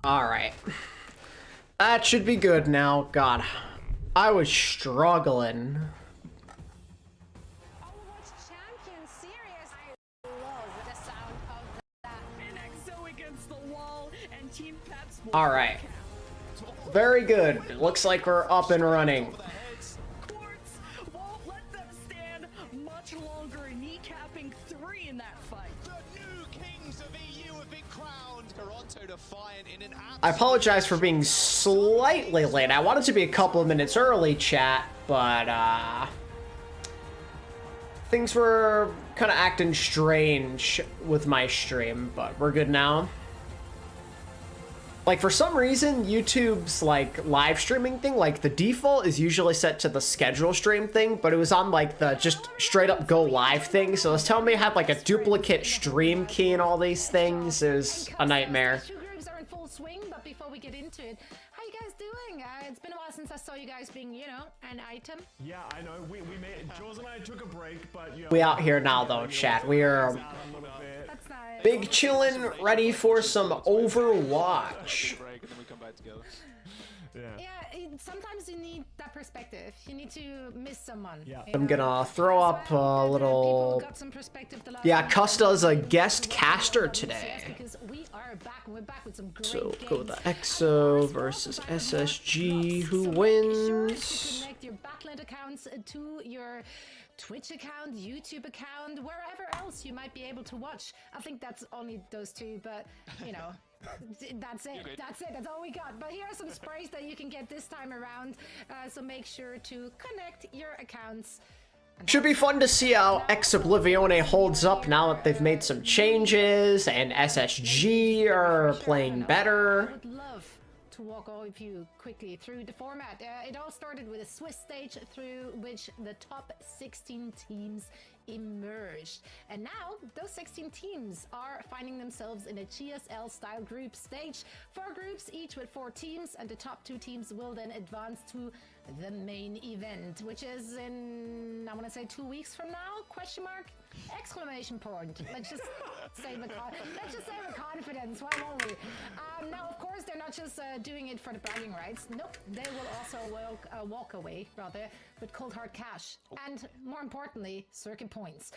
Alright. That should be good now. God. I was struggling. Overwatch Champion Series. I love the sound of that. ENCE against the wall and Team Peps. Alright. Very good. Looks like we're up and running. Quartz won't let them stand much longer, kneecapping 3 in that fight. The new kings of EU have been crowned. Toronto defiant in an I apologize for being slightly late. I wanted to be a couple of minutes early, chat, but things were kind of acting strange with my stream, but we're good now. Like, for some reason, YouTube's, like, live streaming thing, like, the default is usually set to the schedule stream thing, but it was on, like, the just straight-up go live thing, so it's telling me I had, like, a duplicate stream key and all these things. It was a nightmare. Two groups are in full swing, but before we get into it, how you guys doing? It's been a while since I saw you guys being, you know, an item. Yeah, I know. We made Jules and I took a break, but you know, We out here now, though, chat. We are That's nice. big chillin', ready for some Overwatch. break and then we come back together. Yeah, sometimes you need that perspective. You need to miss someone. Yeah. you I'm know? gonna throw up That's why a I'm glad that little... people got some perspective the last Yeah, time. Custa's a guest Yes, caster today. because we are back. We're back with some great So games. go the Of EXO course, versus we're also SSG. back Who with lots. So make sure to wins? connect your Backland accounts to your Twitch account, YouTube account, wherever else you might be able to watch. I think that's only those two, but you know, that's it. That's it. That's all we got. But here are some sprays that you can get this time around. So make sure to connect your accounts. Should be fun to see how Ex Oblivione holds up now that they've made some changes and SSG are playing better. I would love to walk all of you quickly through the format. It all started with a Swiss stage through which the top 16 teams emerged. And now those 16 teams are finding themselves in a GSL style group stage. 4 groups, each with 4 teams, and the top 2 teams will then advance to the main event, which is in, I want to say 2 weeks from now, question mark, exclamation point. Let's just say with confidence, why won't we? Now, of course, they're not just doing it for the bragging rights. Nope, they will also walk away, rather, with cold hard cash. And more importantly, circuit points.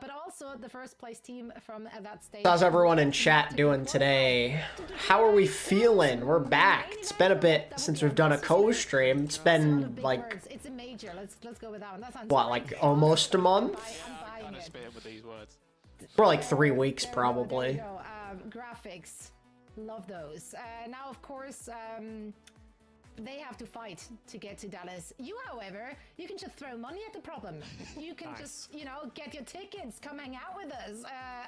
But also the first place team from that stage. How's everyone in chat doing today? How are we feeling? We're back. It's been a bit since we've done a co-stream. It's been like, It's a major. Let's go with that one. That sounds what, like almost a month? I'm buying it. Spit him with these words. For like 3 weeks, There we probably. go. Graphics, love those. Now, of course, they have to fight to get to Dallas. You, however, you can just throw money at the problem. You can just, you know, get your tickets, come hang out with us,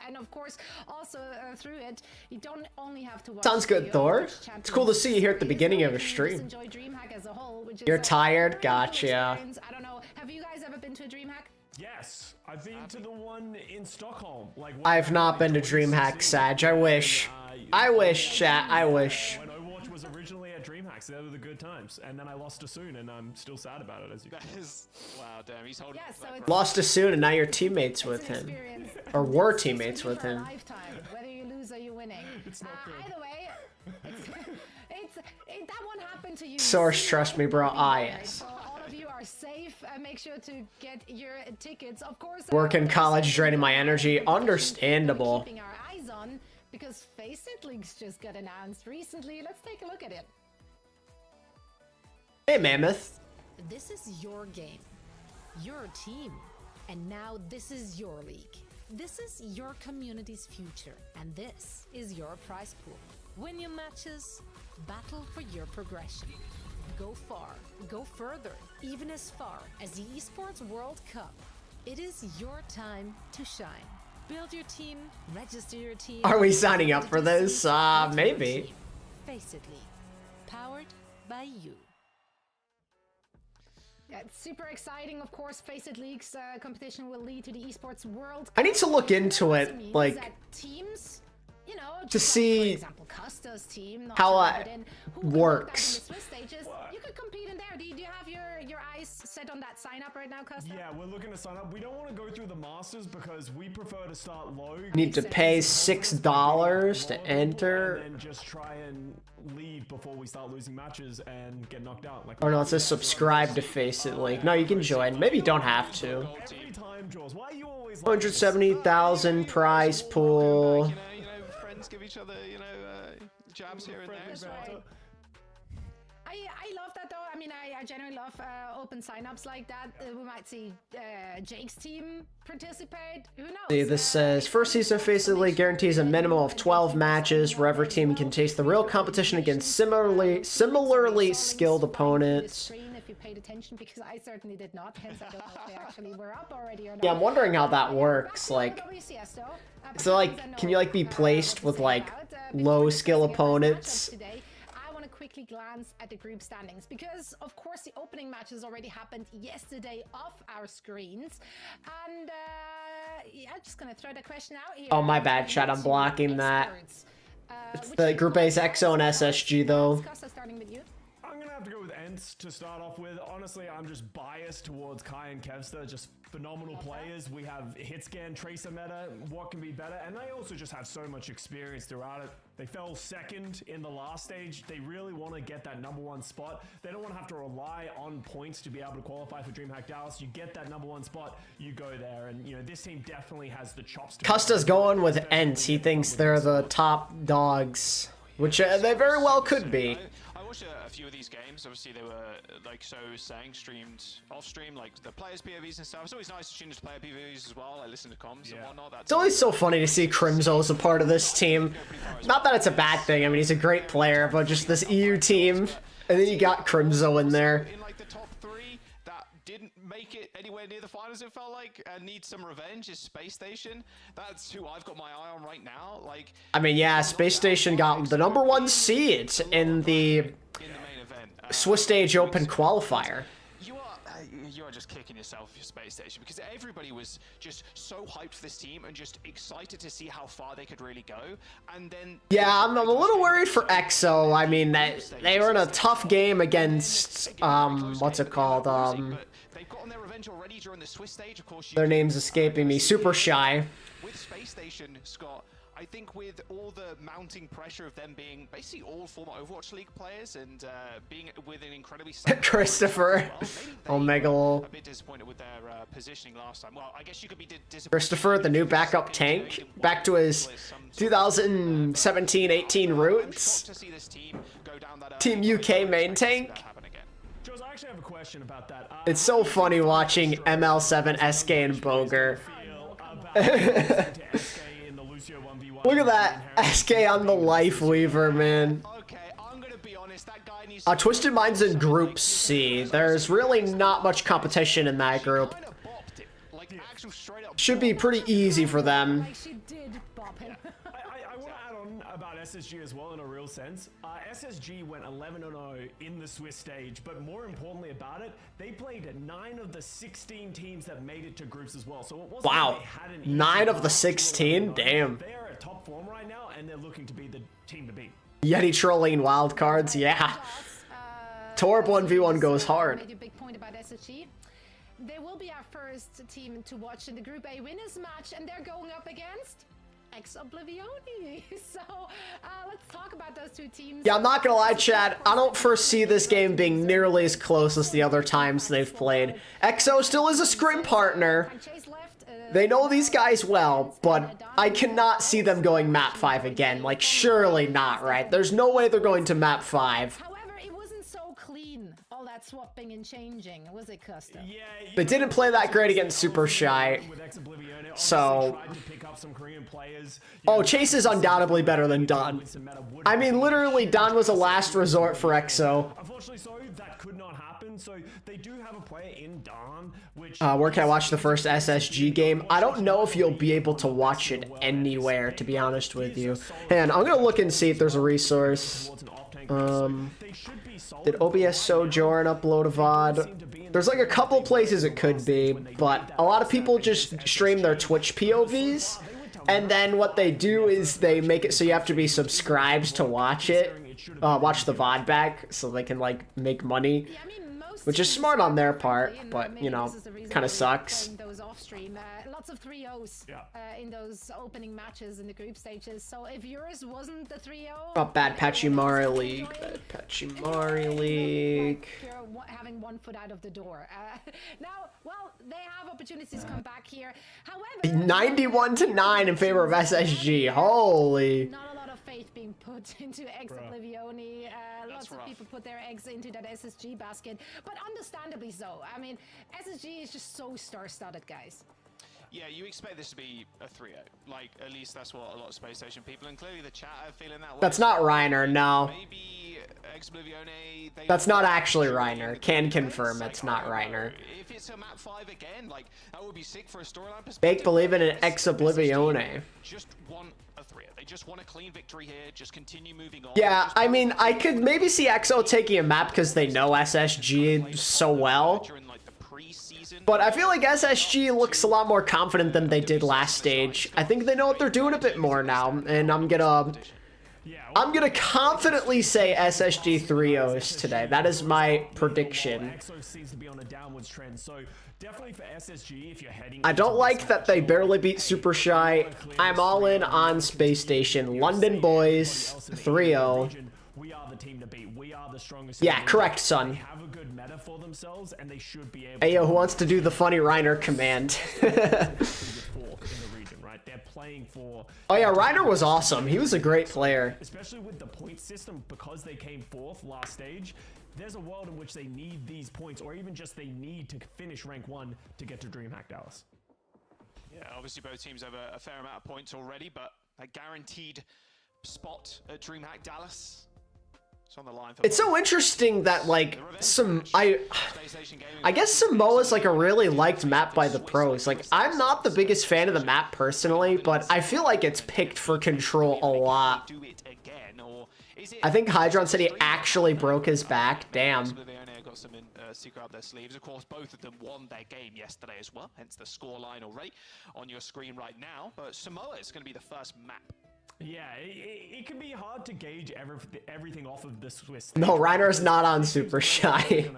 and of course, also through it, you don't only have to watch. Sounds good, the Thor. Overwatch It's cool to see you here at the Champions beginning of a Series, you stream. can just enjoy DreamHack as a whole, which is You're a tired? very cool Gotcha. experience. I don't know. Have you guys ever been to a DreamHack? yes, I've been to the one in Stockholm. Like I've not been to DreamHack, Sag. I wish. I wish, chat. I wish. When Overwatch was originally at DreamHack, so they were the good times, and then I lost to Soon, and I'm still sad about it. As you can That is wow, damn. He's holding. Yeah, so back it's Lost to Soon, and now you're teammates with It's an him. experience. Or were It's teammates gonna with be for a him. lifetime, whether you lose or you winning. It's not good. Either way, that one happened to you. Source, See, trust right? me, bro. Don't be Ah, worried. yes. So all of you are safe. Make sure to get your tickets. Of course. Work in there's college something draining my about energy. competition Understandable. we're keeping our eyes on because Face It Leagues just got announced recently. Let's take a look at it. Hey, Mammoth. This is your game, your team, and now this is your league. This is your community's future, and this is your prize pool. Win your matches, battle for your progression. Go far, go further, even as far as the Esports World Cup. It is your time to shine. Build your team, register your team. Are we signing up for Introducing this? Ultimate Maybe. Team. Face It League, powered by you. Yeah, it's super exciting. Of course, Face It Leagues competition will lead to the Esports World Cup. I need to look into Also it, means like... that teams, you you know, to just like, see for example, Costa's team, not how to that rub it in, who could works. look down in the Swiss stages, you could compete in there. Do you have your eyes set on that sign up right now, Costa? Yeah, we're looking to sign up. We don't want to go through the Masters because we prefer to start low. Need to pay $6 to enter. And then just try and leave before we start losing matches and get knocked out. Like, Or no, it says subscribe to Face It League. No, you can join. Maybe you don't have to. every time, Jaws, why are you always like 170,000 prize pool. You know, friends give each other, jabs here and there. That's right. I love that though. I mean, I generally love open signups like that. We might see Jake's team participate. Who knows? See, this says first season Face It League guarantees a minimum of 12 matches where every team can taste the real competition against similarly skilled opponents. If you paid attention, because I certainly did not. Hence, I don't know if they actually were up already or not. Yeah, I'm wondering how that works. Like, so like, can you like be placed with like low skill opponents? I want to quickly glance at the group standings because, of course, the opening matches already happened yesterday off our screens, and yeah, I'm just gonna throw the question out here. Oh, my bad, chat. I'm blocking that. It's the Group A's EXO and SSG though. Starting with you. I'm gonna have to go with ENCE to start off with. Honestly, I'm just biased towards Kai and Kevster, just phenomenal players. We have Hitscan, Tracer meta, what can be better? And they also just have so much experience throughout it. They fell second in the last stage. They really want to get that #1 spot. They don't want to have to rely on points to be able to qualify for DreamHack Dallas. You get that #1 spot, you go there. And, this team definitely has the chops to... Custa's going with ENCE. He thinks they're the top dogs, which they very well could be. I watched a few of these games. Obviously, they were, like So was saying, streamed off-stream, like the players' POVs and stuff. It's always nice to tune into player POVs as well. I listen to comms and whatnot. It's always so funny to see Crimzo as a part of this team. Not that it's a bad thing. I mean, he's a great player, but just this EU team, and then you got Crimzo in there. In like the top 3 that didn't make it anywhere near the finals, it felt like, and need some revenge is Space Station. That's who I've got my eye on right now. Like, I mean, yeah, Space Station got the #1 seed in the in the main event. Swiss Stage Open qualifier. You are just kicking yourself for your Space Station because everybody was just so hyped for this team and just excited to see how far they could really go. And then Yeah, I'm a little worried for EXO. I mean, they were in a tough game against what's it called? they've gotten their revenge already during the Swiss stage. Of course, Their name's escaping me. Super Shy. with Space Station, Scott. I think with all the mounting pressure of them being basically all former Overwatch League players and being with an incredibly Christopher. Omega lol. a bit disappointed with their positioning last time. Well, I guess you could be disappointed. Christopher, the new backup tank, back to his 2017-18 roots. To see this team go down that Team UK main tank. Joes, I actually have a question about that. It's so funny watching ML7, SK, and Boger. Look at that SK on the Life Weaver, man. Okay, I'm gonna be honest. That guy needs. Twisted Mind's in Group C. There's really not much competition in that group. Kinda bopped it. Like actual straight up. Should be pretty easy for them. Like she did bop him. I want to add on about SSG as well in a real sense. SSG went 11-0 in the Swiss stage, but more importantly about it, they played 9 of the 16 teams that made it to groups as well. So it wasn't Wow. like they had an 9 of easy the path to 16? 11-0. Damn. They are at top form right now, and they're looking to be the team to beat. Yeti trolling wildcards, yeah. Torb 1v1 goes hard. Made a big point about SSG. They will be our first team to watch in the Group A winners match, and they're going up against ex-Oblivioni. So let's talk about those two teams. Yeah, I'm not gonna lie, Chad. I don't foresee this game being nearly as close as the other times they've played. EXO still is a scrim partner. They know these guys well, but I cannot see them going map 5 again. Like, surely not, right? There's no way they're going to map 5. However, it wasn't so clean, all that swapping and changing, was it, Custom? Yeah, They didn't play that great against Super Shy. So... Oh, Chase is undoubtedly better than Don. I mean, literally, Don was a last resort for EXO. Unfortunately, so that could not happen. So they do have a player in Don, which Where can I watch the first SSG game? I don't know if you'll be able to watch it anywhere, to be honest with you. And I'm gonna look and see if there's a resource. Did OBS Sojourn upload a VOD? There's like a couple places it could be, but a lot of people just stream their Twitch POVs, And then what they do is they make it so you have to be subscribed to watch it, watch the VOD back, so they can like make money. Yeah, I mean, most Which is teams smart on their factor part, in, but, maybe you know, this is the reason kinda why we're sucks. playing those off stream. Lots of 3-0s in those opening matches in the group stages. So if yours wasn't the 3-0, Oh, bad Pachimari enjoying, League. Bad Pachimari League. Like you're having one foot out of the door. Now, well, they have opportunities to come back here. However, 91-9 in favor of SSG. Holy. not a lot of faith being put into ENCE. Lots of people put their eggs into that SSG basket, but understandably so. I mean, SSG is just so star-studded, guys. Yeah, you expect this to be a 3-0. Like, at least that's what a lot of Space Station people, and clearly the chat are feeling that way. That's not Reiner, no. Maybe ExOblivione... That's not actually Reiner. Can confirm it's not Reiner. If it's a map 5 again, like, that would be sick for a storyline perspective. Bake believing in ExOblivione. Just want a 3-0. They just want a clean victory here, just continue moving on. Yeah, I mean, I could maybe see EXO taking a map because they know SSG so well. During, like, the pre-season. But I feel like SSG looks a lot more confident than they did last stage. I think they know what they're doing a bit more now, and I'm gonna confidently say SSG 3-0s today. That is my prediction. EXO seems to be on a downwards trend, so definitely for SSG if you're heading. I don't like that they barely beat Super Shy. I'm all in on Space Station. London boys, 3-0. We are the team to beat. We are the strongest. Yeah, correct, son. They have a good meta for themselves, and they should be able. Hey, yo, who wants to do the funny Reiner command? They're playing for. Oh yeah, Reiner was awesome. He was a great player. Especially with the point system, because they came fourth last stage. There's a world in which they need these points, or even just they need to finish rank 1 to get to DreamHack Dallas. Yeah, obviously both teams have a fair amount of points already, but a guaranteed spot at DreamHack Dallas. It's on the line for It's so interesting that like I guess Samoa is like a really liked map by the pros. Like I'm not the biggest fan of the map personally, but I feel like it's picked for control a lot. I think Hydron said he actually broke his back. Damn. Got some secret up their sleeves. Of course, both of them won their game yesterday as well, hence the scoreline already on your screen right now. But Samoa is going to be the first map. Yeah, it can be hard to gauge everything off of the Swiss. No, Reiner's not on Super Shy.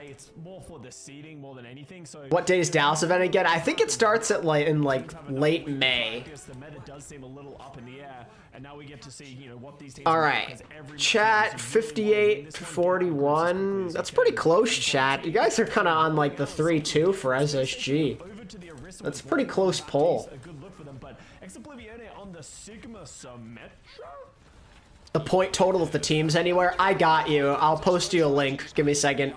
It's more for the seeding more than anything. So what day is Dallas event again? I think it starts at like in like late May. The meta does seem a little up in the air, and now we get to see, you know, what these teams. All right, chat 58 to 41. That's pretty close, chat. You guys are kind of on like the 3-2 for SSG. That's a pretty close poll. A good look for them, but ExOblivione on the Sigma Symmetra. The point total of the teams anywhere? I got you. I'll post you a link. Give me a second.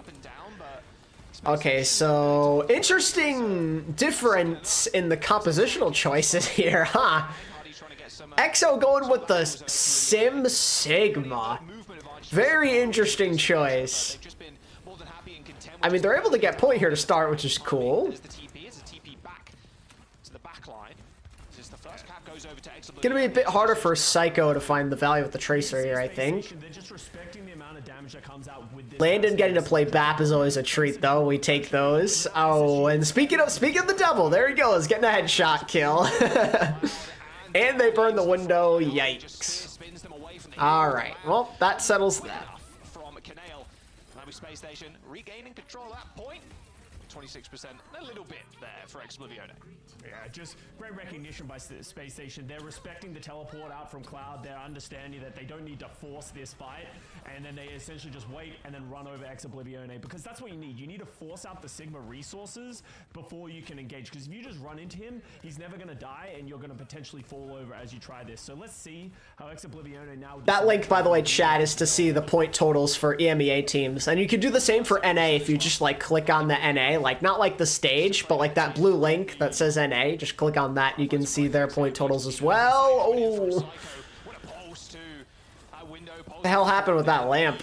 Okay, so interesting difference in the compositional choices here, huh? EXO going with the Sim Sigma. Very interesting choice. I mean, they're able to get point here to start, which is cool. Gonna be a bit harder for Psycho to find the value of the Tracer here, I think. Landon getting to play BAP is always a treat, though. We take those. Oh, and speaking of the devil, there he goes, getting a headshot kill. And they burn the window. Yikes. All right, well, that settles that. From Canale, Space Station regaining control at that point. 26%, a little bit there for ExOblivione. Yeah, just great recognition by Space Station. They're respecting the teleport out from Cloud. They're understanding that they don't need to force this fight, and then they essentially just wait and then run over ExOblivione, because that's what you need. You need to force out the Sigma resources before you can engage, because if you just run into him, he's never going to die, and you're going to potentially fall over as you try this. So let's see how ExOblivione now... That link, by the way, chat, is to see the point totals for EMEA teams. And you can do the same for NA if you just, like, click on the NA. Like, not like the stage, but like that blue link that says NA. Just click on that, you can see their point totals as well. Oh, what the hell happened with that lamp?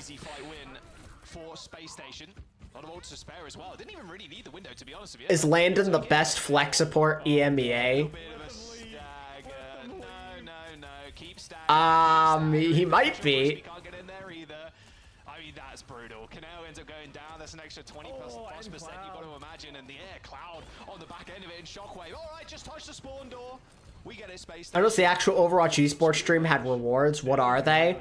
Is Landon the best flex support EMEA? He might be. That's brutal. Canal ends up going down. That's an extra 20+% you've got to imagine. And the air cloud on the back end of it in Shockwave. All right, just touch the spawn door. We get it, Space I noticed the actual Overwatch esports stream had rewards. What are they?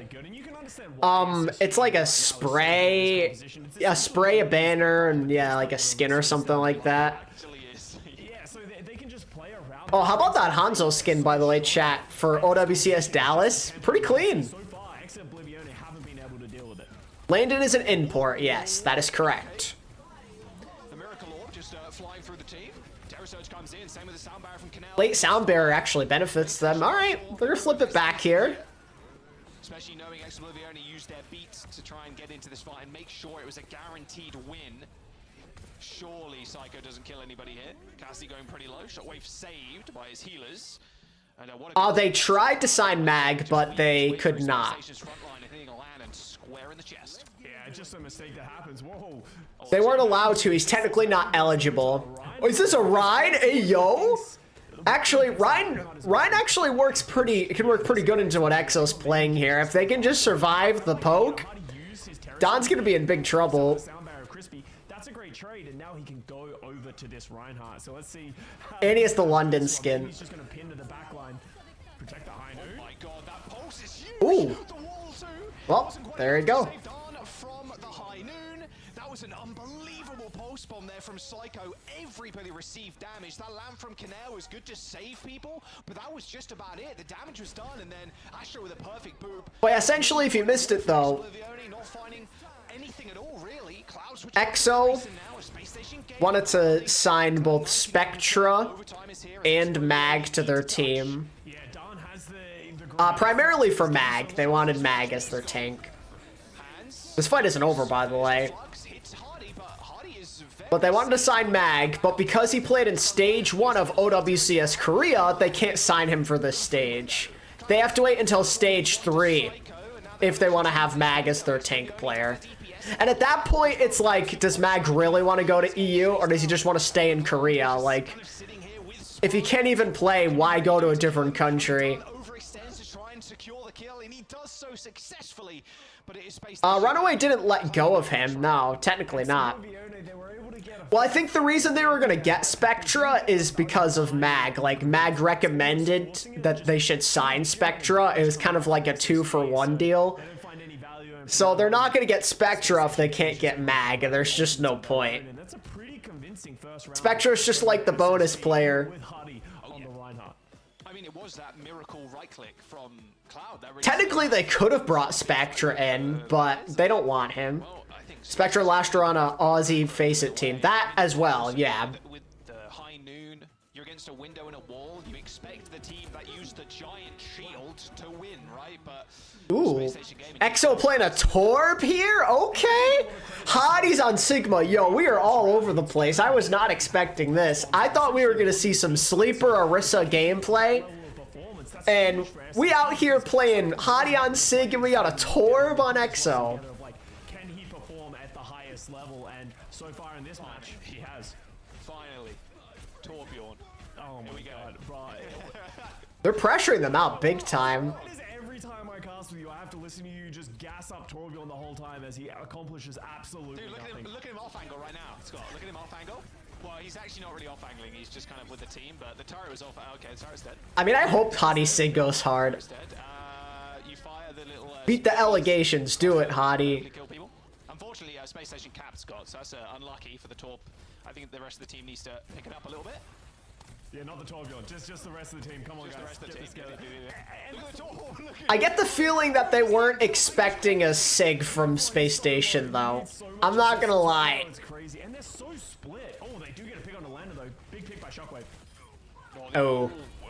It's like a spray, a banner, and yeah, like a skin or something like that. Yeah, so they can just play around. Oh, how about that Hanzo skin, by the way, chat, for OWCS Dallas? Pretty clean. So far, ENCE haven't been able to deal with it. Landon is an import, yes, that is correct. The Miracle Orb just flying through the team. Terror Surge comes in, same with the sound barrier from Canal. Late sound barrier actually benefits them. All right, they're gonna flip it back here. Especially knowing ENCE used their beats to try and get into this fight and make sure it was a guaranteed win. Surely Psycho doesn't kill anybody here. Cassie going pretty low. Shockwave saved by his healers. And, They tried to sign Mag, but they could not. Yeah, just a mistake that happens. Whoa. They weren't allowed to. He's technically not eligible. Oh, is this a Ryan? Hey, yo. Actually, Ryan actually works it can work pretty good into what EXO's playing here. If they can just survive the poke, Don's gonna be in big trouble. That's a great trade, and now he can go over to this Reinhardt. So let's see. And he has the London skin. He's just gonna pin to the back line, protect the high noon. Oh my god, that pulse is huge. Ooh. The wall too. Well, there you go. Saved on from the high noon. That was an unbelievable pulse bomb there from Psycho. Everybody received damage. That lamp from Canal was good to save people, but that was just about it. The damage was done, and then Astro with a perfect boop. But essentially, if you missed it though, Not finding anything at all, really. Clouds EXO wanted to sign both Spectra and Mag to their team. Yeah, Don has the Primarily for Mag. They wanted Mag as their tank. This fight isn't over, by the way. But they wanted to sign Mag, but because he played in Stage 1 of OWCS Korea, they can't sign him for this stage. They have to wait until Stage 3 if they want to have Mag as their tank player. And at that point, it's like, does Mag really want to go to EU, or does he just want to stay in Korea? Like, if he can't even play, why go to a different country? Runaway didn't let go of him. No, technically not. Well, I think the reason they were going to get Spectra is because of Mag. Like, Mag recommended that they should sign Spectra. It was kind of like a 2-for-1 deal. So they're not going to get Spectra if they can't get Mag, and there's just no point. Spectra's just like the bonus player. I mean, it was that miracle right click from Cloud. Technically, they could have brought Spectra in, but they don't want him. Spectra last year on a Aussie Face-It team. That as well, yeah. With the high noon, you're against a window and a wall. You expect the team that used the giant shield to win, right? But ooh, EXO playing a Torb here? Okay. Hotties on Sigma. Yo, we are all over the place. I was not expecting this. I thought we were going to see some Sleeper Orisa gameplay. And we out here playing Hottie on Sig, and we got a Torb on EXO. Can he perform at the highest level? And so far in this match, he has. Finally, Torbjorn. Oh my god, bro. They're pressuring them out big time. Every time I cast with you, I have to listen to you just gas up Torbjorn the whole time as he accomplishes absolutely nothing. Look at him off angle right now, Scott. Look at him off angle. Well, he's actually not really off angling. He's just kind of with the team, but the turret was off. Okay, the turret's dead. I mean, I hope Hottie Sig goes hard. You fire the little, beat the allegations. Do it, Hottie. Kill people. Unfortunately, Space Station capped, Scott, so that's unlucky for the Torp. I think the rest of the team needs to pick it up a little bit. Yeah, not the Torbjorn, just the rest of the team. Come on, Just guys. the rest of the team. Look at the Torp. Look at I get the feeling that they weren't expecting a Sig from Space Station, though. I'm not gonna lie. It's crazy, and they're so split. Oh, they do get a pick on the lander though. Big pick by Shockwave. Oh.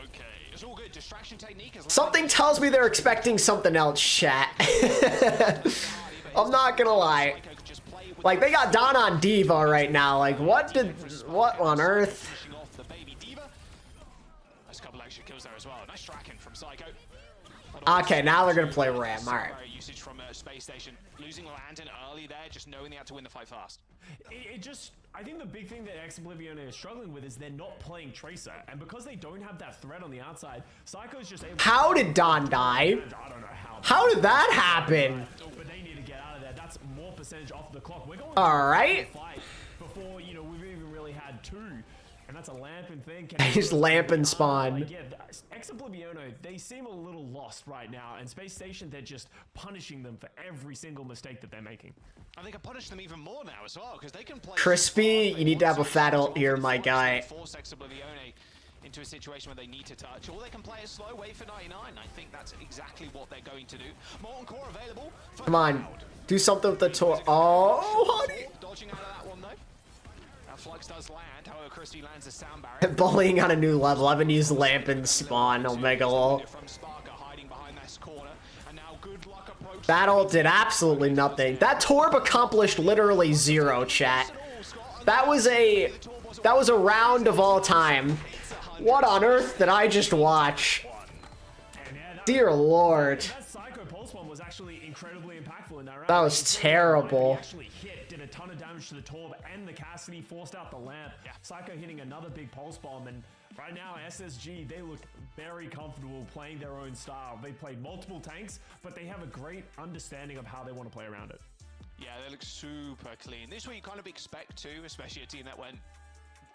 Okay, it's all good. Distraction technique is Something tells me they're expecting something else, chat. I'm not gonna lie. Like, they got Don on Diva right now. Like, what on earth? off the baby Diva. Nice couple extra kills there as well. Nice tracking from Psycho. Okay, now they're gonna play Ram. All right. Usage from Space Station. Losing Landon early there, just knowing they had to win the fight fast. I think the big thing that ExOblivion is struggling with is they're not playing Tracer, and because they don't have that threat on the outside, Psycho's just able to... How did Don die? I don't know how. How did that happen? But they need to get out of there. That's more percentage off the clock. We're going All right. fight before, we've even really had two, and that's a lamp and thing. He's lamp and spawn. Yeah, Ex-Obliviono, they seem a little lost right now, and Space Station, they're just punishing them for every single mistake that they're making. And they can punish them even more now as well, because they can play... Crispy, you need to have a fat ult here, my guy. Force ex-Oblivione into a situation where they need to touch, or they can play it slow, wait for 99. I think that's exactly what they're going to do. Molten Core available. Come on, do something with the Tor. Oh, honey. Dodging out of that one, though. Flux does land, however, Crispy lands a sound barrier. Bullying on a new level. I haven't used Lamp and Spawn, Omega lol. Battle did absolutely nothing. That Torb accomplished literally 0, chat. That was a round of all time. What on earth did I just watch? Dear Lord. That Psycho Pulse one was actually incredibly impactful in that round. That was terrible. Actually hit, did a ton of damage to the Torb and the Cassidy, forced out the Lamp. Psycho hitting another big Pulse Bomb, and right now SSG, they look very comfortable playing their own style. They played multiple tanks, but they have a great understanding of how they want to play around it. Yeah, they look super clean. This is what you kind of expect too, especially a team that went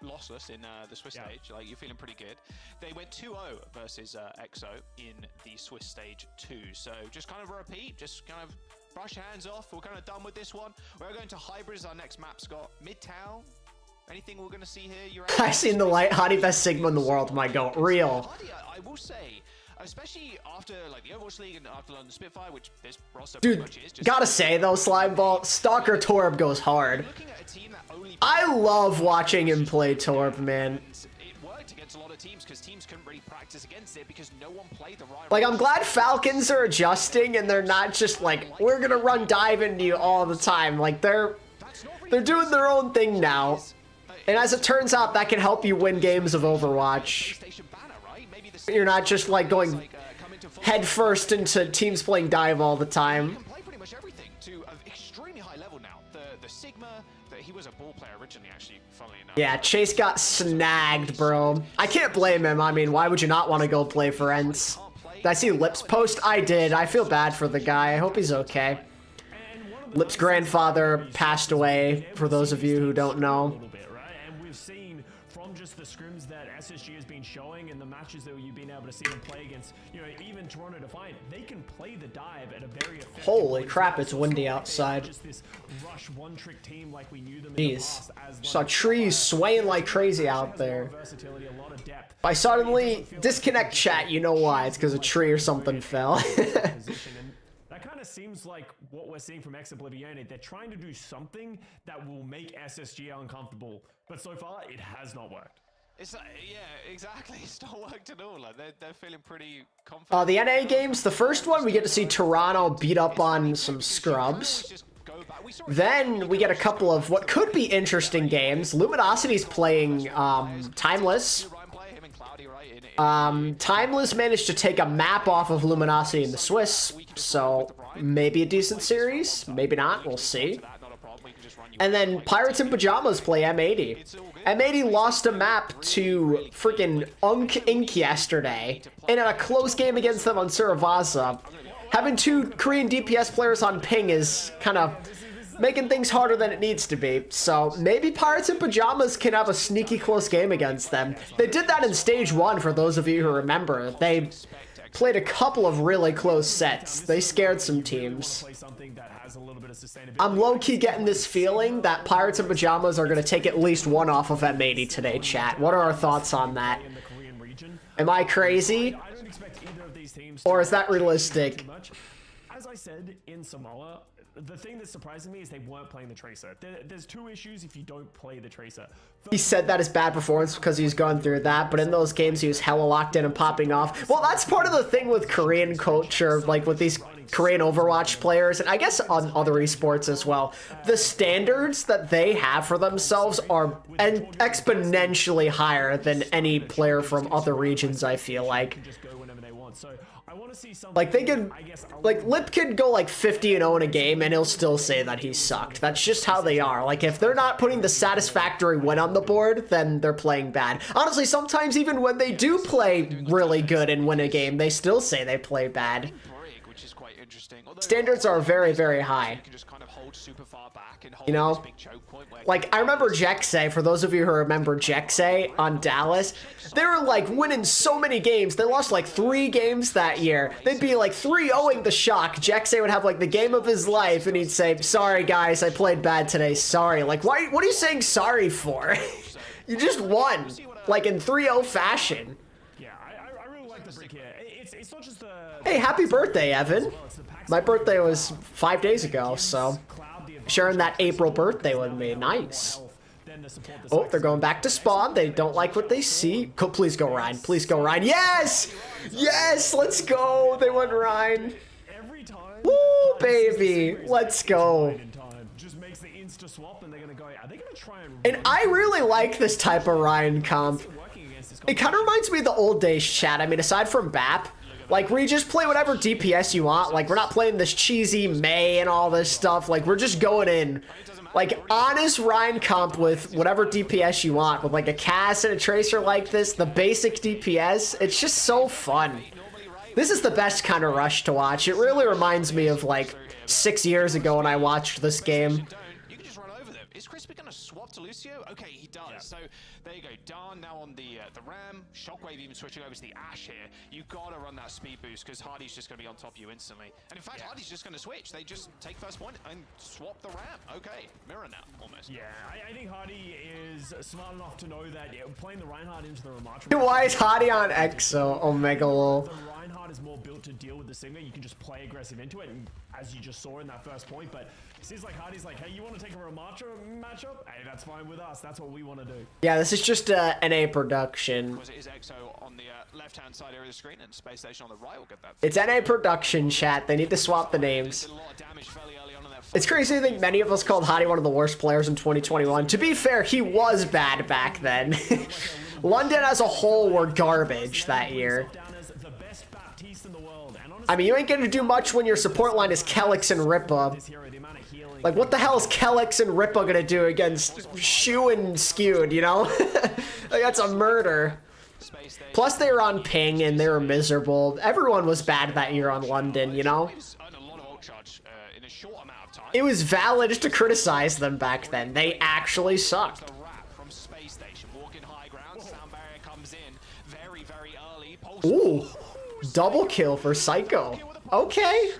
lossless in the Swiss stage. Like, you're feeling pretty good. They went 2-0 versus EXO in the Swiss stage 2. So just kind of a repeat, just kind of brush your hands off. We're kind of done with this one. We're going to Hybrid as our next map, Scott. Midtown. Anything we're going to see here? You're I seen the light. Hottie best Sigma in the world, my goat. Real. Hottie, I will say, especially after like the Overwatch League and after London Spitfire, which this roster pretty much is. Dude, gotta say though, Slimeball, Stalker Torb goes hard. Looking at a team that only I love watching him play Torb, man. it worked against a lot of teams because teams couldn't really practice against it because no one played the right. Like, I'm glad Falcons are adjusting and they're not just like, we're gonna run dive into you all the time. Like, they're doing their own thing now. And as it turns out, that can help you win games of Overwatch. You're not just like going head first into teams playing dive all the time. Play pretty much everything to an extremely high level now. The Sigma, he was a ball player originally, actually, funnily enough. Yeah, Chase got snagged, bro. I can't blame him. I mean, why would you not want to go play for ENCE? Did I see Lips post? I did. I feel bad for the guy. I hope he's okay. Lips' grandfather passed away, for those of you who don't know. Just the scrims that SSG has been showing and the matches that you've been able to see them play against, you know, even Toronto Defiant, they can play the dive at a very effective Holy crap, it's windy outside. Just this rush one-trick team like we knew them in the Jeez. past as Saw trees swaying like crazy out there. versatility, a lot of depth. If I suddenly disconnect chat, you know why. It's because a tree or something fell. That kind of seems like what we're seeing from ex-Oblivione. They're trying to do something that will make SSG uncomfortable, but so far it has not worked. It's like, yeah, exactly. It's not worked at all. Like, they're feeling pretty confident. The NA games, the first one, we get to see Toronto beat up on some scrubs. Then we get a couple of what could be interesting games. Luminosity's playing Timeless. Timeless managed to take a map off of Luminosity in the Swiss, so maybe a decent series, maybe not, we'll see. And then Pirates in Pajamas play M80. M80 lost a map to freaking Inc yesterday, and in a close game against them on Suravaza. Having two Korean DPS players on ping is kind of making things harder than it needs to be. So maybe Pirates in Pajamas can have a sneaky close game against them. They did that in stage 1, for those of you who remember. They played a couple of really close sets. They scared some teams. I'm low-key getting this feeling that Pirates in Pajamas are going to take at least one off of M80 today, chat. What are our thoughts on that? Am I crazy? Or is that realistic? As I said, in Samoa, the thing that surprised me is they weren't playing the Tracer. There's two issues if you don't play the Tracer. He said that is bad performance because he's gone through that, but in those games he was hella locked in and popping off. Well, that's part of the thing with Korean culture, like with these Korean Overwatch players, and I guess on other esports as well. The standards that they have for themselves are exponentially higher than any player from other regions, I feel like. Like, they could, like, Lip could go like 50-0 in a game and he'll still say that he sucked. That's just how they are. Like, if they're not putting the satisfactory win on the board, then they're playing bad. Honestly, sometimes even when they do play really good and win a game, they still say they play bad. Standards are very, very high. hold super far back and hold You know? this big choke point where Like, I remember Jexe, for those of you who remember Jexe on Dallas, they were, like, winning so many games. They lost, like, 3 games that year. They'd be, like, 3-0ing the Shock. Jexe would have, like, the game of his life, and he'd say, sorry, guys, I played bad today. Sorry. Like, what are you saying sorry for? You just won, like, in 3-0 fashion. Yeah, I really like the break here. It's not just the... Hey, happy birthday, Evan. My birthday was 5 days ago, so sharing that April birthday with me. Nice. Oh, they're going back to spawn. They don't like what they see. Please go, Ryan. Please go, Ryan. Yes! Yes! Let's go. They went Ryan. Woo, baby. Let's go. And I really like this type of Ryan comp. It kind of reminds me of the old days, chat. I mean, aside from BAP, like, where you just play whatever DPS you want. Like, we're not playing this cheesy May and all this stuff. Like, we're just going in. Like, honest Ryan comp with whatever DPS you want. With, like, a Cass and a Tracer like this. The basic DPS. It's just so fun. This is the best kind of rush to watch. It really reminds me of, like, 6 years ago when I watched this game. You can just run over them. Is Crispy going to swap to Lucio? Okay, he does. Yeah. So there you go. Darn now on the Ram. Shockwave even switching over to the Ashe here. You got to run that speed boost because Hardy's just going to be on top of you instantly. And in fact, Hardy's just going to switch. They just take first point and swap the Ram. Okay, mirror now, almost. Yeah, I think Hardy is smart enough to know that playing the Reinhardt into the Ramatra... Why is Hardy on EXO? Omega lol. The Reinhardt is more built to deal with the Sigma. You can just play aggressive into it, and as you just saw in that first point, but it seems like Hardy's like, hey, you want to take a Ramatra matchup? Hey, that's fine with us. That's what we want to do. Yeah, this is just NA production. It is EXO on the left-hand side area of the screen, and Space Station on the right will get that. It's NA production, chat. They need to swap the names. It's crazy to think many of us called Hottie one of the worst players in 2021. To be fair, he was bad back then. London as a whole were garbage that year. I mean, you ain't gonna do much when your support line is Kelix and Ripa. Like, what the hell is Kelix and Ripa gonna do against Shu and Skewed, you know? Like, that's a murder. Plus, they were on ping and they were miserable. Everyone was bad that year on London, you know? It was valid to criticize them back then. They actually sucked. Ooh, double kill for Psycho. Okay.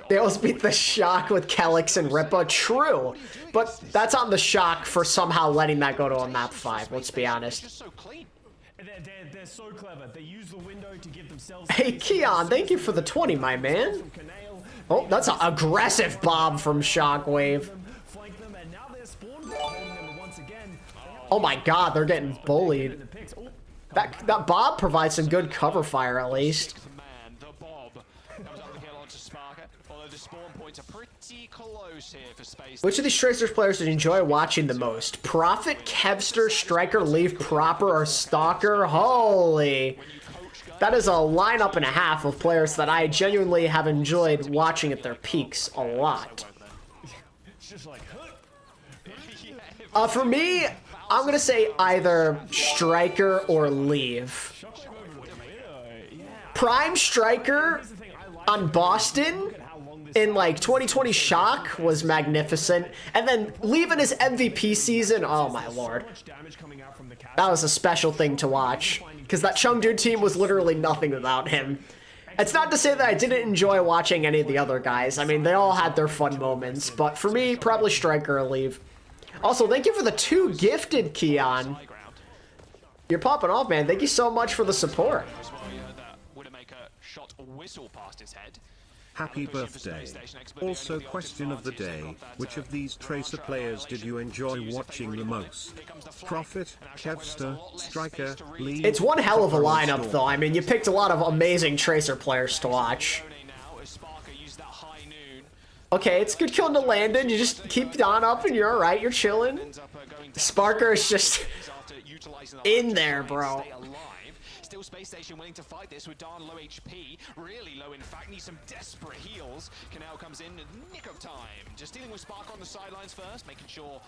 They almost beat the Shock with Kelix and Ripa. True. But that's on the Shock for somehow letting that go to a map 5, let's be honest. They're so clever. They use the window to give themselves... Hey, Keon, thank you for the 20, my man. Oh, that's an aggressive bomb from Shockwave. Oh my god, they're getting bullied. That Bob provides some good cover fire, at least. Which of these Tracers players did you enjoy watching the most? Prophet, Kevster, Striker, Leaf, Proper, or Stalker? Holy. That is a lineup and a half of players that I genuinely have enjoyed watching at their peaks a lot. For me, I'm going to say either Striker or Leave. Prime Striker on Boston in like 2020 Shock was magnificent, and then leaving his MVP season, oh my lord, that was a special thing to watch, because that Chengdu team was literally nothing without him. It's not to say that I didn't enjoy watching any of the other guys. I mean, they all had their fun moments, but for me, probably Striker or Leave. Also, thank you for the 2 gifted, Keon. You're popping off, man. Thank you so much for the support. Happy birthday. Also, question of the day, which of these Tracer players did you enjoy watching the most? Prophet, Kevster, Striker, Lee? It's one hell of a lineup, though. I mean, you picked a lot of amazing Tracer players to watch. Okay, it's good killing to Landon. You just keep on up and you're alright. You're chilling. Sparker is just in there, bro. Still Space Station willing to fight this with Darn low HP, really low in fact, needs some desperate heals. Canal comes in nick of time, just dealing with Spark on the sidelines first, making sure...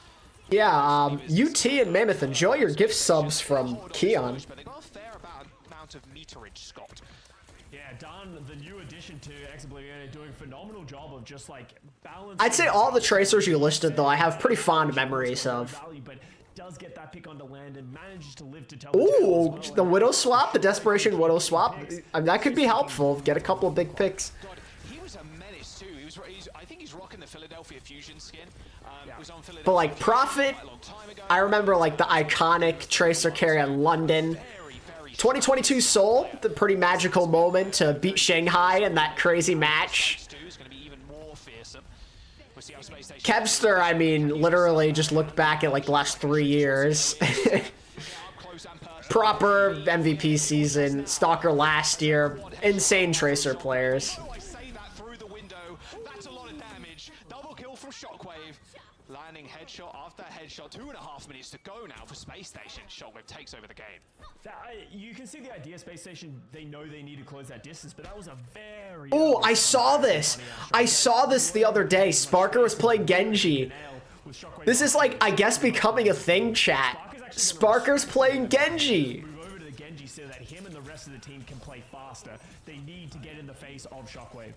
Yeah, UT and Mammoth, enjoy your gift subs from Keon. But they got a fair amount of meterage, Scott. Yeah, Don, the new addition to ENCE, doing a phenomenal job of just like balancing. I'd say all the tracers you listed, though, I have pretty fond memories of. But does get that pick onto land and manages to live to tell Ooh, the Widow swap, the Desperation Widow swap. I mean, that could be helpful. Get a couple of big picks. God, he was a menace too. I think he's rocking the Philadelphia Fusion skin. Was on Philadelphia But like Prophet, quite a long time ago. I remember like the iconic tracer carry on London. 2022 Seoul, the pretty magical moment to beat Shanghai in that crazy match. Kevster, I mean, literally just look back at like the last 3 years. Proper MVP season, Stalker last year, insane tracer players. I say that through the window. That's a lot of damage. Double kill from Shockwave. Landing headshot after headshot. 2.5 minutes to go now for Space Station. Shockwave takes over the game. You can see the idea. Space Station, they know they need to close that distance, but that was a very. Oh, I saw this. I saw this the other day. Sparker was playing Genji. This is like, I guess, becoming a thing, chat. Sparker's playing Genji. Move over to the Genji so that him and the rest of the team can play faster. They need to get in the face of Shockwave.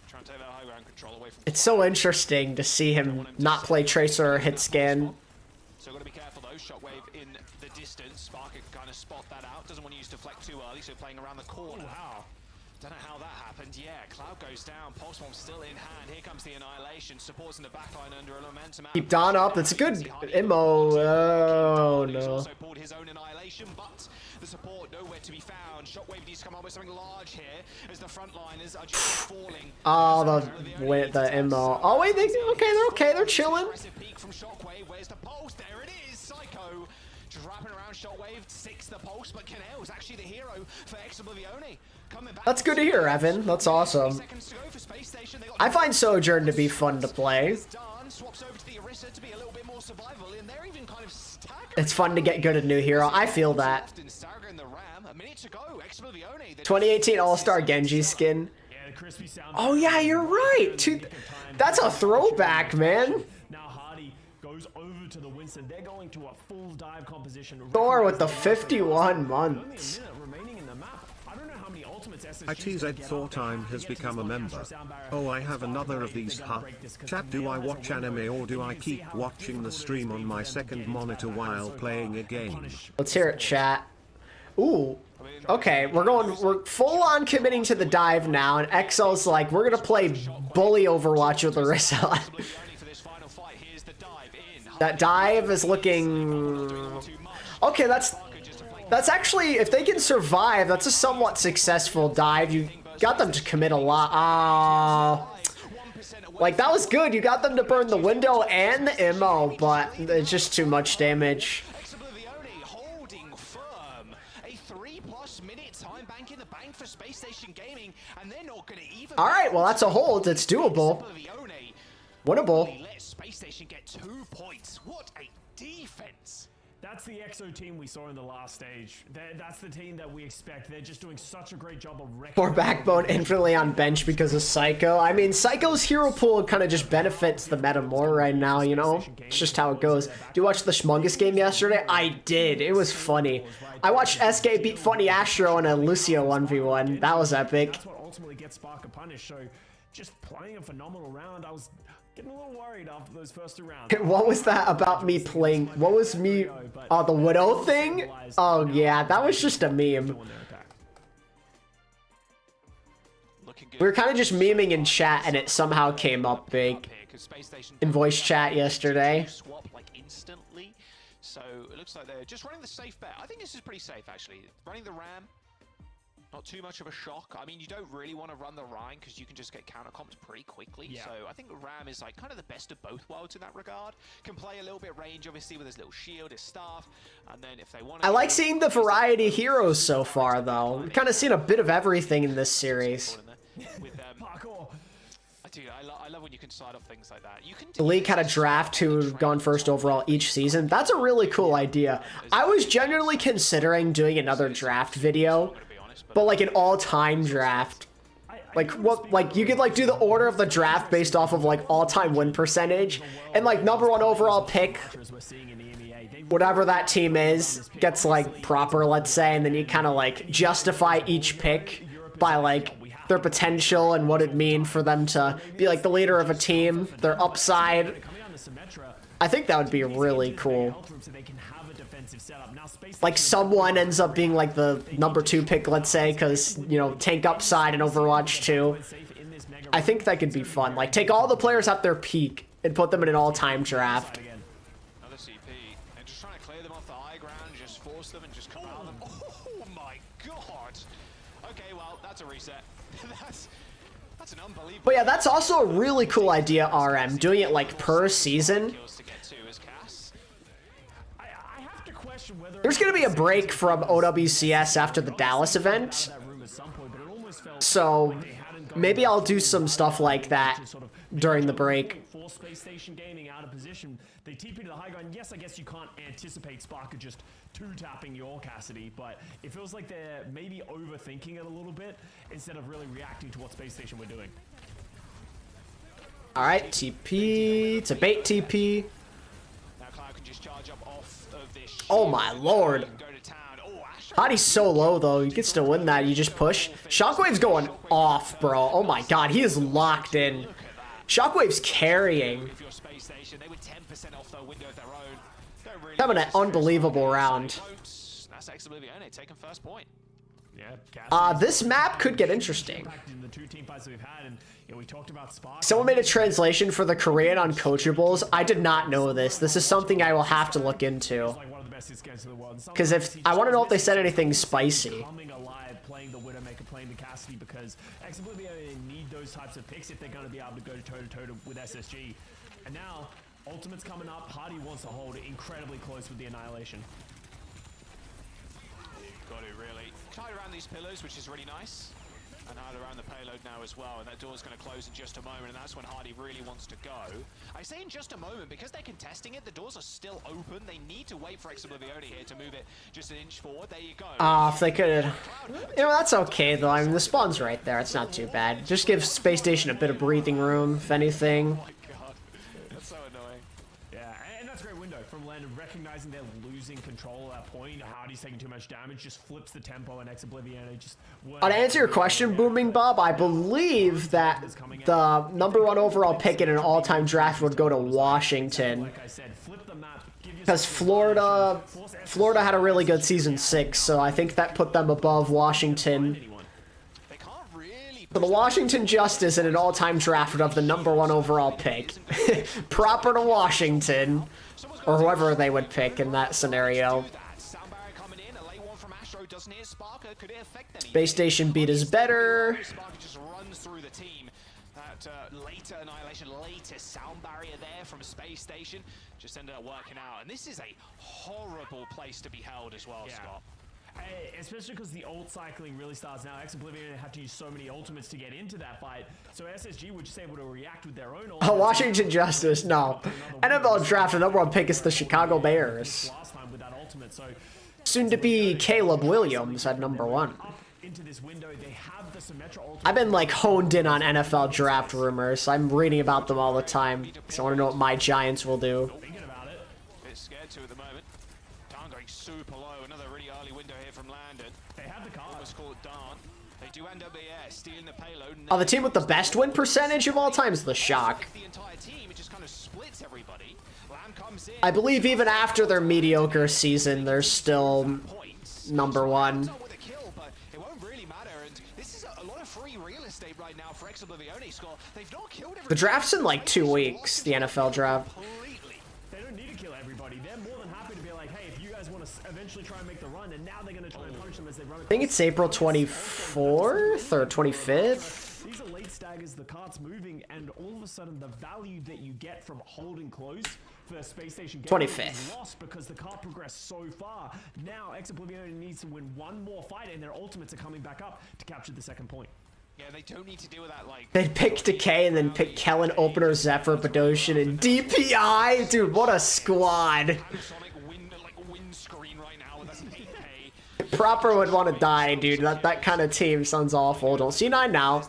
Trying to take that high ground control away from. It's so interesting to see him not play tracer or hit scan. So got to be careful though. Shockwave in the distance. Sparker can kind of spot that out. Doesn't want to use deflect too early, so playing around the corner. Wow. Don't know how that happened. Yeah, Cloud goes down. Pulse Bomb still in hand. Here comes the Annihilation. Supports in the backline under a momentum. Keep Don up. That's a good immo. Oh He's no. also pulled his own Annihilation, but the support nowhere to be found. Shockwave needs to come up with something large here as the frontliners are just falling. Oh, the immo. Oh wait, they're okay. They're chilling. Aggressive peek from Shockwave. Where's the pulse? There it is. Psycho just wrapping around Shockwave. 6 the pulse, but Canel is actually the hero for ENCE. Coming back. That's good to hear, Evan. That's awesome. Seconds to go for Space Station. They got I find Sojourn to be fun to play. done. Swaps over to the Orisa to be a little bit more survival, and they're even kind of staggering. It's fun to get good at new hero. I feel that. Staggering the Ram. A minute to go. ENCE. 2018 All-Star Genji skin. Yeah, the crispy sound. Oh yeah, you're right. That's a throwback, man. Now Hardy goes over to the Winston. They're going to a full dive composition. Thor with the 51 Only a months. minute remaining in the map. I don't know how many ultimates SSG's ITZ gonna get Thor up time to has get to become this a long member. Astro sound barrier. Oh, I have Sparker another of Wave, these, they're huh? gonna break this 'cause Chat, do I Camille has a watch anime window, or do and I you can see keep how watching the difficult it stream is on for my them to second get monitor that while back playing a and game? punish Let's hear it, chat. Ooh. Okay, we're full on committing to the dive now, and Exo's like, we're gonna play bully Overwatch with Orisa. That dive is looking... Okay, that's actually, if they can survive, that's a somewhat successful dive. You got them to commit a lot. Like, that was good. You got them to burn the window and the immo, but it's just too much damage. Holding firm. A 3+ minute time bank in the bank for Space Station Gaming, and they're not going to even. All right, well, that's a hold. It's doable. Winnable. Let Space Station get 2 points. What a defense. That's the EXO team we saw in the last stage. That's the team that we expect. They're just doing such a great job of wrecking. More backbone infinitely on bench because of Psycho. I mean, Psycho's hero pool kind of just benefits the meta more right now, you know? It's just how it goes. Did you watch the Schmungus game yesterday? I did. It was funny. I watched SK beat Funny Astro in a Lucio 1v1. That was epic. That's what ultimately gets Sparker punished. So just playing a phenomenal round. I was getting a little worried after those first 2 rounds. What was that about me playing? What was me? Oh, the Widow thing? Oh, yeah, that was just a meme. We were kind of just memeing in chat, and it somehow came up big in voice chat yesterday. Swap like instantly. So it looks like they're just running the safe bet. I think this is pretty safe actually. Running the Ram. Not too much of a shock. I mean, you don't really want to run the Rhine because you can just get counter-comped pretty quickly. Yeah. So I think Ram is like kind of the best of both worlds in that regard. Can play a little bit range, obviously, with his little shield, his staff. And then if they want to... I like seeing the variety heroes so far, though. We've kind of seen a bit of everything in this series. With, Parkour. dude, I love when you can slide off things like that. You can The league had a draft who've gone first overall each season. That's a really cool idea. I was genuinely considering doing another draft video, but like an all-time draft. Like what? Like you could like do the order of the draft based off of like all-time win percentage, and like #1 overall pick, whatever that team is, gets like proper, let's say, and then you kind of like justify each pick by like their potential and what it'd mean for them to be like the leader of a team, their upside. I think that would be really cool. Like someone ends up being like the #2 pick, let's say, because, you know, tank upside in Overwatch 2. I think that could be fun. Like take all the players at their peak and put them in an all-time draft. Another CP. And just trying to clear them off the high ground, just force them and just corral them. Oh my god. Okay, well, that's a reset. That's an unbelievable. But yeah, that's also a really cool idea, RM, doing it like per season. There's going to be a break from OWCS after the Dallas event, so maybe I'll do some stuff like that during the break. Space Station Gaming out of position. They TP to the high ground. Yes, I guess you can't anticipate Sparker just two-tapping your Cassidy, but it feels like they're maybe overthinking it a little bit instead of really reacting to what Space Station we're doing. All right, TP. It's a bait TP. Oh my lord. Hottie's so low though. You can still win that. You just push. Shockwave's going off, bro. Oh my god, he is locked in. Shockwave's carrying. Having an unbelievable round. This map could get interesting. Someone made a translation for the Korean uncoachables. I did not know this. This is something I will have to look into. Because if I want to know if they said anything spicy. Playing the Widowmaker, playing the Cassidy, because Oblivion need those types of picks if they're going to be able to go toe-to-toe with SSG. And now, Ultimate's coming up. Hardy wants to hold it incredibly close with the Annihilation. Got it, really. Tied around these pillars, which is really nice. And hide around the payload now as well, and that door's going to close in just a moment, and that's when Hardy really wants to go. I say in just a moment, because they're contesting it, the doors are still open. They need to wait for Oblivion here to move it just an inch forward. There you go. If they could... You know, that's okay, though. I mean, the spawn's right there. It's not too bad. Just give Space Station a bit of breathing room, if anything. Oh my god. That's so annoying. Yeah, and that's a great window from Landon, recognizing they're losing control at that point. Hardy's taking too much damage, just flips the tempo, and Oblivion just... To answer your question, Booming Bob, I believe that the #1 overall pick in an all-time draft would go to Washington. Because Florida had a really good Season 6, so I think that put them above Washington. So the Washington Justice in an all-time draft would have the #1 overall pick. Proper to Washington, or whoever they would pick in that scenario. Space Station beat is better. Sparker just runs through the team. That later Annihilation, later sound barrier there from Space Station just ended up working out. And this is a horrible place to be held as well, Scott. Especially because the ult cycling really starts now. Oblivion have to use so many ultimates to get into that fight. So SSG were just able to react with their own ultimates. Washington Justice, no. NFL draft, the #1 pick is the Chicago Bears. Last time with that ultimate, so soon to be Caleb Williams at #1. into this window, they have the Symmetra ultimate. I've been like honed in on NFL draft rumors. I'm reading about them all the time because I want to know what my Giants will do. Thinking about it. Bit scared to at the moment. Darn going super low. Another really early window here from Landon. They have the card. Almost call it Darn. They do end up stealing the payload. Oh, the team with the best win percentage of all time is the Shock. The entire team, it just kind of splits everybody. Lamb comes in. I believe even after their mediocre season, they're still #1. Right now for Oblivion score. They've not killed The draft's in like 2 weeks, the NFL draft. They don't need to kill everybody. They're more than happy to be like, hey, if you guys want to eventually try and make the run, and now they're going to try and punch them as they run. I think it's April 24th or 25th. These are late staggers, the cart's moving, and all of a sudden the value that you get from holding close for Space Station 25th. is lost because the cart progressed so far. Now Oblivion needs to win one more fight, and their ultimates are coming back up to capture the second point. Yeah, they don't need to deal with that, like... They'd pick Decay and then pick Kellen, Opener, Zephyr, Badoshin, and DPI? Dude, what a squad. Proper would want to die, dude. That kind of team sounds awful. Don't C9 now.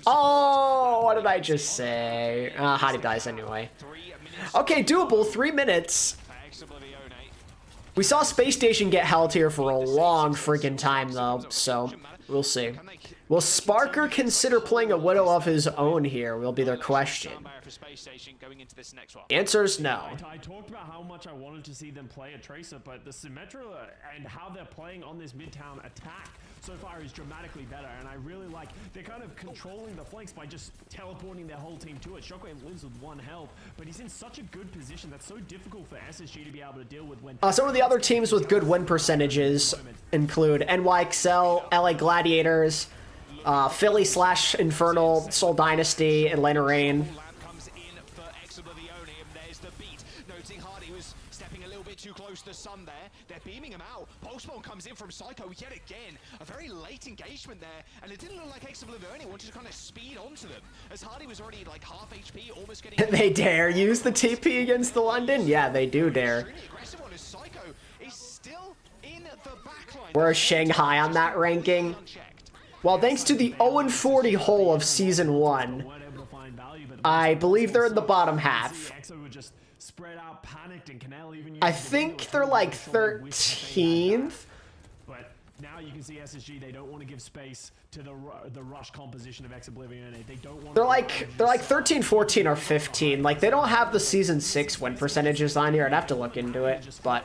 Oh, what did I just say? Hottie dies anyway. Okay, doable. 3 minutes. We saw Space Station get held here for a long freaking time, though, so we'll see. Will Sparker consider playing a Widow of his own here? Will be their question. Answer's no. I talked about how much I wanted to see them play a Tracer, but the Symmetra and how they're playing on this midtown attack so far is dramatically better, and I really like they're kind of controlling the flanks by just teleporting their whole team to it. Shockwave lives with 1 health, but he's in such a good position that's so difficult for SSG to be able to deal with when... Some of the other teams with good win percentages include NYXL, LA Gladiators, Philly/Infernal, Soul Dynasty, Atlanta Reign. Too close to the sun there. They're beaming him out. Pulsebomb comes in from Psycho yet again. A very late engagement there, and it didn't look like ENCE wanted to kind of speed onto them, as Hardy was already like half HP, almost getting... They dare use the TP against the London? Yeah, they do dare. Psycho is still in the backline. We're Shanghai on that ranking. Well, thanks to the 0-40 hole of Season 1, I believe they're in the bottom half. Spread out, panicked, and Canal even I think they're like 13th. But now you can see SSG, they don't want to give space to the rush composition of ENCE. They don't want. They're like 13, 14, or 15. Like they don't have the Season 6 win percentages on here. I'd have to look into it, but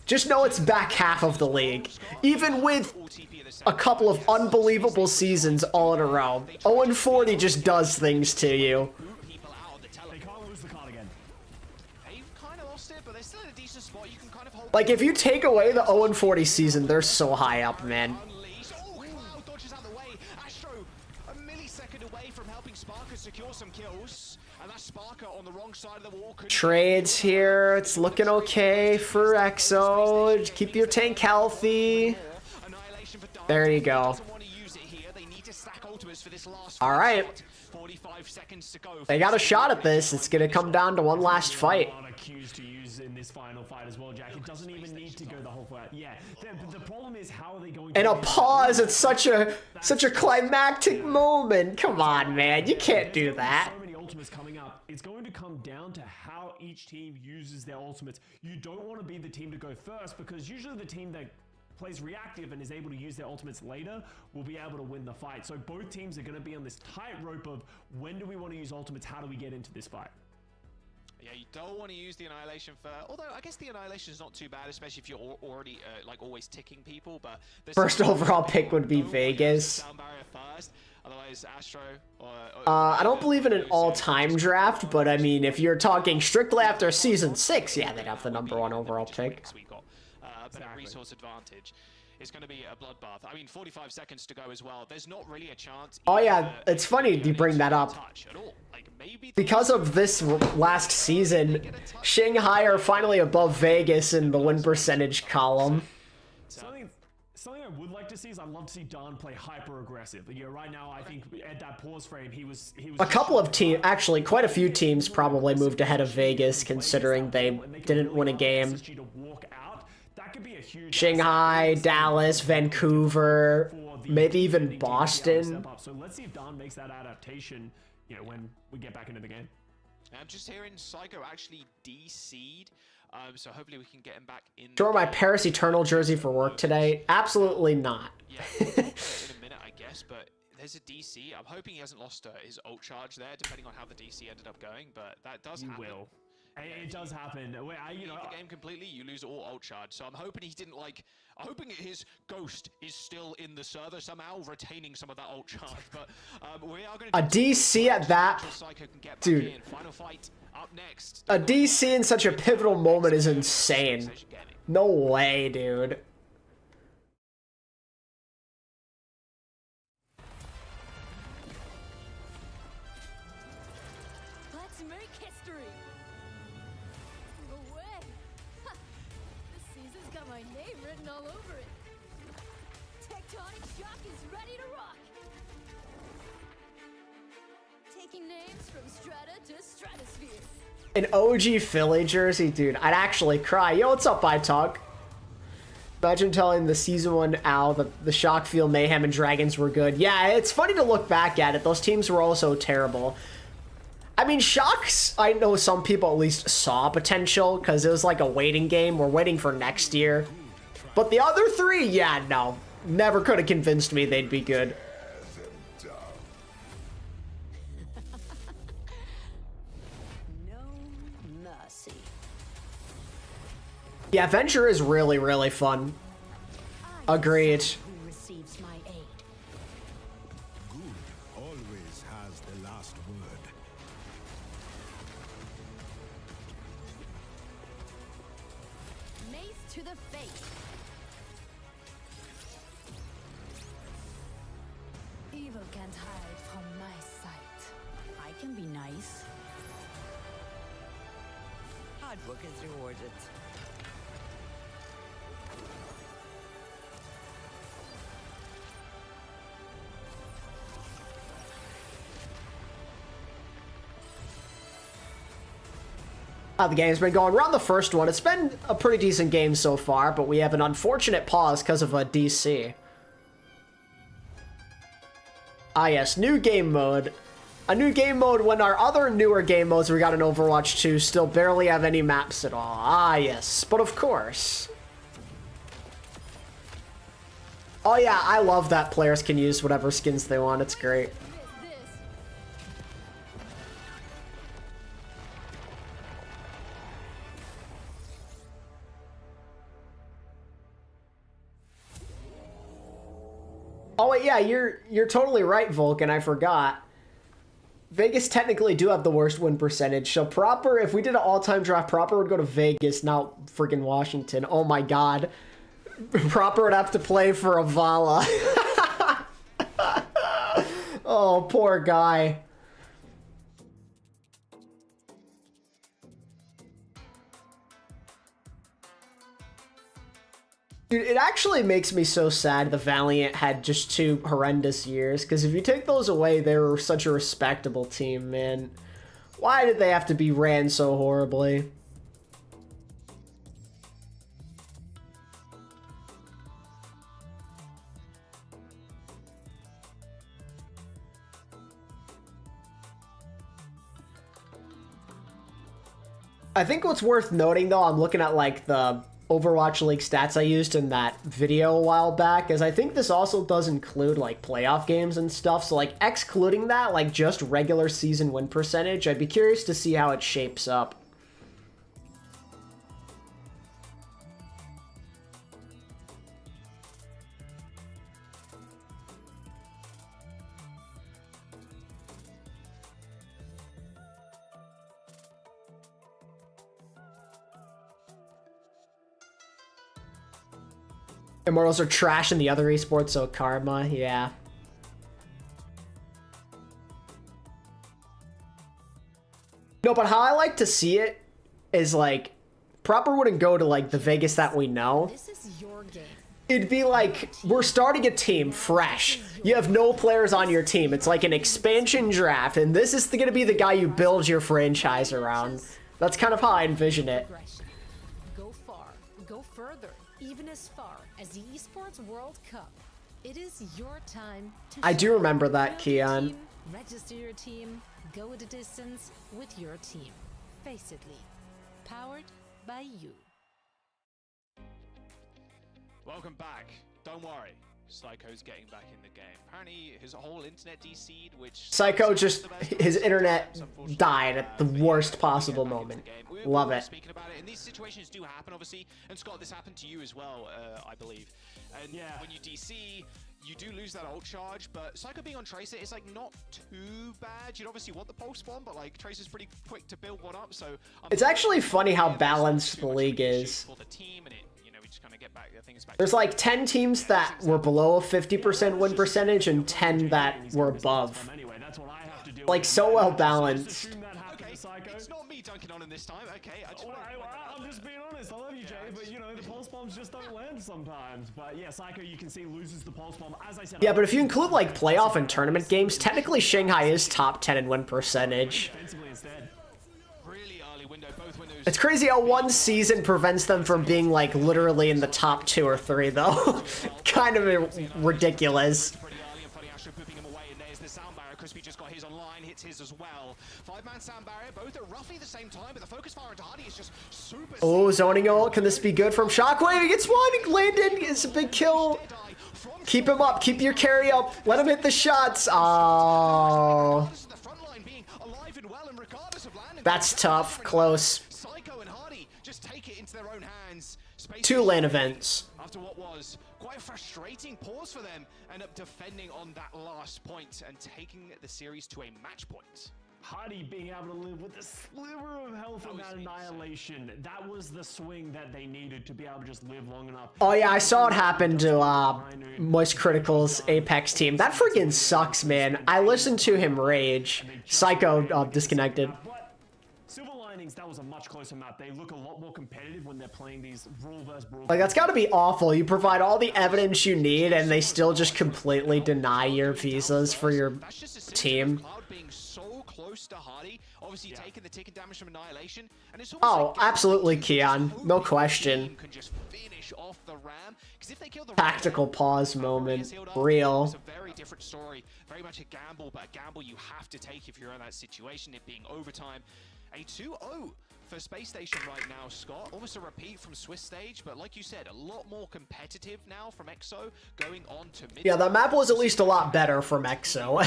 just know it's back half of the league, even with a couple of unbelievable seasons all in a row. 0-40 just does things to you. Like, if you take away the 0-40 season, they're so high up, man. Trades here. It's looking okay for EXO. Keep your tank healthy. There you go. All right. They got a shot at this. It's going to come down to one last fight. In this final fight as well, Jack. It doesn't even need to go the whole fight. Yeah. The problem is how are they going to... And a pause at such a climactic moment. Come on, man. You can't do that. So many ultimates coming up. It's going to come down to how each team uses their ultimates. You don't want to be the team to go first, because usually the team that plays reactive and is able to use their ultimates later will be able to win the fight. So both teams are going to be on this tightrope of when do we want to use ultimates, how do we get into this fight? Yeah, you don't want to use the Annihilation for... Although, I guess the Annihilation is not too bad, especially if you're already, like, always ticking people, but... First overall pick would be Vegas. Otherwise, Astro or I don't believe in an all-time draft, but, I mean, if you're talking strictly after Season 6, yeah, they'd have the #1 overall pick. But a resource advantage is going to be a bloodbath. I mean, 45 seconds to go as well. There's not really a chance... Oh, yeah, it's funny you bring that up. Because of this last season, Shanghai are finally above Vegas in the win percentage column. Something I would like to see is I'd love to see Don play hyper aggressive. Yeah, right now I think at that pause frame he was a couple of teams, actually quite a few teams probably moved ahead of Vegas considering they didn't win a game. Shanghai, Dallas, Vancouver, maybe even Boston. So let's see if Don makes that adaptation, you know, when we get back into the game. I'm just hearing Psycho actually DC'd, so hopefully we can get him back in. Should I wear my Paris Eternal jersey for work today? Absolutely not. Yeah, in a minute, I guess, but there's a DC. I'm hoping he hasn't lost his ult charge there, depending on how the DC ended up going, but that does happen. Will. It does happen. You know, the game completely, you lose all ult charge. So I'm hoping he didn't I'm hoping his ghost is still in the server somehow, retaining some of that ult charge. But we are going to a DC at that, dude. Final fight up next. A DC in such a pivotal moment is insane. No way, dude. An OG Philly jersey, dude. I'd actually cry. Yo, what's up, iTalk? Imagine telling the Season 1 OWL that the Shockfield, Mayhem, and Dragons were good. Yeah, it's funny to look back at it. Those teams were also terrible. I mean, Shocks, I know some people at least saw potential because it was like a waiting game. We're waiting for next year. But the other three, yeah, no. Never could have convinced me they'd be good. Yeah, Venture is really, really fun. Agreed. Who receives my aid? Good always has the last word. Mace to the face. Evil can't hide from my sight. I can be nice. Hard work is rewarded. How the game's been going. We're on the first one. It's been a pretty decent game so far, but we have an unfortunate pause because of a DC. Ah yes, new game mode. A new game mode when our other newer game modes we got in Overwatch 2 still barely have any maps at all. Ah yes, but of course. Oh yeah, I love that players can use whatever skins they want. It's great. Oh wait, yeah, you're totally right, Vulcan. I forgot. Vegas technically do have the worst win percentage. So Proper, if we did an all-time draft, Proper would go to Vegas, not freaking Washington. Oh my god. Proper would have to play for Avala. Oh, poor guy. Dude, it actually makes me so sad the Valiant had just 2 horrendous years, because if you take those away, they were such a respectable team, man. Why did they have to be ran so horribly? I think what's worth noting, though, I'm looking at, like, the Overwatch League stats I used in that video a while back, is I think this also does include like playoff games and stuff, so like excluding that, like just regular season win percentage, I'd be curious to see how it shapes up. Immortals are trash in the other esports, so karma, yeah. No, but how I like to see it is like, Proper wouldn't go to like the Vegas that we know. This is your game. It'd be like, we're starting a team fresh. You have no players on your team. It's like an expansion draft, and this is gonna be the guy you build your franchise around. That's kind of how I envision it. Go far, go further, even as far as the Esports World Cup. It is your time to I do shine. remember that, Build your Keon. team, register your team, go the distance with your team. Face it, League. Powered by you. Welcome back. Don't worry. Psycho's getting back in the game. Apparently his whole internet DC'd, which... Psycho just, his internet died at the worst possible moment. Love it. Speaking about it, and these situations do happen, obviously. And Scott, this happened to you as well, I believe. And Yeah. when you DC, you do lose that ult charge, but Psycho being on Tracer is like not too bad. You'd obviously want the pulse bomb, but like Tracer's pretty quick to build one up, so... It's actually funny how balanced the league is. For the team, and it, you know, we just kind of get back, I think it's back There's like 10 teams that were below a 50% win percentage and 10 that were above. Anyway, that's what I have to do. Like, so well balanced. Assume that happened Okay, to Psycho. it's not me dunking on him this time. Okay, I just Well, want to... I'm just being honest. I love you, Jay, but you know the pulse bombs just don't land sometimes. But yeah, Psycho, you can see loses the pulse bomb. As I said, Yeah, but if you include like playoff and tournament games, technically Shanghai is top 10 in win percentage. defensively instead. really early window. Both windows. It's crazy how one season prevents them from being like literally in the top 2 or 3 though. Kind of ridiculous. Pretty early and Funny Astro pooping him away, and there's the sound barrier. Crispy just got his online, hits his as well. 5-man sound barrier, both at roughly the same time, but the focus fire into Hardy is just super. Oh, zoning ult. Can this be good from Shockwave? He gets one. Landon gets a big kill. Keep him up. Keep your carry up. Let him hit the shots. Oh. That's tough. Close. Psycho and Hardy just take it into their own hands. 2 lane events. After what was quite a frustrating pause for them, end up defending on that last point and taking the series to a match point. Hardy being able to live with a sliver of health in that annihilation. That was the swing that they needed to be able to just live long enough. Oh yeah, I saw it happen to Moist Critical's Apex team. That freaking sucks, man. I listened to him rage. Psycho disconnected. Silver Linings, that was a much closer map. They look a lot more competitive when they're playing these brawl versus brawl. Like, that's gotta be awful. You provide all the evidence you need and they still just completely deny your visas for your team. Close to Hardy, obviously taking the ticket damage from annihilation, and it's Oh, absolutely, Keon. No question. can just finish off the ram, because if they kill the Tactical pause moment. Real. It's a very different story, very much a gamble, but a gamble you have to take if you're in that situation, it being overtime. A 2-0 for Space Station right now, Scott. Almost a repeat from Swiss stage, but like you said, a lot more competitive now from EXO going on to mid. Yeah, the map was at least a lot better from EXO.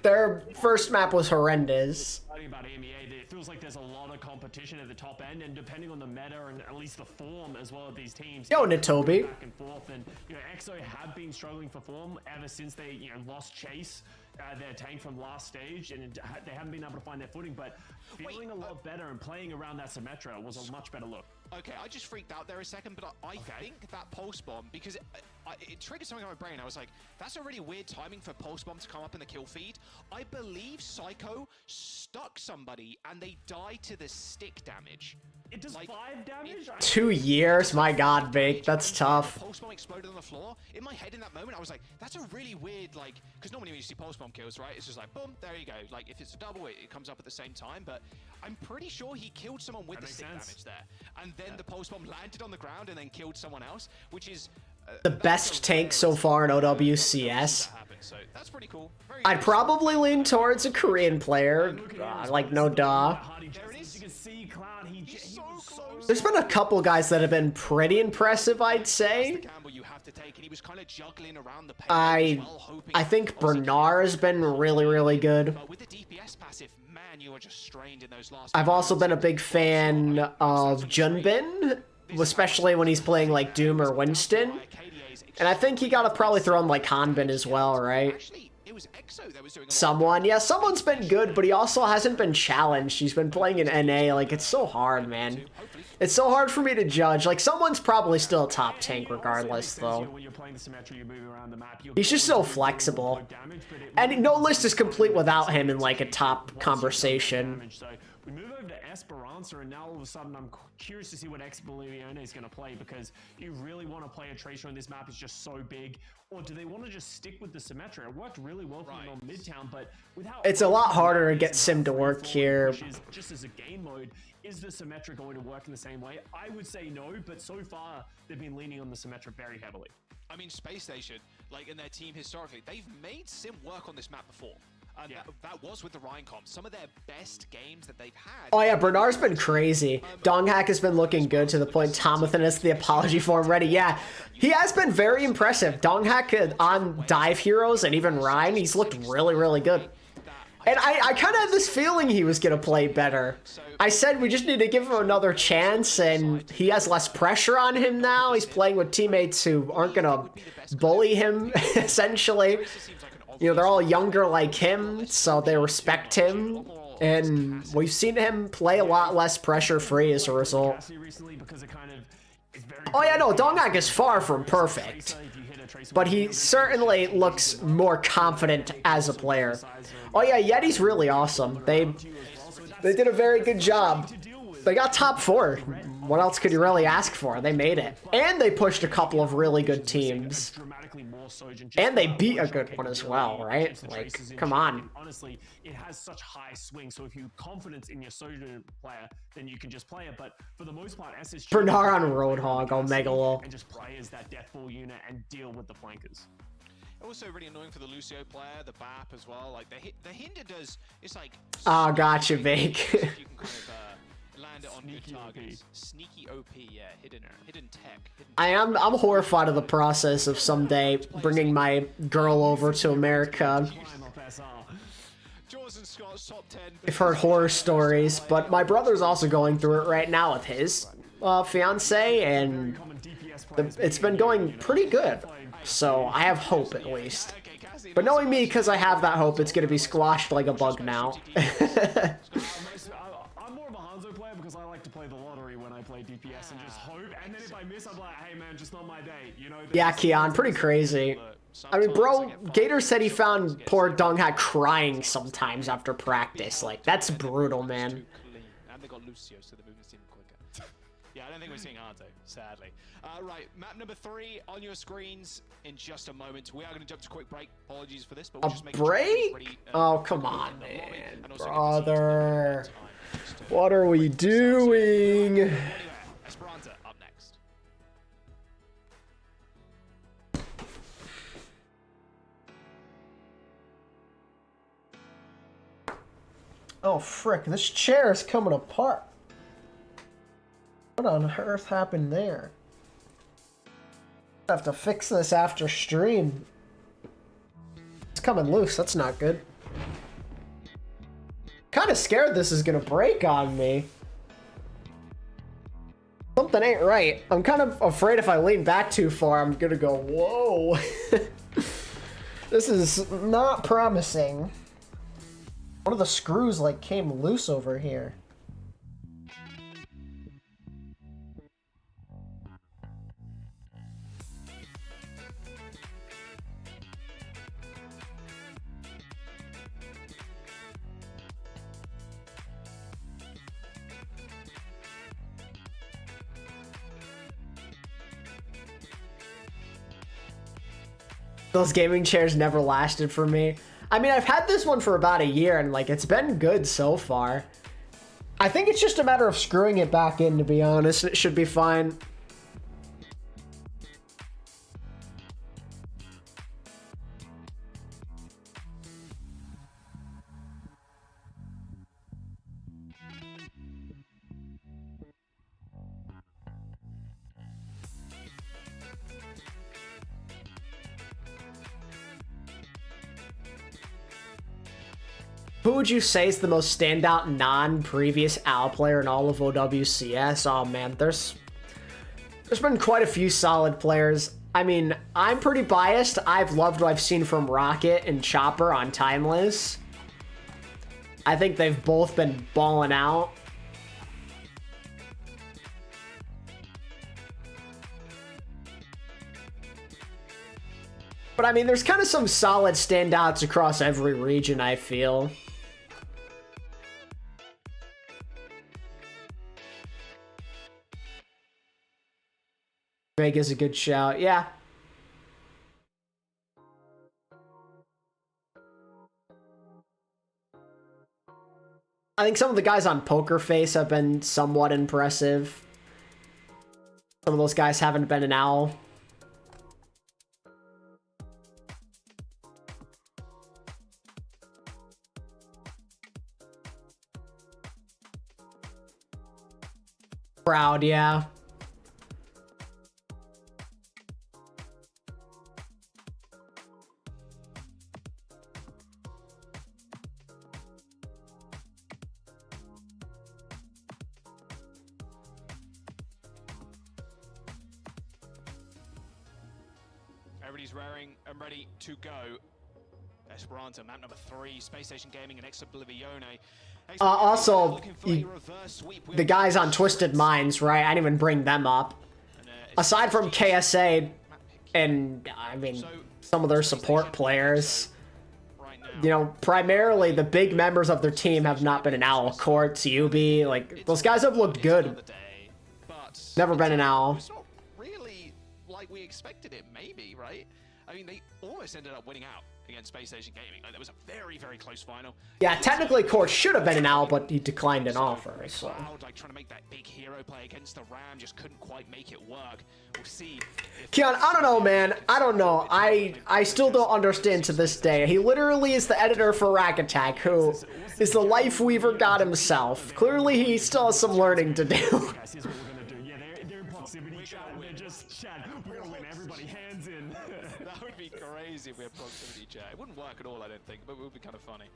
Their first map was horrendous. Talking about EMEA, it feels like there's a lot of competition at the top end, and depending on the meta and at least the form as well of these teams. Yo, Nitobi. Back and forth, and EXO have been struggling for form ever since they lost Chase. Their tank from last stage, and they haven't been able to find their footing, but feeling a lot better and playing around that Symmetra was a much better look. Okay, I just freaked out there a second, but I think that pulse bomb, because it triggered something on my brain. I was like, that's a really weird timing for pulse bomb to come up in the kill feed. I believe Psycho stuck somebody and they died to the stick damage. It does 5 damage? 2 years? My god, Bake. That's tough. Pulse bomb exploded on the floor. In my head in that moment, I was like, that's a really weird, because normally when you see pulse bomb kills, right, it's just like, boom, there you go. Like, if it's a double, it comes up at the same time, but I'm pretty sure he killed someone with the stick damage there. And then the pulse bomb landed on the ground and then killed someone else, which is... The best tank so far in OWCS. So that's pretty cool. I'd probably lean towards a Korean player, like no duh. There's been a couple guys that have been pretty impressive, I'd say. I think Bernard has been really, really good. I've also been a big fan of Junbin, especially when he's playing like Doom or Winston. And I think he gotta probably throw in like Hanbin as well, right? Someone, yeah, someone's been good, but he also hasn't been challenged. He's been playing in NA, like, it's so hard, man. It's so hard for me to judge. Like, someone's probably still a top tank regardless, though. He's just so flexible. And no list is complete without him in, like, a top conversation. We move over to Esperanza, and now all of a sudden I'm curious to see what ExBolivione is going to play, because you really want to play a Tracer on this map. It's just so big. Or do they want to just stick with the Symmetra? It worked really well for them on Midtown, but without... It's a lot harder to get Sim to work here. Just as a game mode, is the Symmetra going to work in the same way? I would say no, but so far they've been leaning on the Symmetra very heavily. I mean, Space Station, like in their team historically, they've made Sim work on this map before. And that was with the Ryan comp. Some of their best games that they've had. Oh yeah, Bernard's been crazy. Donghack has been looking good to the point Tomathan is the apology form ready. Yeah, he has been very impressive. Donghack on Dive Heroes and even Ryan, he's looked really, really good. And I kind of had this feeling he was going to play better. I said we just need to give him another chance, and he has less pressure on him now. He's playing with teammates who aren't going to bully him, essentially. You know, they're all younger like him, so they respect him. And we've seen him play a lot less pressure-free as a result. Oh yeah, no, Donghack is far from perfect. But he certainly looks more confident as a player. Oh yeah, Yeti's really awesome. They did a very good job. They got top 4. what else could you really ask for? They made it. And they pushed a couple of really good teams. And they beat a good one as well, right? Like, come on. Honestly, it has such high swing, so if you have confidence in your Sojourn player, then you can just play it. But for the most part, SSG... Bernard on Roadhog, Omega Lol. And just play as that Deathball unit and deal with the flankers. Also really annoying for the Lucio player, the BAP as well. Like the Hinder does, it's like... Oh, gotcha, Vake. You can kind of land it on good targets. Sneaky OP, yeah, hidden tech. I'm horrified of the process of someday bringing my girl over to America. I've heard horror stories, but my brother's also going through it right now with his fiance, and it's been going pretty good. So I have hope, at least. But knowing me, because I have that hope, it's going to be squashed like a bug now. I'm more of a Hanzo player because I like to play the lottery when I play DPS and just hope. And then if I miss, I'm like, hey man, just not my day. You know? Yeah, Keon, pretty crazy. I mean, bro, Gator said he found poor Dunghat crying sometimes after practice. Like, that's brutal, man. And they got Lucio, so the movement seemed quicker. Yeah, I don't think we're seeing Hanzo, sadly. Right, map number 3 on your screens in just a moment. We are going to jump to a quick break. Apologies for this, but we'll just make break? Ready, oh, come on, man. Brother. What are we doing? Esperanza up next. Oh, frick. This chair is coming apart. What on earth happened there? I have to fix this after stream. It's coming loose. That's not good. Kind of scared this is gonna break on me. Something ain't right. I'm kind of afraid if I lean back too far, I'm gonna go, whoa. This is not promising. One of the screws like came loose over here. Those gaming chairs never lasted for me. I mean, I've had this one for about a year and like it's been good so far. I think it's just a matter of screwing it back in, to be honest. It should be fine. Who would you say is the most standout non-previous OWL player in all of OWCS? Oh man, there's been quite a few solid players. I mean, I'm pretty biased. I've loved what I've seen from Rocket and Chopper on Timeless. I think they've both been balling out. But I mean, there's kind of some solid standouts across every region, I feel. Vega's a good shout, yeah. I think some of the guys on Poker Face have been somewhat impressive. Some of those guys haven't been an OWL. Proud, yeah. Everybody's raring and ready to go. Esperanza, map number 3, Space Station Gaming and Exoblivione. Also, the guys on Twisted Minds, right? I didn't even bring them up. Aside from KSA and, I mean, some of their support players, you know, primarily the big members of their team have not been an OWL. Courts, UB, like, those guys have looked good. but Never been an owl. It's not really like we expected it, maybe, right? I mean, they almost ended up winning out against Space Station Gaming. Like, there was a very, very close final. Yeah, technically Core should have been an owl, but he declined an offer. So. Cloud, like, trying to make that big hero play against the Ram, just couldn't quite make it work. We'll see. Keon, I don't know, man. I don't know. I still don't understand to this day. He literally is the editor for Rack Attack, who is the Life Weaver god himself. Clearly, he still has some learning to do. Guys, here's what we're gonna do. Yeah, they're in proximity chat. They're just chat. We're gonna win. Everybody, hands in. That would be crazy if we had proximity chat. It wouldn't work at all, I don't think, but it would be kind of funny.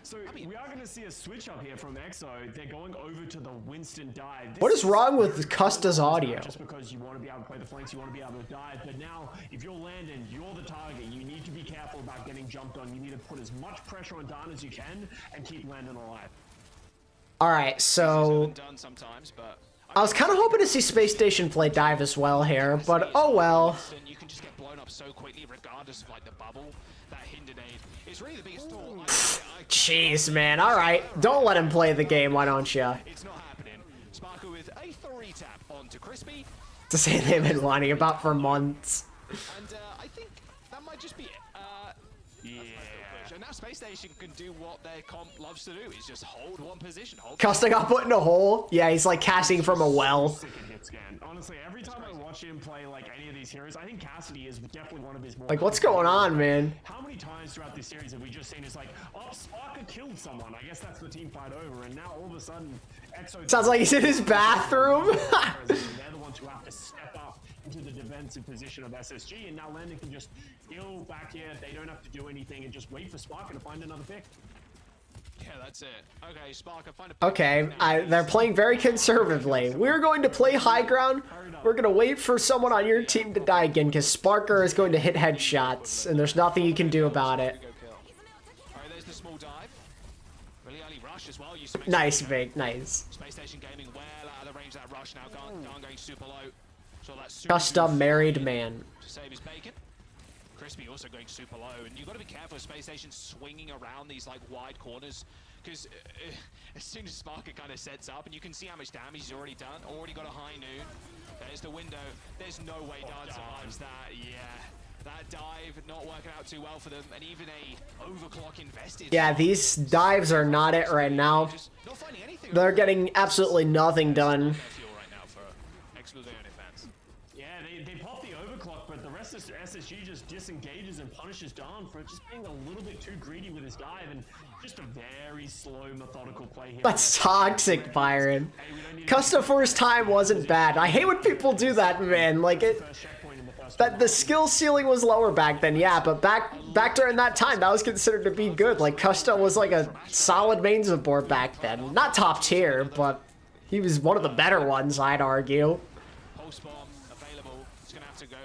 So we are going to see a switch up here from EXO. They're going over to the Winston dive. What is wrong with Custa's audio? Just because you want to be able to play the flanks, you want to be able to dive. But now, if you're Landon, you're the target. You need to be careful about getting jumped on. You need to put as much pressure on Dan as you can and keep Landon alive. All right, so Done sometimes, but I was kind of hoping to see Space Station play dive as well here, but oh well. you can just get blown up so quickly, regardless of like the bubble. That hindered aid is really the biggest tool. Jeez, man. All right, don't let him play the game. Why don't you? It's not happening. Sparker with a 3-tap onto Crispy, To say they've been whining about for months. and I think that might just be it. And now Space Station can do what their comp loves to do, is just hold one position. Custa got put in a hole. Yeah, he's like casting from a well. Sick and hit scan. Honestly, every time I watch him play like any of these heroes, I think Cassidy is definitely one of his more. Like, what's going on, man? How many times throughout this series have we just seen it's like, oh, Sparker killed someone. I guess that's the team fight over, and now all of a sudden, EXO. Sounds like he's in his bathroom. They're the ones who have to step up into the defensive position of SSG, and now Landon can just heal back here. They don't have to do anything and just wait for Sparker to find another pick. Yeah, that's it. Okay, Sparker, find a Okay, they're playing very conservatively. We're going to play high ground. We're going to wait for someone on your team to die again, because Sparker is going to hit headshots, and there's nothing you can do about it. Alright, there's the small dive. Really early rush as well. Nice, Vic, nice. Space Station Gaming well out of the range of that rush now. Gone going super low. So that's Custom married man. to save his bacon. Crispy also going super low, and you've got to be careful of Space Station swinging around these like wide corners, because as soon as Sparker kind of sets up, and you can see how much damage he's already done, already got a high noon. There's the window. There's no way Dan survives that. Yeah, that dive not working out too well for them, and even a overclock invested. Yeah, these dives are not it right now. Not finding anything. They're getting absolutely nothing done. Right now for fans. Yeah, they pop the overclock, but the rest of SSG just disengages and punishes Dan for just being a little bit too greedy with his dive, and just a very slow, methodical play here. That's toxic, Byron. Custa first time wasn't bad. I hate when people do that, man. Like it. That the skill ceiling was lower back then, yeah, but back during that time, that was considered to be good. Like Custa was like a solid main support back then. Not top tier, but he was one of the better ones, I'd argue. Pulse bomb available. It's gonna have to go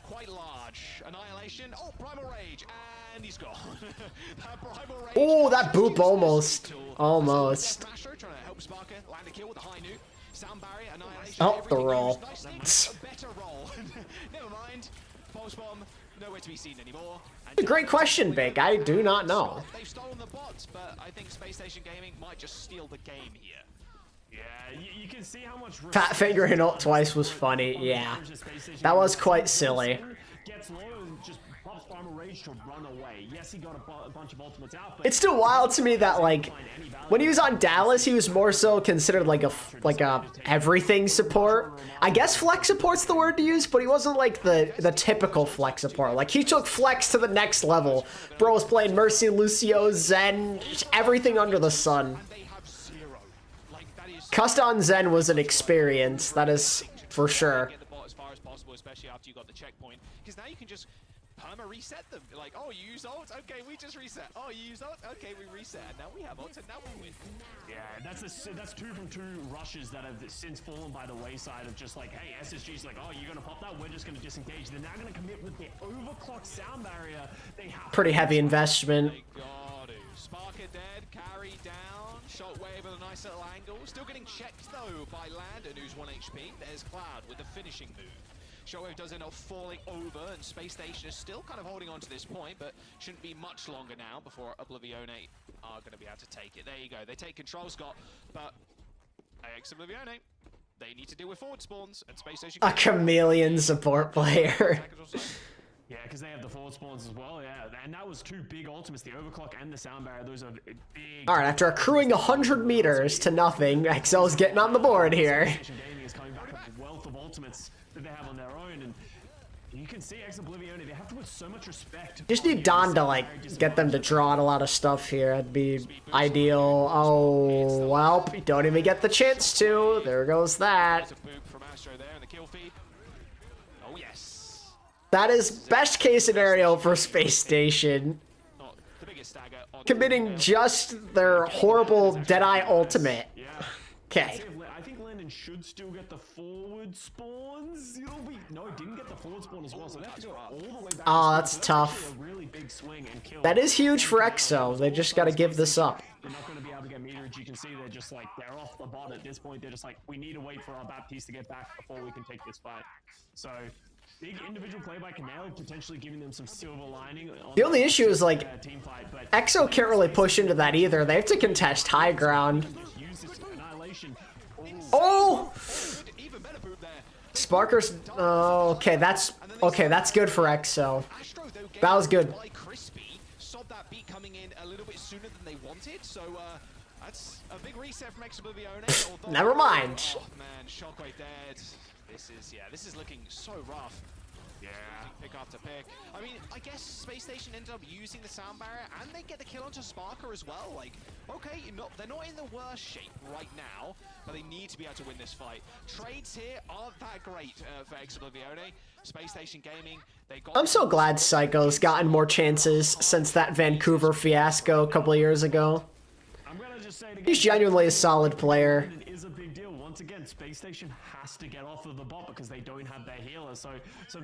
quite large. Annihilation. Oh, Primal Rage, and he's gone. That Primal Rage. Oh, that boop almost. Almost. Trying to help Sparker land a kill with a high nuke. Sound barrier, annihilation. Oh, the roll. A better roll. Never mind. Pulse bomb, nowhere to be seen anymore. Great question, Big. I do not know. They've stolen the bots, but I think Space Station Gaming might just steal the game here. Yeah, you can see how much Fat finger hit ult twice was funny. Yeah, that was quite silly. Gets low and just pops Primal Rage to run away. Yes, he got a bunch of ultimates out, but It's still wild to me that like when he was on Dallas, he was more so considered like a everything support. I guess flex support's the word to use, but he wasn't like the typical flex support. Like he took flex to the next level. Bro was playing Mercy, Lucio, Zen, just everything under the sun. Custa on Zen was an experience, that is for sure. Get the bot as far as possible, especially after you got the checkpoint, because now you can just perma reset them. Like, oh, you use ult? Okay, we just reset. Oh, you use ult? Okay, we reset. Now we have ult, and now we win. yeah, that's 2 from 2 rushes that have since fallen by the wayside of just like, hey, SSG's like, oh, you're gonna pop that, we're just gonna disengage. They're now gonna commit with the overclock sound barrier. They have Pretty heavy investment. They got to. Sparker dead, carry down. Shockwave with a nice little angle. Still getting checked though by Landon, who's 1 HP. There's Cloud with the finishing move. Shockwave does end up falling over, and Space Station is still kind of holding on to this point, but shouldn't be much longer now before Oblivione are going to be able to take it. There you go. They take control, Scott, but ENCE Oblivione, they need to deal with forward spawns and space station. A chameleon support player. Yeah, because they have the forward spawns as well, yeah. And that was two big ultimates, the overclock and the sound barrier. Those are big... Alright, after accruing 100 meters to nothing, ENCE's getting on the board here. Gaming is coming back with a wealth of ultimates that they have on their own, and you can see ExoBlivione, they have to put so much respect. Just need Don to, like, get them to draw on a lot of stuff here. That'd be ideal. Oh, well, we don't even get the chance to. There goes that. Oh, yes. That is best case scenario for Space Station. Committing just their horrible Deadeye ultimate. Okay. I think Landon should still get the forward spawns. No, he didn't get the forward spawn as well, so they have to go all the way back. Oh, that's tough. A really big swing and kill. That is huge for EXO. They just got to give this up. They're not going to be able to get meterage. You can see they're just like, they're off the bot at this point. They're just like, we need to wait for our Baptiste to get back before we can take this fight. So, big individual play by Canal, potentially giving them some silver lining. The only issue is, like, team fight, but EXO can't really push into that either. They have to contest high ground. Oh! Sparker's... Oh, okay, that's good for EXO. That was good. Stopped that beat coming in a little bit sooner than they wanted, so that's a big reset from ExoBlivione. Never mind. Oh man, Shockwave dead. This is looking so rough. Yeah. Pick after pick. I mean, I guess Space Station ended up using the sound barrier, and they get the kill onto Sparker as well. Like, okay, they're not in the worst shape right now, but they need to be able to win this fight. Trades here aren't that great for ExoBlivione. Space Station Gaming, they got... I'm so glad Psycho's gotten more chances since that Vancouver fiasco a couple of years ago. I'm gonna just say He's genuinely a solid player. It is a big deal. Once again, Space Station has to get off of the bot because they don't have their healer. So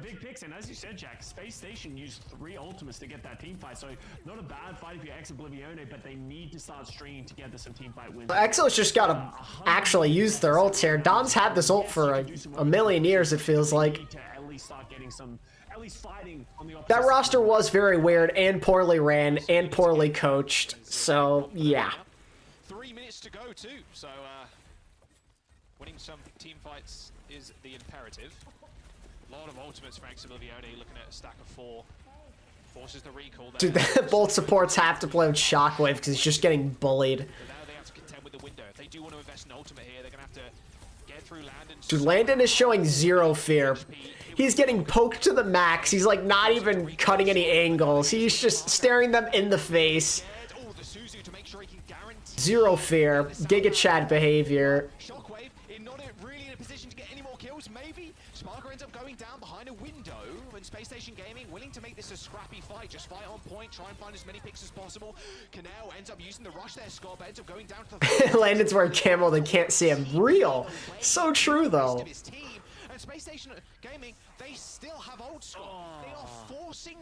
big picks, and as you said, Jack, Space Station used 3 ultimates to get that team fight. So not a bad fight if you're ExoBlivione, but they need to start stringing together some team fight wins. EXO's just gotta actually use their ults here. Don's had this ult for a million years, it feels like. To at least start getting some, at least fighting on the opposite That roster was very weird and poorly ran and poorly coached. So, yeah. 3 minutes to go too, so winning some team fights is the imperative. A lot of ultimates for ExoBlivione, looking at a stack of 4. Forces the recall there. Dude, both supports have to play with Shockwave because he's just getting bullied. So now they have to contend with the window. If they do want to invest in ultimate here, they're going to have to get through Landon. Dude, Landon is showing zero fear. He's getting poked to the max. He's like not even cutting any angles. He's just staring them in the face. Zero fear. Giga Chad behavior. Shockwave not really in a position to get any more kills. Maybe Sparker ends up going down behind a window. And Space Station Gaming willing to make this a scrappy fight. Just fight on point. Try and find as many picks as possible. Canal ends up using the rush there. Scott but ends up going down to the... Landon's wearing camo. They can't see him. Real. So true though. And Space Station Gaming, they still have old Scott. They are forcing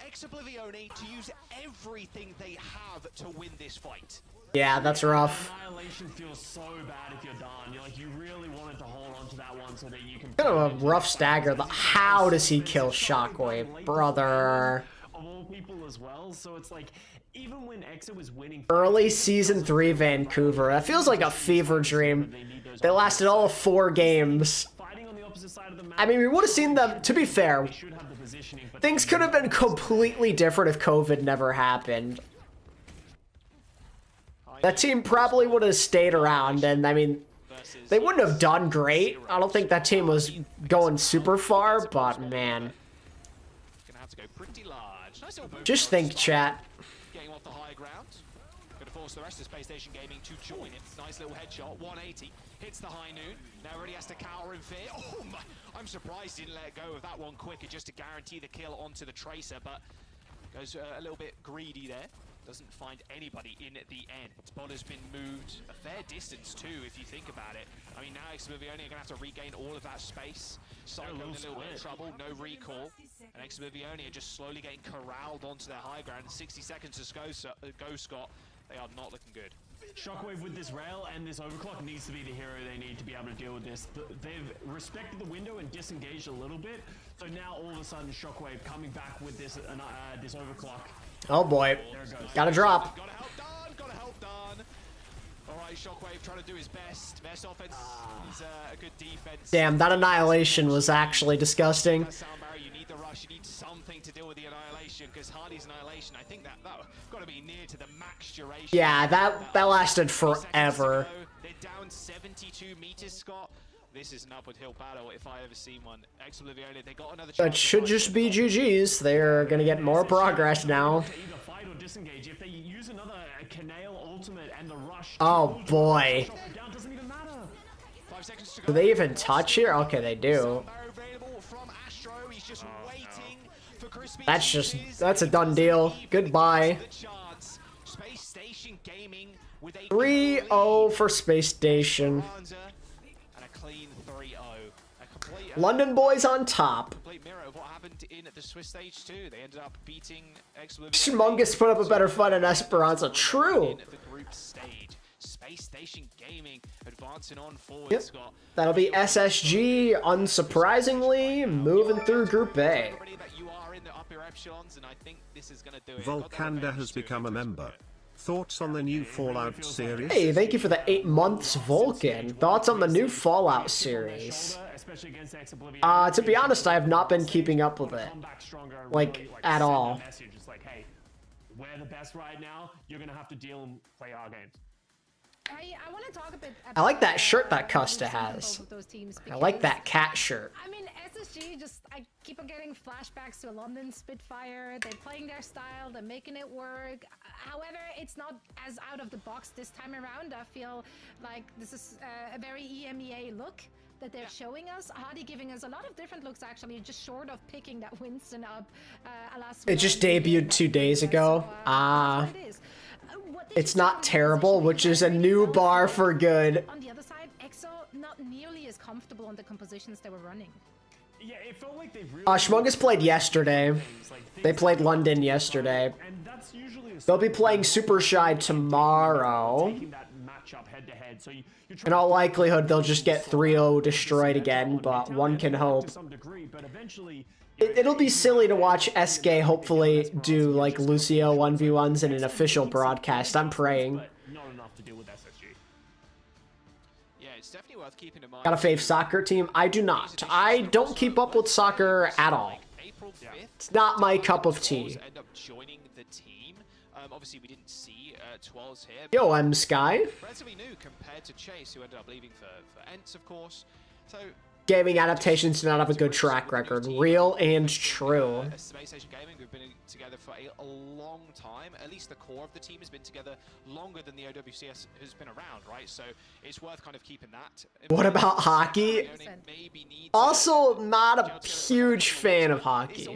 ExoBlivione to use everything they have to win this fight. Yeah, that's rough. Annihilation feels so bad if you're done. You're like, you really wanted to hold on to that one so that you can... Kind of a rough stagger. How does he kill Shockwave? Brother. Of all people as well, so it's like, even when EXO was winning... Early Season 3 Vancouver. That feels like a fever dream. They lasted all of 4 games. I mean, we would have seen them, to be fair, things could have been completely different if COVID never happened. That team probably would have stayed around, and I mean, they wouldn't have done great. I don't think that team was going super far, but man. Just think, chat. Getting off the high ground. Going to force the rest of Space Station Gaming to join him. Nice little headshot, 180. Hits the high noon. Now already has to cower in fear. Oh my, I'm surprised he didn't let go of that one quicker just to guarantee the kill onto the Tracer, but goes a little bit greedy there. Doesn't find anybody in at the end. Bot has been moved a fair distance too, if you think about it. I mean, now ExoBlivione are going to have to regain all of that space. Psycho in a little bit of trouble, no recall. And ExoBlivione are just slowly getting corralled onto their high ground. 60 seconds to go, Scott. They are not looking good. Shockwave with this rail and this overclock needs to be the hero they need to be able to deal with this. They've respected the window and disengaged a little bit. So now all of a sudden Shockwave coming back with this this overclock. Oh boy. Gotta drop. Gotta help Don. right. Shockwave trying to do his best. Best offense is a good defense. Damn, that annihilation was actually disgusting. You need the rush. You need something to deal with the annihilation, because Hardy's annihilation, I think that got to be near to the max duration. Yeah, that lasted forever. They're down 72 meters, Scott. This is an upward hill battle if I ever seen one. Ex-Oblivione, they got another. That should just be GG's. They're gonna get more progress now. If they use another Canale ultimate and the rush, Oh boy. doesn't even matter. 5 seconds to go. Do they even touch here? Okay, they do. That's a done deal. Goodbye. 3-0 for Space Station. London boys on top. Humongous put up a better fight in Esperanza. True. Space Station Gaming advancing on forward, Yep. Scott. That'll be SSG, unsurprisingly, moving through Group A. Volcanda has become a member. Thoughts on the new Fallout series? Hey, thank you for the 8 months, Vulcan. Thoughts on the new Fallout series? To be honest, I have not been keeping up with it. Like, at all. It's like, hey, we're the best right now. You're gonna have to deal and play our games. I want to talk a bit about, I like that shirt that Custa has. both of those teams I like because, that cat shirt. I mean, SSG I keep on getting flashbacks to a London Spitfire. They're playing their style, they're making it work. However, it's not as out of the box this time around. I feel like this is a very EMEA look that they're showing us. Hardy giving us a lot of different looks, actually, just short of picking that Winston up. It just debuted 2 days ago. It's not terrible, which is a new bar for good. On the other side, EXO not nearly as comfortable on the compositions they were running. Yeah, it felt like they've really Humongous played yesterday. They played London yesterday. and that's usually They'll be playing Super Shy tomorrow. taking that matchup head to head. So you're In all likelihood, they'll just get 3-0 destroyed again, but one can hope. to some degree, but eventually It'll be silly to watch SK hopefully do like Lucio 1v1s in an official broadcast. I'm praying. but not enough to deal with SSG. Yeah, it's definitely worth keeping in mind. Got a fave soccer team? I do not. I don't keep up with soccer at all. April 5th, It's not my cup of tea. End up joining the team. Obviously, we didn't see Twells here. Yo, I'm Sky. Relatively new compared to Chase, who ended up leaving for ENCE, of course. So Gaming adaptations do not have a good track record. Real and true. Space Station Gaming, we've been together for a long time. At least the core of the team has been together longer than the OWCS has been around, right? So it's worth kind of keeping that. What about hockey? Also, not a huge fan of hockey.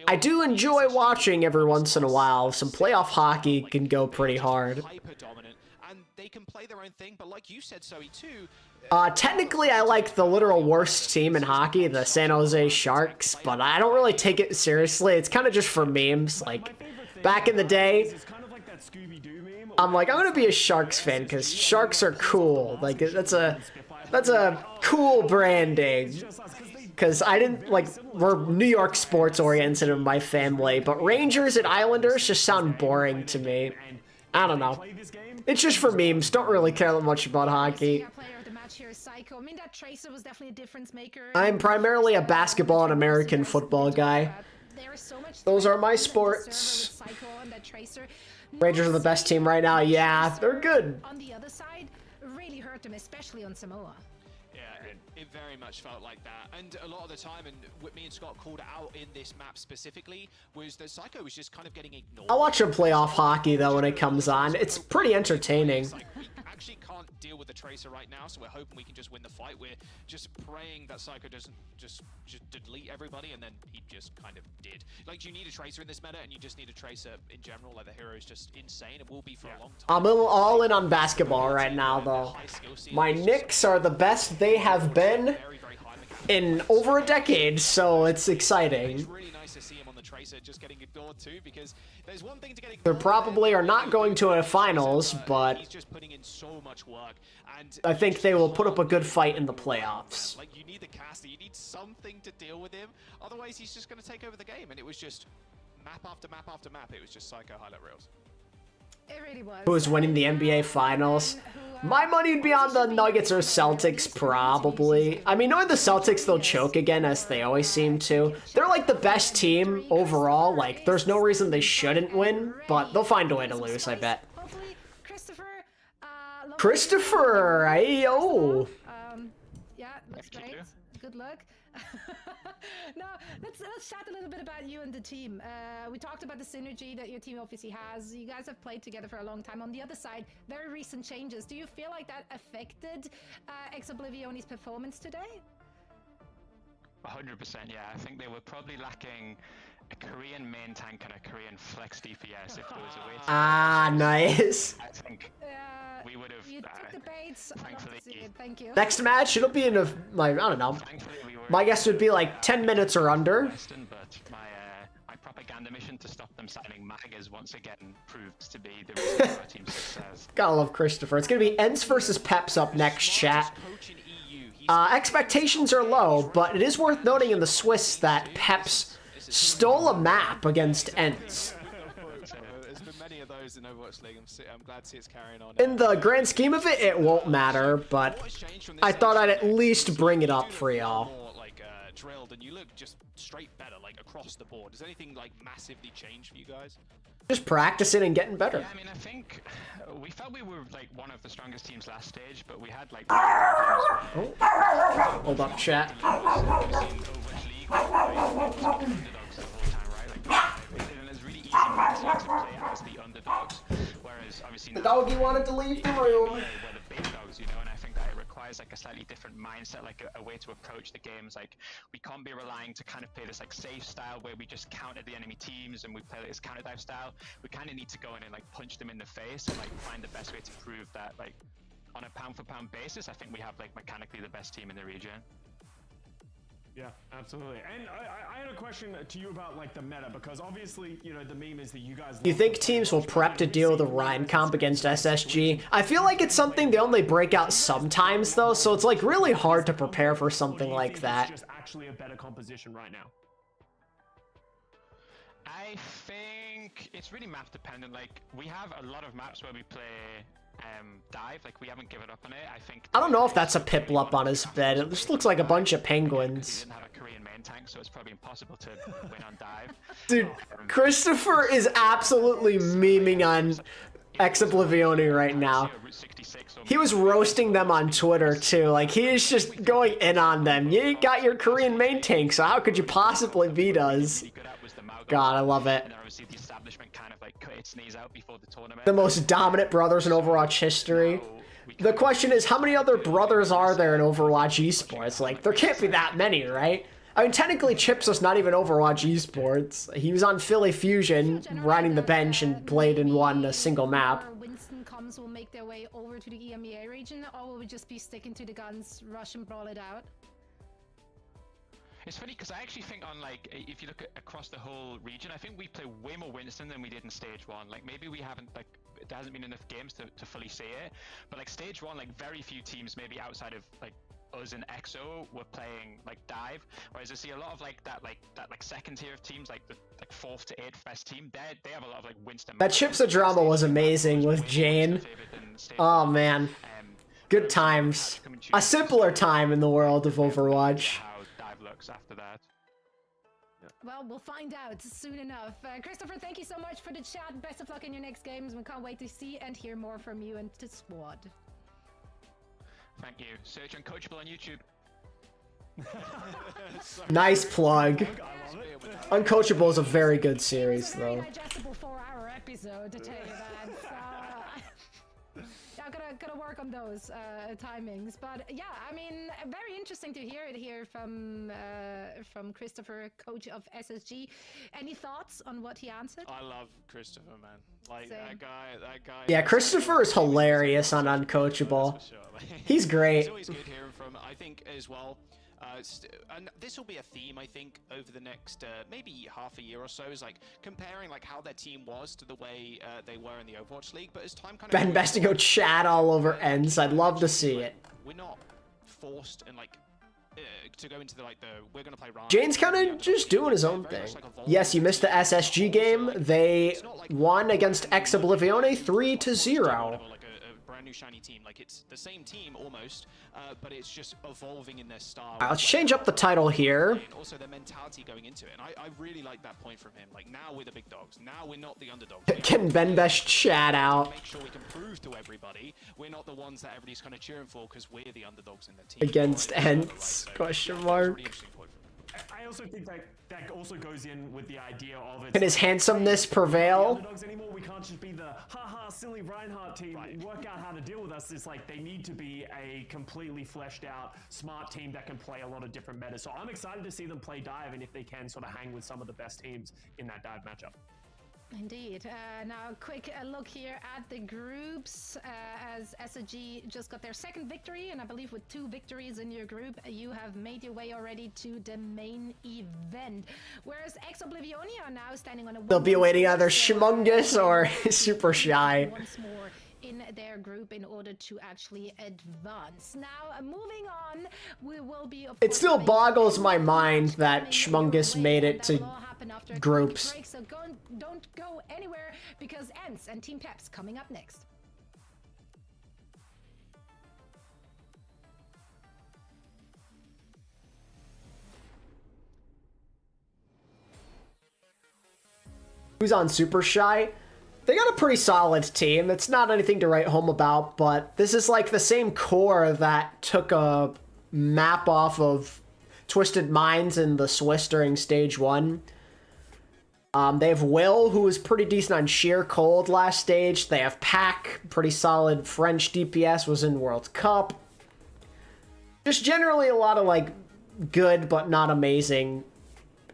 I do enjoy watching every once in a while. Some playoff hockey can go pretty hard. Hyper dominant, and they can play their own thing. But like you said, Zoe, too. Technically, I like the literal worst team in hockey, the San Jose Sharks, but I don't really take it seriously. It's kind of just for memes. Like, back in the day, It's kind of like that Scooby-Doo meme. I'm like, I'm gonna be a Sharks fan because Sharks are cool. Like, that's a cool branding. Because I didn't, like, we're New York sports oriented in my family, but Rangers and Islanders just sound boring to me. I don't know. It's just for memes. Don't really care that much about hockey. I mean, that Tracer was definitely a difference maker. I'm primarily a basketball and American football guy. Those are my sports. Rangers are the best team right now. Yeah, they're good. On the other side, really hurt them, especially on Samoa. Yeah, it very much felt like that. And a lot of the time, and what me and Scott called out in this map specifically, was that Psycho was just kind of getting ignored. I'll watch him play off hockey, though, when it comes on. It's pretty entertaining. Like, we actually can't deal with the Tracer right now, so we're hoping we can just win the fight. We're just praying that Psycho doesn't just delete everybody, and then he just kind of did. Like, you need a Tracer in this meta, and you just need a Tracer in general. Like, the hero is just insane, and will be for a long time. I'm all in on basketball right now, though. My Knicks are the best they have been in over a decade, so it's exciting. It's really nice to see him on the Tracer just getting ignored too, because there's one thing to get ignored. They probably are not going to a finals, but he's just putting in so much work, and I think they will put up a good fight in the playoffs. like, you need the caster, you need something to deal with him, otherwise he's just going to take over the game. And it was just map after map after map. It was just Psycho highlight reels. It really was. Who is winning the NBA Finals? My money would be on the Nuggets or Celtics, probably. I mean, knowing the Celtics, they'll choke again, as they always seem to. They're like the best team overall. Like, there's no reason they shouldn't win, but they'll find a way to lose, I bet. Hopefully, Christopher. Christopher, oh. Yeah, that's great. Good luck. No, let's chat a little bit about you and the team. We talked about the synergy that your team obviously has. You guys have played together for a long time. On the other side, very recent changes. Do you feel like that affected ENCE's performance today? 100%, yeah. I think they were probably lacking a Korean main tank and a Korean flex DPS if there was a way to... Ah, nice. I think we would have... You took the baits. Thankfully, thank you. Next match, it'll be in a, like, I don't know. My guess would be like 10 minutes or under. But my propaganda mission to stop them signing MAGAs once again proved to be the reason for our team's success. Gotta love Christopher. It's gonna be ENCE versus Peps up next, chat. Expectations are low, but it is worth noting in the Swiss that Peps stole a map against ENCE. There's been many of those in Overwatch League. I'm glad to see it's carrying on. In the grand scheme of it, it won't matter, but I thought I'd at least bring it up for y'all. Drilled, and you look just straight better, like across the board. Does anything like massively change for you guys? Just practicing and getting better. Yeah, I mean, I think we felt we were like one of the strongest teams last stage, but we had like... Oh. Hold up, chat. The doggy wanted to leave the room. And I think that it requires like a slightly different mindset, like a way to approach the games. Like we can't be relying to kind of play this like safe style where we just counter the enemy teams and we play this counter dive style. We kind of need to go in and like punch them in the face and like find the best way to prove that like on a pound for pound basis, I think we have like mechanically the best team in the region. Yeah, absolutely. And I had a question to you about like the meta, because obviously, you know, the meme is that you guys... You think teams will prep to deal with the Ryan comp against SSG? I feel like it's something they only break out sometimes though, so it's like really hard to prepare for something like that. It's just actually a better composition right now. I think it's really map dependent. Like we have a lot of maps where we play dive, like we haven't given up on it. I don't know if that's a Piplup on his bed. It just looks like a bunch of penguins. He didn't have a Korean main tank, so it's probably impossible to win on dive. Dude, Christopher is absolutely memeing on ENCE right now. He was roasting them on Twitter too. Like he is just going in on them. You ain't got your Korean main tank, so how could you possibly beat us? God, I love it. The most dominant brothers in Overwatch history. The question is, how many other brothers are there in Overwatch esports? Like, there can't be that many, right? I mean, technically, Chips was not even Overwatch esports. He was on Philly Fusion, riding the bench, and played and won a single map. Winston comes will make their way over to the EMEA region, or will we just be sticking to the guns, rush and brawl it out? It's funny because I actually think on like, if you look at across the whole region, I think we play way more Winston than we did in stage one. Like maybe we haven't, like, there hasn't been enough games to fully say it, but like stage one, like very few teams maybe outside of like us and EXO were playing like dive, whereas I see a lot of like that second tier of teams, like the like 4th to 8th best team, they have a lot of like Winston. That Chips of drama was amazing with Jane. Oh man, good times. A simpler time in the world of Overwatch. After that. Well, we'll find out soon enough. Christopher, thank you so much for the chat. Best of luck in your next games. We can't wait to see and hear more from you and the squad. Thank you. Search Uncoachable on YouTube. Nice plug. Uncoachable is a very good series, though. It's a very digestible 4-hour episode, to tell you that. So, gotta work on those timings, but yeah, I mean, very interesting to hear it here from Christopher, coach of SSG. Any thoughts on what he answered? I love Christopher, man. Like that guy. Yeah, Christopher is hilarious on Uncoachable. Sure. He's great. It's always good hearing from. I think as well. And this will be a theme, I think, over the next maybe half a year or so, is like comparing like how their team was to the way they were in the Overwatch League. But as time kind of Ben Bestigo chat all over ENCE. I'd love to see it. We're not forced and like to go into the we're gonna play Rana. Jane's kind of just doing his own thing. Yes, you missed the SSG game. They won against Ex Oblivione 3-0. Brand new shiny team, like it's the same team almost, but it's just evolving in their style. Let's change up the title here. And also their mentality going into it, and I really like that point from him. Like, now we're the big dogs. Now we're not the underdogs. Can Benbesh chat out? Make sure we can prove to everybody we're not the ones that everybody's kind of cheering for because we're the underdogs in the team. Against ENCE? Question mark. I also think that also goes in with the idea of Can his handsomeness prevail? Underdogs anymore. We can't just be the haha silly Reinhardt team. Work out how to deal with us. It's like they need to be a completely fleshed out, smart team that can play a lot of different metas. So I'm excited to see them play dive, and if they can sort of hang with some of the best teams in that dive matchup. Indeed. Now, quick look here at the groups. As SSG just got their second victory, and I believe with 2 victories in your group, you have made your way already to the main event. Whereas Ex Oblivione are now standing on a... They'll be waiting either Shmungus or Super Shy. Once more in their group in order to actually advance. Now, moving on, we will be... It still boggles my mind that Shmungus made it to groups. So don't go anywhere, because ENCE and Team Peps coming up next. Who's on Super Shy? They got a pretty solid team. It's not anything to write home about, but this is like the same core that took a map off of Twisted Minds in the Swiss during Stage 1. They have Will, who was pretty decent on Sheer Cold last stage. They have Pac, pretty solid French DPS, was in World Cup. Just generally a lot of, like, good but not amazing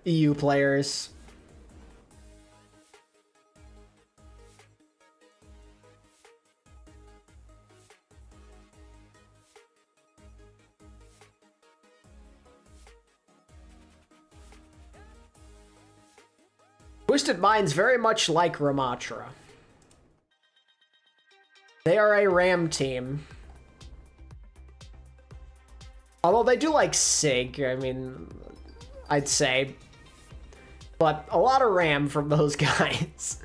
EU players. Twisted Minds very much like Ramatra. They are a Ram team. Although they do like Sig, I mean, I'd say. But a lot of Ram from those guys.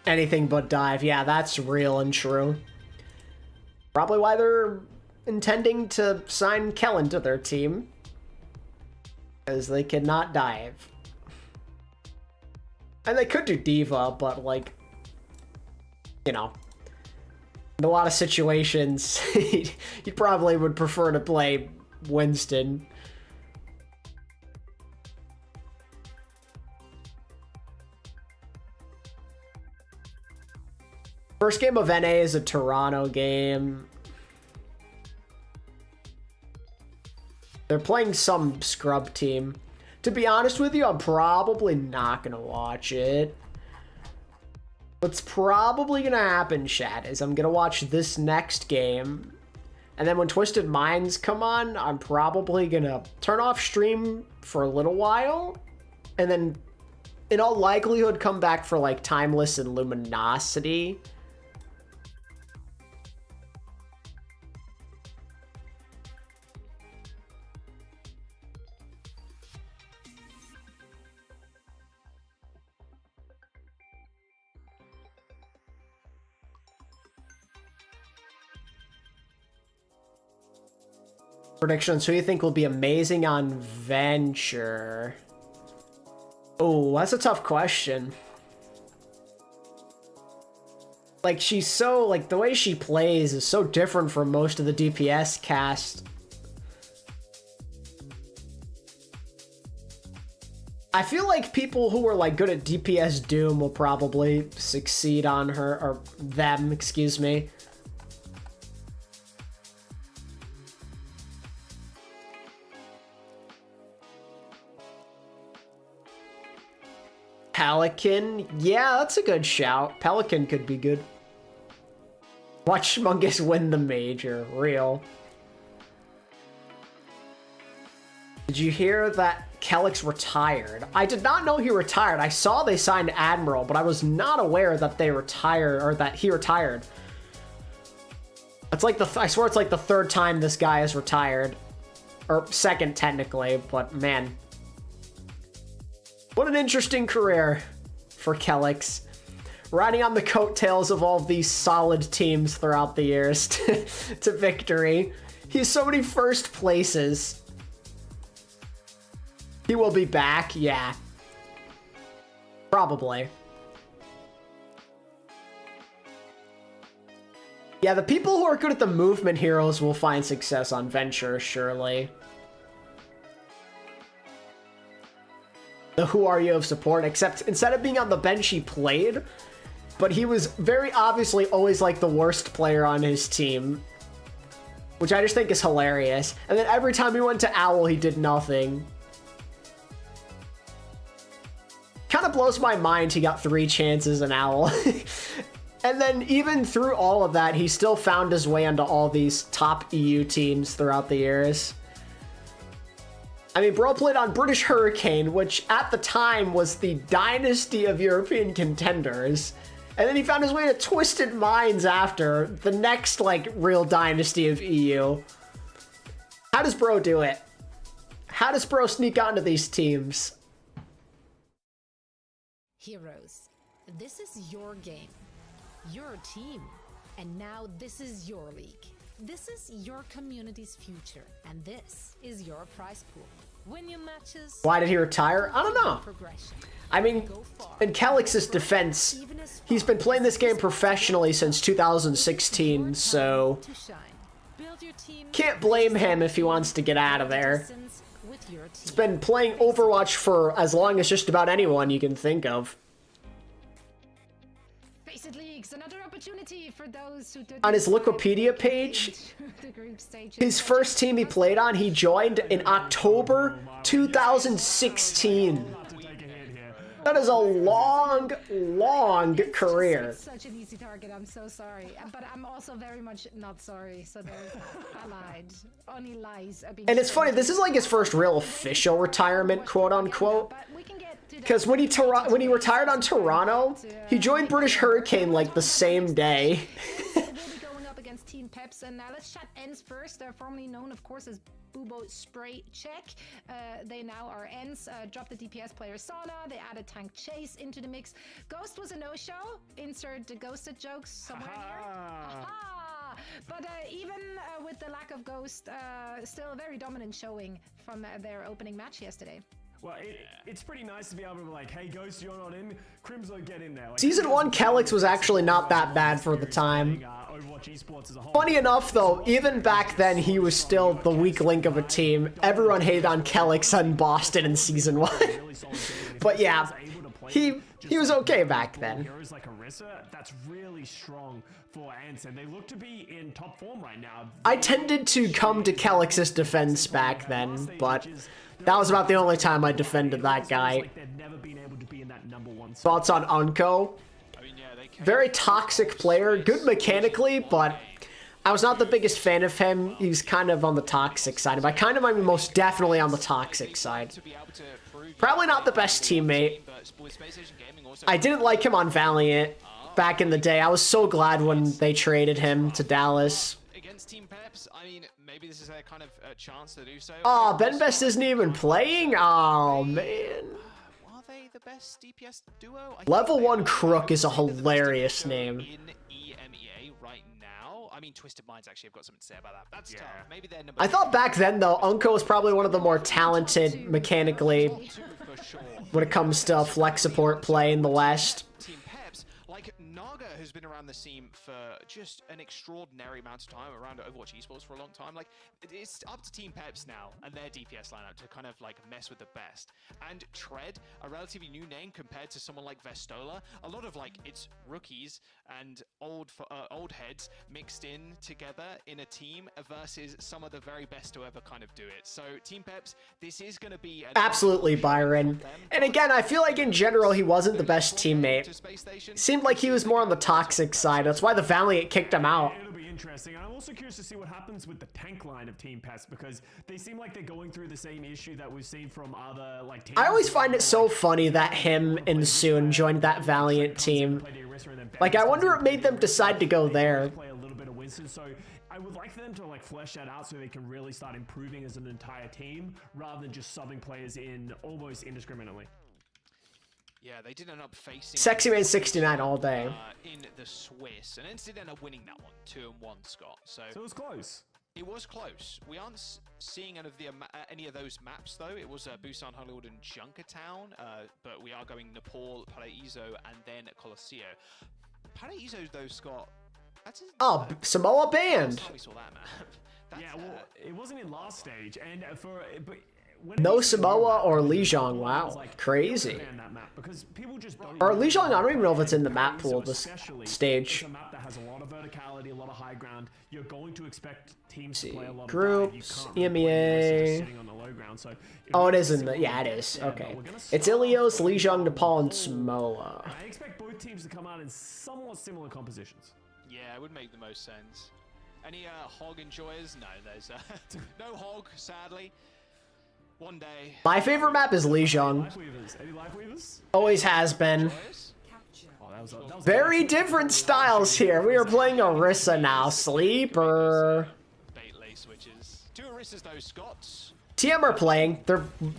Anything but dive. Yeah, that's real and true. Probably why they're intending to sign Kellen to their team. Because they cannot dive. And they could do Diva, but like, you know, in a lot of situations, you probably would prefer to play Winston. First game of NA is a Toronto game. They're playing some scrub team. To be honest with you, I'm probably not going to watch it. What's probably going to happen, chat, is I'm going to watch this next game. And then when Twisted Minds come on, I'm probably going to turn off stream for a little while. And then, in all likelihood, come back for, like, Timeless and Luminosity. Predictions. Who do you think will be amazing on Venture? Oh, that's a tough question. Like, she's so, like, the way she plays is so different from most of the DPS cast. I feel like people who are, like, good at DPS Doom will probably succeed on her, or them, excuse me. Pelican? Yeah, that's a good shout. Pelican could be good. Watch Shmungus win the major. Real. Did you hear that Kelix retired? I did not know he retired. I saw they signed Admiral, but I was not aware that they retired, or that he retired. It's like I swear it's like the third time this guy has retired. Or second, technically, but man. What an interesting career for Kelix. Riding on the coattails of all of these solid teams throughout the years to victory. He has so many first places. He will be back, yeah. Probably. Yeah, the people who are good at the movement heroes will find success on Venture, surely. The who are you of support, except instead of being on the bench, he played. But he was very obviously always like the worst player on his team. Which I just think is hilarious. And then every time he went to OWL, he did nothing. Kind of blows my mind he got 3 chances in OWL. And then even through all of that, he still found his way into all these top EU teams throughout the years. I mean, bro played on British Hurricane, which at the time was the dynasty of European contenders. And then he found his way to Twisted Minds after, the next, like, real dynasty of EU. How does bro do it? How does bro sneak onto these teams? Heroes, this is your game, your team, and now this is your league. This is your community's future, and this is your prize pool. Win your matches. Why did he retire? I don't know. I mean, in Kelix's defense, he's been playing this game professionally since 2016, so can't blame him if he wants to get out of there. He's been playing Overwatch for as long as just about anyone you can think of. Another opportunity for those who on his Wikipedia page, his first team he played on, he joined in October 2016. That is a long, long career. Such an easy target. I'm so sorry, but I'm also very much not sorry. So I lied. Only lies. And it's funny. This is like his first real official retirement, quote unquote. Because when he retired on Toronto, he joined British Hurricane like the same day. We'll be going up against Team Peps, and let's chat ENCE first. They're formerly known, of course, as Bubo Spray Check. They now are ENCE. Dropped the DPS player Sauna. They added Tank Chase into the mix. Ghost was a no-show. Insert the ghosted jokes somewhere here. Aha! But even with the lack of Ghost, still a very dominant showing from their opening match yesterday. Well, it's pretty nice to be able to be like, hey, Ghost, you're not in. Crimzo, get in there. Like, Season 1 Kelix was actually not that bad for the time. Funny enough, though, even back then, he was still the weak link of a team. Everyone hated on Kelix and Boston in Season 1. But yeah, he was okay back then. Heroes like Orisa, that's really strong for ENCE, and they look to be in top form right now. I tended to come to Kelix's defense back then, but that was about the only time I defended that guy. Thoughts on Unco? Very toxic player, good mechanically, but I was not the biggest fan of him. He's kind of on the toxic side. By kind of, I mean most definitely on the toxic side. Probably not the best teammate. I didn't like him on Valiant back in the day. I was so glad when they traded him to Dallas. Against Team Peps, I mean, maybe this is their kind of chance to do so. Oh, Ben Best isn't even playing? Oh, man. Are they the best DPS duo? Level 1 Crook is a hilarious name. In EMEA right now. I mean, Twisted Minds actually have got something to say about that. That's tough. Maybe they're number I thought back then, though, Unco was probably one of the more talented mechanically when it comes to flex support play in the West. Team Peps, like Naga, who's been around the scene for just an extraordinary amount of time, around Overwatch esports for a long time. Like, it's up to Team Peps now and their DPS lineup to kind of like mess with the best. And Tread, a relatively new name compared to someone like Vestola, a lot of like it's rookies and old heads mixed in together in a team versus some of the very best to ever kind of do it. So Team Peps, this is going to be absolutely Byron. And again, I feel like in general he wasn't the best teammate. Seemed like he was more on the toxic side. That's why the Valiant kicked him out. It'll be interesting. And I'm also curious to see what happens with the tank line of Team Peps, because they seem like they're going through the same issue that we've seen from other like teams. I always find it so funny that him and Soon joined that Valiant team. Like, I wonder what made them decide to go there. Play a little bit of Winston, so I would like for them to like flesh that out so they can really start improving as an entire team rather than just subbing players in almost indiscriminately. Yeah, they did end up facing Sexy Man 69 all day. In the Swiss, and ENCE did end up winning that one, 2-1, Scott. So it was close. It was close. We aren't seeing any of those maps though. It was Busan, Hollywood, and Junkertown, but we are going Nepal, Paraíso, and then Colosseo. Paraíso though, Scott. Oh, Samoa banned. We saw that map. Yeah, well, it wasn't in last stage, and no Samoa or Lijiang. Wow, crazy. Or Lijiang, I don't even know if it's in the map pool this stage. It's a map that has a lot of verticality, a lot of high ground. You're going to expect teams to play a lot of groups, EMEA. Oh, it is in the, yeah, it is. Okay. It's Ilios, Lijiang, Nepal, and Samoa. I expect both teams to come out in somewhat similar compositions. Yeah, it would make the most sense. Any hog enjoyers? No, there's no hog, sadly. One day. My favorite map is Lijiang. Always has been. Very different styles here. We are playing Orisa now. Sleeper. Two Orisas though, Scots. TM are playing.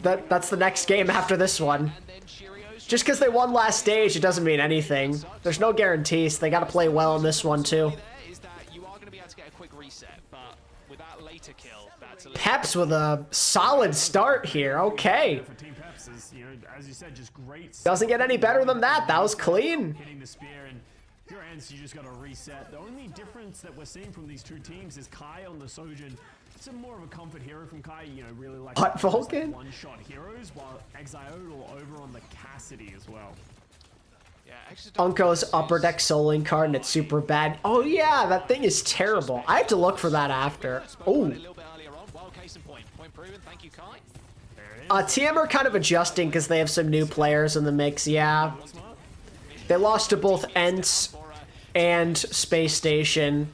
That's the next game after this one. Just because they won last stage, it doesn't mean anything. There's no guarantees. They got to play well in this one too. Peps with a solid start here. Okay. Doesn't get any better than that. That was clean. Hitting the spear, and if you're ENCE, you just got to reset. The only difference that we're seeing from these two teams is Kai on the Sojin. It's more of a comfort hero from Kai, you know, really like Vulcan one-shot heroes, while alexyOWL over on the Cassidy as well. Yeah, Unko's upper deck soloing card and it's super bad. Oh yeah, that thing is terrible. I have to look for that after. Oh. TM are kind of adjusting because they have some new players in the mix, yeah. They lost to both ENCE and Space Station.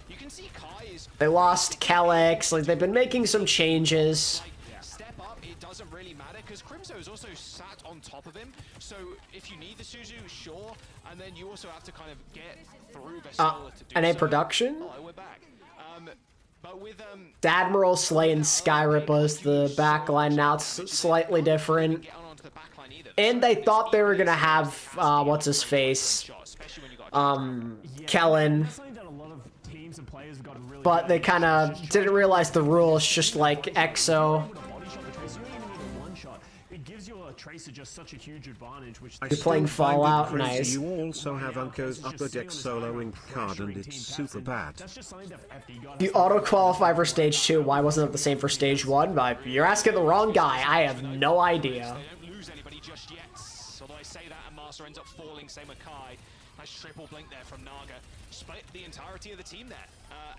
They lost Calyx, like they've been making some changes. Step up, it doesn't really matter because Crimso is also sat on top of him. So if you need the Suzu, sure, and then you also have to kind of get through Vesala to do NA so. production? Oh, we're back. But with Admiral, Slay, and Skyrip is the backline now. It's slightly different. And they thought they were gonna have what's his face? Kellen. But they kind of didn't realize the rules, just like EXO. Tracer just such a huge advantage, which you're playing Fallout, nice. You also have Unco's upper deck soloing card and it's super bad. You auto-qualify for stage 2, why wasn't it the same for stage 1? But you're asking the wrong guy, I have no idea. They don't lose anybody just yet. Although I say that and Master ends up falling, same with Kai. Nice triple blink there from Naga. Split the entirety of the team there.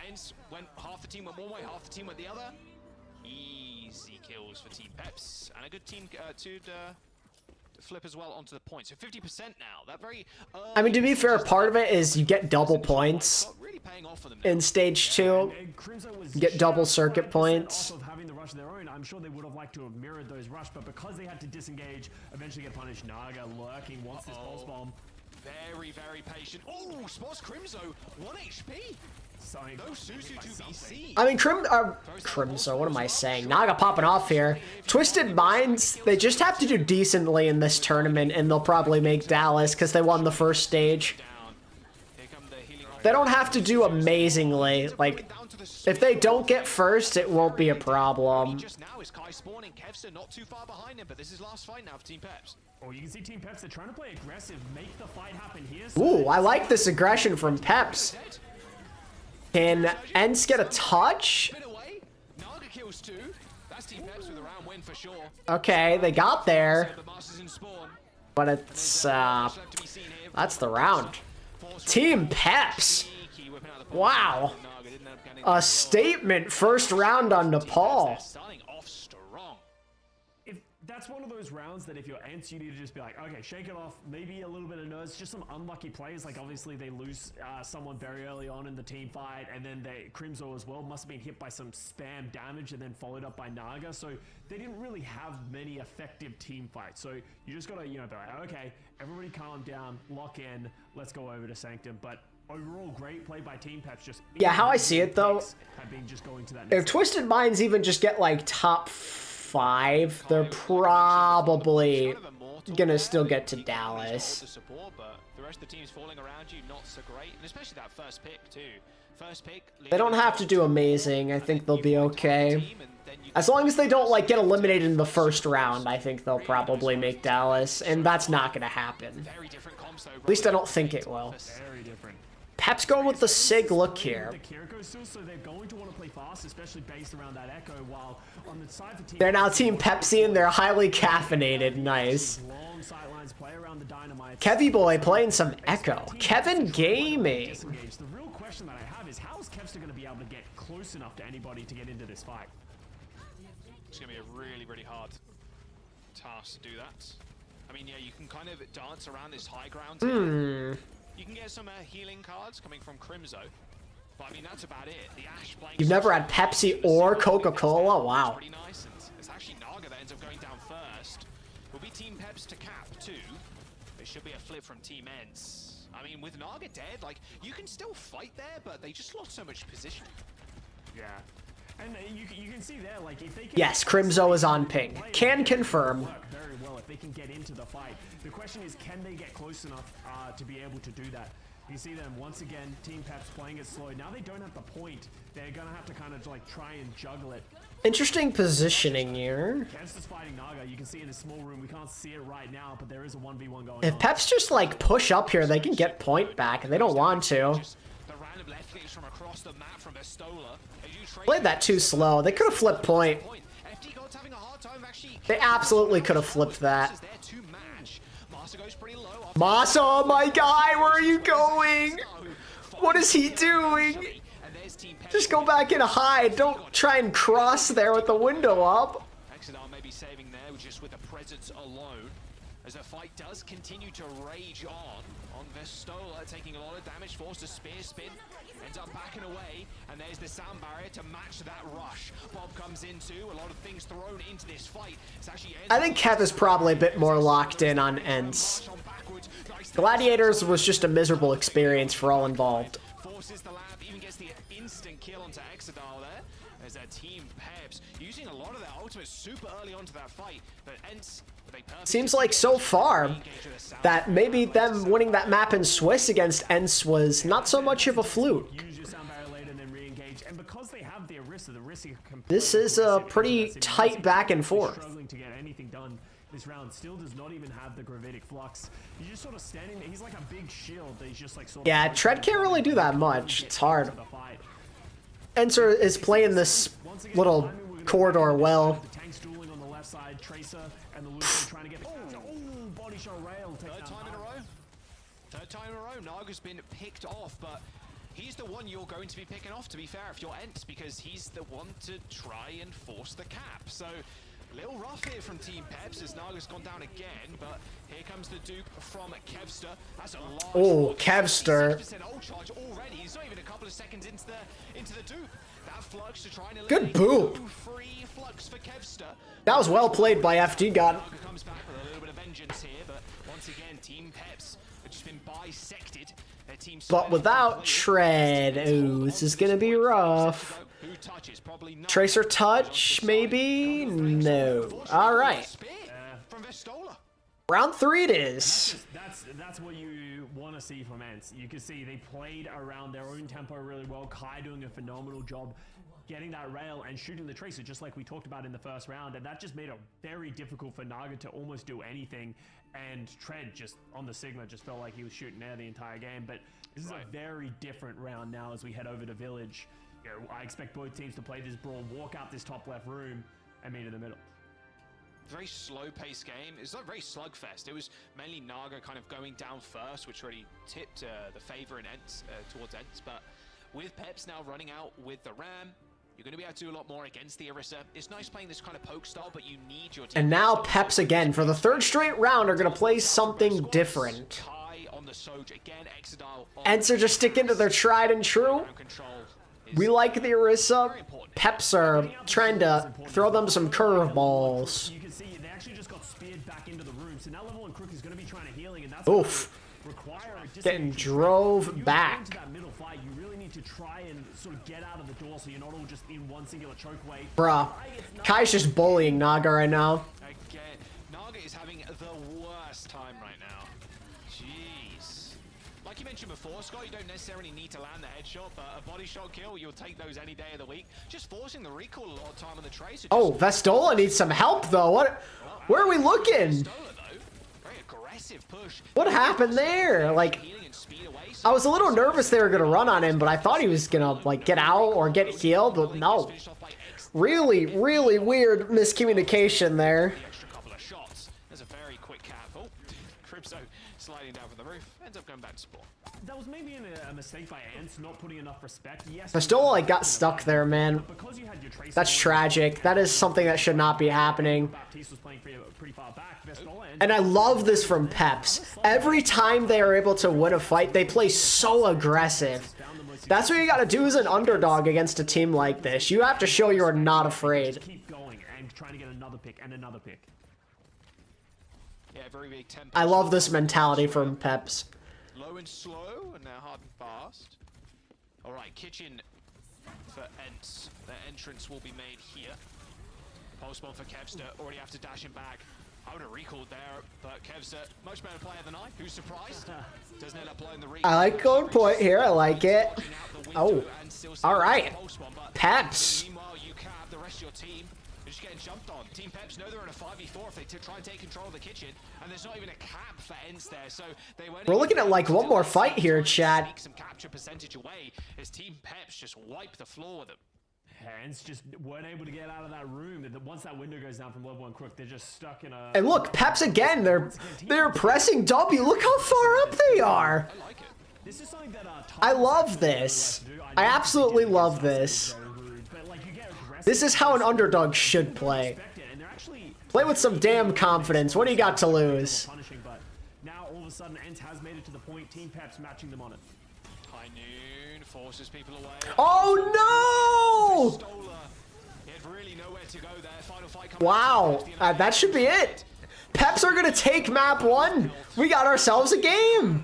ENCE went, half the team went one way, half the team went the other. Easy kills for Team Peps, and a good team to flip as well onto the point. So 50% now. That very. I mean, to be fair, part of it is you get double points in stage 2. You get double circuit points. Having the rush of their own, I'm sure they would have liked to have mirrored those rush, but because they had to disengage, eventually get punished. Naga lurking once this pulse bomb. Very, very patient. Oh, spots Crimso 1 HP. No Suzu to be seen. I mean, Crimso, what am I saying? Naga popping off here. Twisted Minds, they just have to do decently in this tournament, and they'll probably make Dallas because they won the first stage. They don't have to do amazingly. Like, if they don't get first, it won't be a problem. Just now is Kai spawning. Kevster not too far behind him, but this is last fight now for Team Peps. Oh, you can see Team Peps, they're trying to play aggressive, make the fight happen here. Ooh, I like this aggression from Peps. Can ENCE get a touch? Okay, they got there. But it's, that's the round. Team Peps. Wow. A statement first round on Nepal. that's one of those rounds that if you're ENCE, you need to just be like, okay, shake it off. Maybe a little bit of nerves, just some unlucky plays. Like obviously they lose someone very early on in the team fight, and then Crimzo as well must have been hit by some spam damage and then followed up by Naga. So they didn't really have many effective team fights. So you just gotta, you know, be like, okay, everybody calm down, lock in, let's go over to Sanctum. But overall, great play by Team Peps. Just yeah, how I see it though, just going to that if Twisted Minds even just get like top 5, they're probably gonna still get to Dallas. The rest of the team's falling around you, not so great, and especially that first pick too. First pick. They don't have to do amazing. I think they'll be okay. As long as they don't like get eliminated in the first round, I think they'll probably make Dallas, and that's not gonna happen. At least I don't think it will. Very different. Peps going with the Sig look here. So they're going to want to play fast, especially based around that Echo, while on the side for Team They're now Team Pepsi and they're highly caffeinated. Nice. long sidelines play around the Dynamite. Kevy boy playing some Echo. Kevin Gaming. The real question that I have is how is Kevster going to be able to get close enough to anybody to get into this fight? It's going to be a really, really hard task to do that. I mean, yeah, you can kind of dance around this high ground. You can get some healing cards coming from Crimzo. But I mean, that's about it. The Ash playing. You've never had Pepsi or Coca-Cola? Wow. Pretty nice, and it's actually Naga that ends up going down first. Will be Team Peps to cap too. It should be a flip from Team ENCE. I mean, with Naga dead, like you can still fight there, but they just lost so much position. Yeah. And you can see there, like, if they can... Yes, Crimzo is on ping. Can confirm. Work very well if they can get into the fight. The question is, can they get close enough to be able to do that? You see them, once again, Team Peps playing it slow. Now they don't have the point. They're going to have to kind of, like, try and juggle it. Interesting positioning here. Kevster's fighting Naga. You can see in this small room. We can't see it right now, but there is a 1v1 going on. If Peps just, like, push up here, they can get point back, and they don't want to. From across the map from Vestola. Played that too slow. They could have flipped point. They absolutely could have flipped that. Masa, oh my guy, where are you going? What is he doing? Just go back and hide. Don't try and cross there with the window up. Exodar may be saving there just with the presence alone. As the fight does continue to rage on Vestola, taking a lot of damage, forced to spear spin, ends up backing away, and there's the sound barrier to match that rush. Bob comes into a lot of things thrown into this fight. It's actually I think Kev is probably a bit more locked in on ENCE. Gladiators was just a miserable experience for all involved. Forces the lab, even gets the instant kill onto Exodar there. As their Team Peps using a lot of their ultimates super early onto that fight, but ENCE. Seems like so far that maybe them winning that map in Swiss against ENCE was not so much of a fluke. This is a pretty tight back and forth. Struggling to get anything done this round. Still does not even have the gravitic flux. He's just sort of standing there. He's like a big shield. He's just like sort of. Yeah, Tread can't really do that much. It's hard. ENCE is playing this little corridor well. Side, Tracer and the Lucian trying to get body shot rail. Third time in a row. Naga's been picked off, but he's the one you're going to be picking off, to be fair, if you're ENCE, because he's the one to try and force the cap. So a little rough here from Team Peps as Naga's gone down again, but here comes the dupe from Kevster. That's a large. Oh, Kevster. Ult charge already. He's not even a couple of seconds into the dupe. That flux to try and good boop. Free flux for Kevster. That was well played by FD God. Comes back with a little bit of vengeance here, but once again, Team Peps have just been bisected. Their team but without Tread, ooh, this is gonna be rough. Tracer touch, maybe? No. All right. Round 3 it is. That's what you want to see from ENCE. You can see they played around their own tempo really well. Kai doing a phenomenal job getting that rail and shooting the Tracer, just like we talked about in the first round, and that just made it very difficult for Naga to almost do anything. And Tread just on the Sigma just felt like he was shooting air the entire game. But this is a very different round now as we head over to Village. You know, I expect both teams to play this brawl, walk out this top left room, and meet in the middle. Very slow-paced game. It's not very slugfest. It was mainly Naga kind of going down first, which really tipped the favor in ENCE, towards ENCE. But with Peps now running out with the Ram, You're going to be able to do a lot more against the Orisa. It's nice playing this kind of poke style, but you need your team. And now Peps again, for the third straight round, are going to play something different. ENCE are just sticking to their tried and true. We like the Orisa. Peps are trying to throw them some curveballs. You can see they actually just got speared back into the room. So now level 1 Crook is going to be trying to healing, and that's Oof. require a Getting drove back. into that middle fight, you really need to try and sort of get out of the door so you're not all just in one singular choke wave. Bruh. Kai's just bullying Naga right now. Again, Naga is having the worst time right now. Jeez. Like you mentioned before, Scott, you don't necessarily need to land the headshot, but a body shot kill, you'll take those any day of the week. Just forcing the recall a lot of time on the tracer. Oh, Vestola needs some help though. Where are we looking? What happened there? Like, I was a little nervous they were gonna run on him, but I thought he was gonna like get out or get healed, but no. Really, really weird miscommunication there. There's a very quick cap. Oh, Crypto sliding down from the roof, ends up going back to spawn. That was maybe a mistake by ENCE not putting enough respect. Yes, Vestola like got stuck there, man. That's tragic. That is something that should not be happening. And I love this from Peps. Every time they are able to win a fight, they play so aggressive. That's what you gotta do as an underdog against a team like this. You have to show you're not afraid. Keep going and trying to get another pick and another pick. Yeah, very big tempo. I love this mentality from Peps. Low and slow, and now hard and fast. All right, kitchen for ENCE. Their entrance will be made here. Pulse bomb for Kevster. Already have to dash him back. I would have recalled there, but Kevster, much better player than I. Who's surprised? Doesn't end up blowing the recall. I like going point here. I like it. Oh, all right. Peps. Meanwhile, you have the rest of your team. They're just getting jumped on. Team Peps know they're in a 5v4 if they try and take control of the kitchen, and there's not even a cap for ENCE there, so they went. We're looking at like one more fight here, Chad. Some capture percentage away as Team Peps just wipe the floor with them. ENCE just weren't able to get out of that room. Once that window goes down from level 1 Crook, they're just stuck in a. And look, Peps again. They're pressing W. Look how far up they are. I like it. This is something that I love this. I absolutely love this. This is how an underdog should play. Play with some damn confidence. What do you got to lose? But now all of a sudden, ENCE has made it to the point. Team Peps matching them on it. High noon forces people away. Oh no! He had really nowhere to go there. Final fight Wow, that should be it. Peps are gonna take map 1. We got ourselves a game.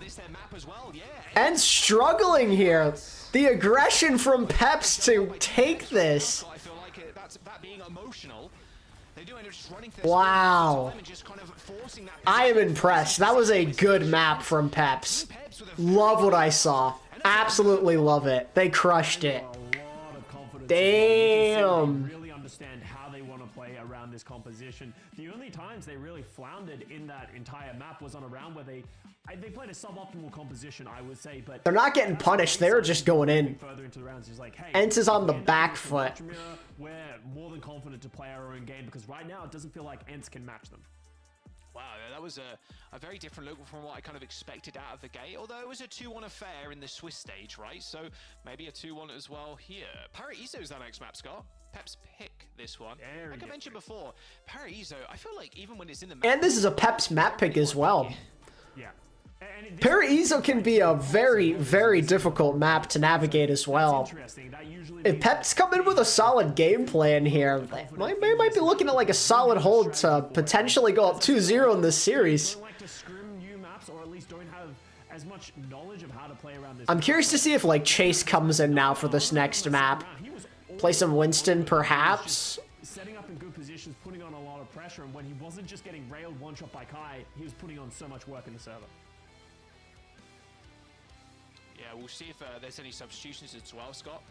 And struggling here. The aggression from Peps to take this. I feel like that's that being emotional. They do end up just running Wow. I am impressed. That was a good map from Peps. Love what I saw. Absolutely love it. They crushed it. Damn. Really understand how they want to play around this composition. The only times they really floundered in that entire map was on a round where they played a suboptimal composition, I would say, but they're not getting punished. They're just going in. further into the rounds is like, hey, ENCE is on the back foot. We're more than confident to play our own game because right now it doesn't feel like ENCE can match them. Wow, that was a very different look from what I kind of expected out of the gate, although it was a 2-1 affair in the Swiss stage, right? So maybe a 2-1 as well here. Paraiso's that next map, Scott. Peps pick this one. Like I mentioned before, Paraiso, I feel like even when it's in the map... And this is a Peps map pick as well. Yeah. Paraiso can be a very, very difficult map to navigate as well. If Peps come in with a solid game plan here, they might be looking at like a solid hold to potentially go up 2-0 in this series. I'm curious to see if like Chase comes in now for this next map. Play some Winston, perhaps. Setting up in good positions, putting on a lot of pressure, and when he wasn't just getting railed one shot by Kai, he was putting on so much work in the server. Yeah, we'll see if there's any substitutions as well, Scott.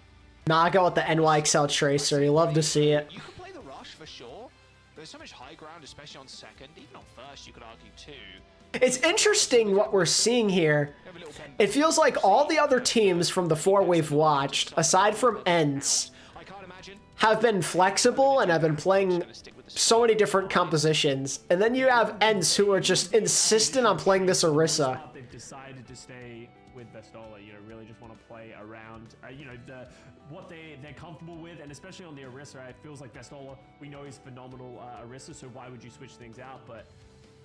Naga with the ENCE Tracer. You love to see it. You can play the rush for sure. There's so much high ground, especially on second. Even on first, you could argue too. It's interesting what we're seeing here. It feels like all the other teams from the 4 we've watched, aside from ENCE, have been flexible and have been playing so many different compositions. And then you have ENCE who are just insistent on playing this Orisa. They've decided to stay with Vestola. You know, really just want to play around, you know, what they're comfortable with, and especially on the Orisa, it feels like Vestola, we know he's phenomenal Orisa, so why would you switch things out? But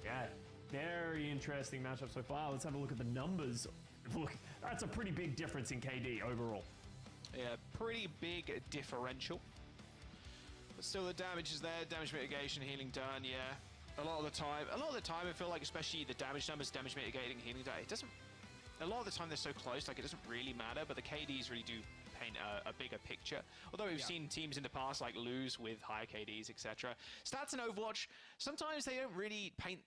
yeah, very interesting matchup so far. Let's have a look at the numbers. Look, that's a pretty big difference in KD overall. Yeah, pretty big differential. But still the damage is there, damage mitigation, healing done, yeah. A lot of the time I feel like, especially the damage numbers, damage mitigating, healing done, it doesn't, a lot of the time they're so close, like it doesn't really matter, but the KDs really do paint a bigger picture. Although we've seen teams in the past like lose with higher KDs, etc. Stats in Overwatch, sometimes they don't really paint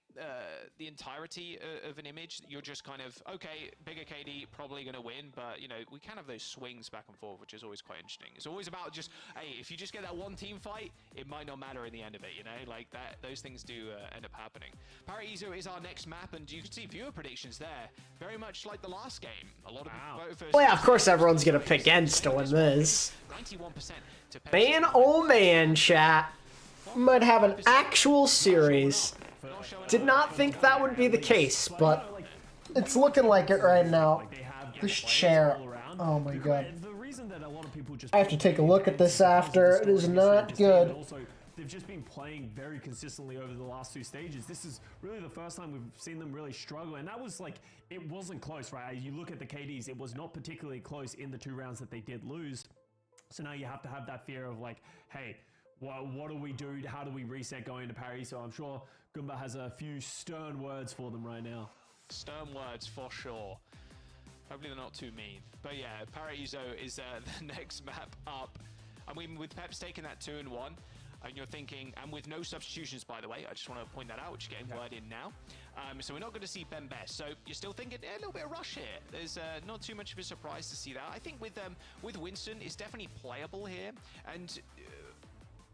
the entirety of an image. You're just kind of, okay, bigger KD, probably going to win, but you know, we can have those swings back and forth, which is always quite interesting. It's always about just, hey, if you just get that one team fight, it might not matter in the end of it, you know, like that. Those things do end up happening. Paraiso is our next map, and you can see viewer predictions there, very much like the last game. A lot of people vote for. Well, yeah, of course everyone's gonna pick ENCE to win this. 91% to Peps. Man, oh man, chat. Might have an actual series. Did not think that would be the case, but it's looking like it right now. This chair. Oh my god. I have to take a look at this after. It is not good. They've just been playing very consistently over the last two stages. This is really the first time we've seen them really struggle, and that was like, it wasn't close, right? You look at the KDs, it was not particularly close in the 2 rounds that they did lose. So now you have to have that fear of like, hey, what do we do? How do we reset going into Paris? So I'm sure Goomba has a few stern words for them right now. Stern words for sure. Hopefully they're not too mean. But yeah, Paraiso is the next map up. I mean, with Peps taking that 2-1, and you're thinking, and with no substitutions, by the way, I just want to point that out, which is getting word in now. So we're not going to see Ben Best. So you're still thinking a little bit of rush here. There's not too much of a surprise to see that. I think with Winston, it's definitely playable here, and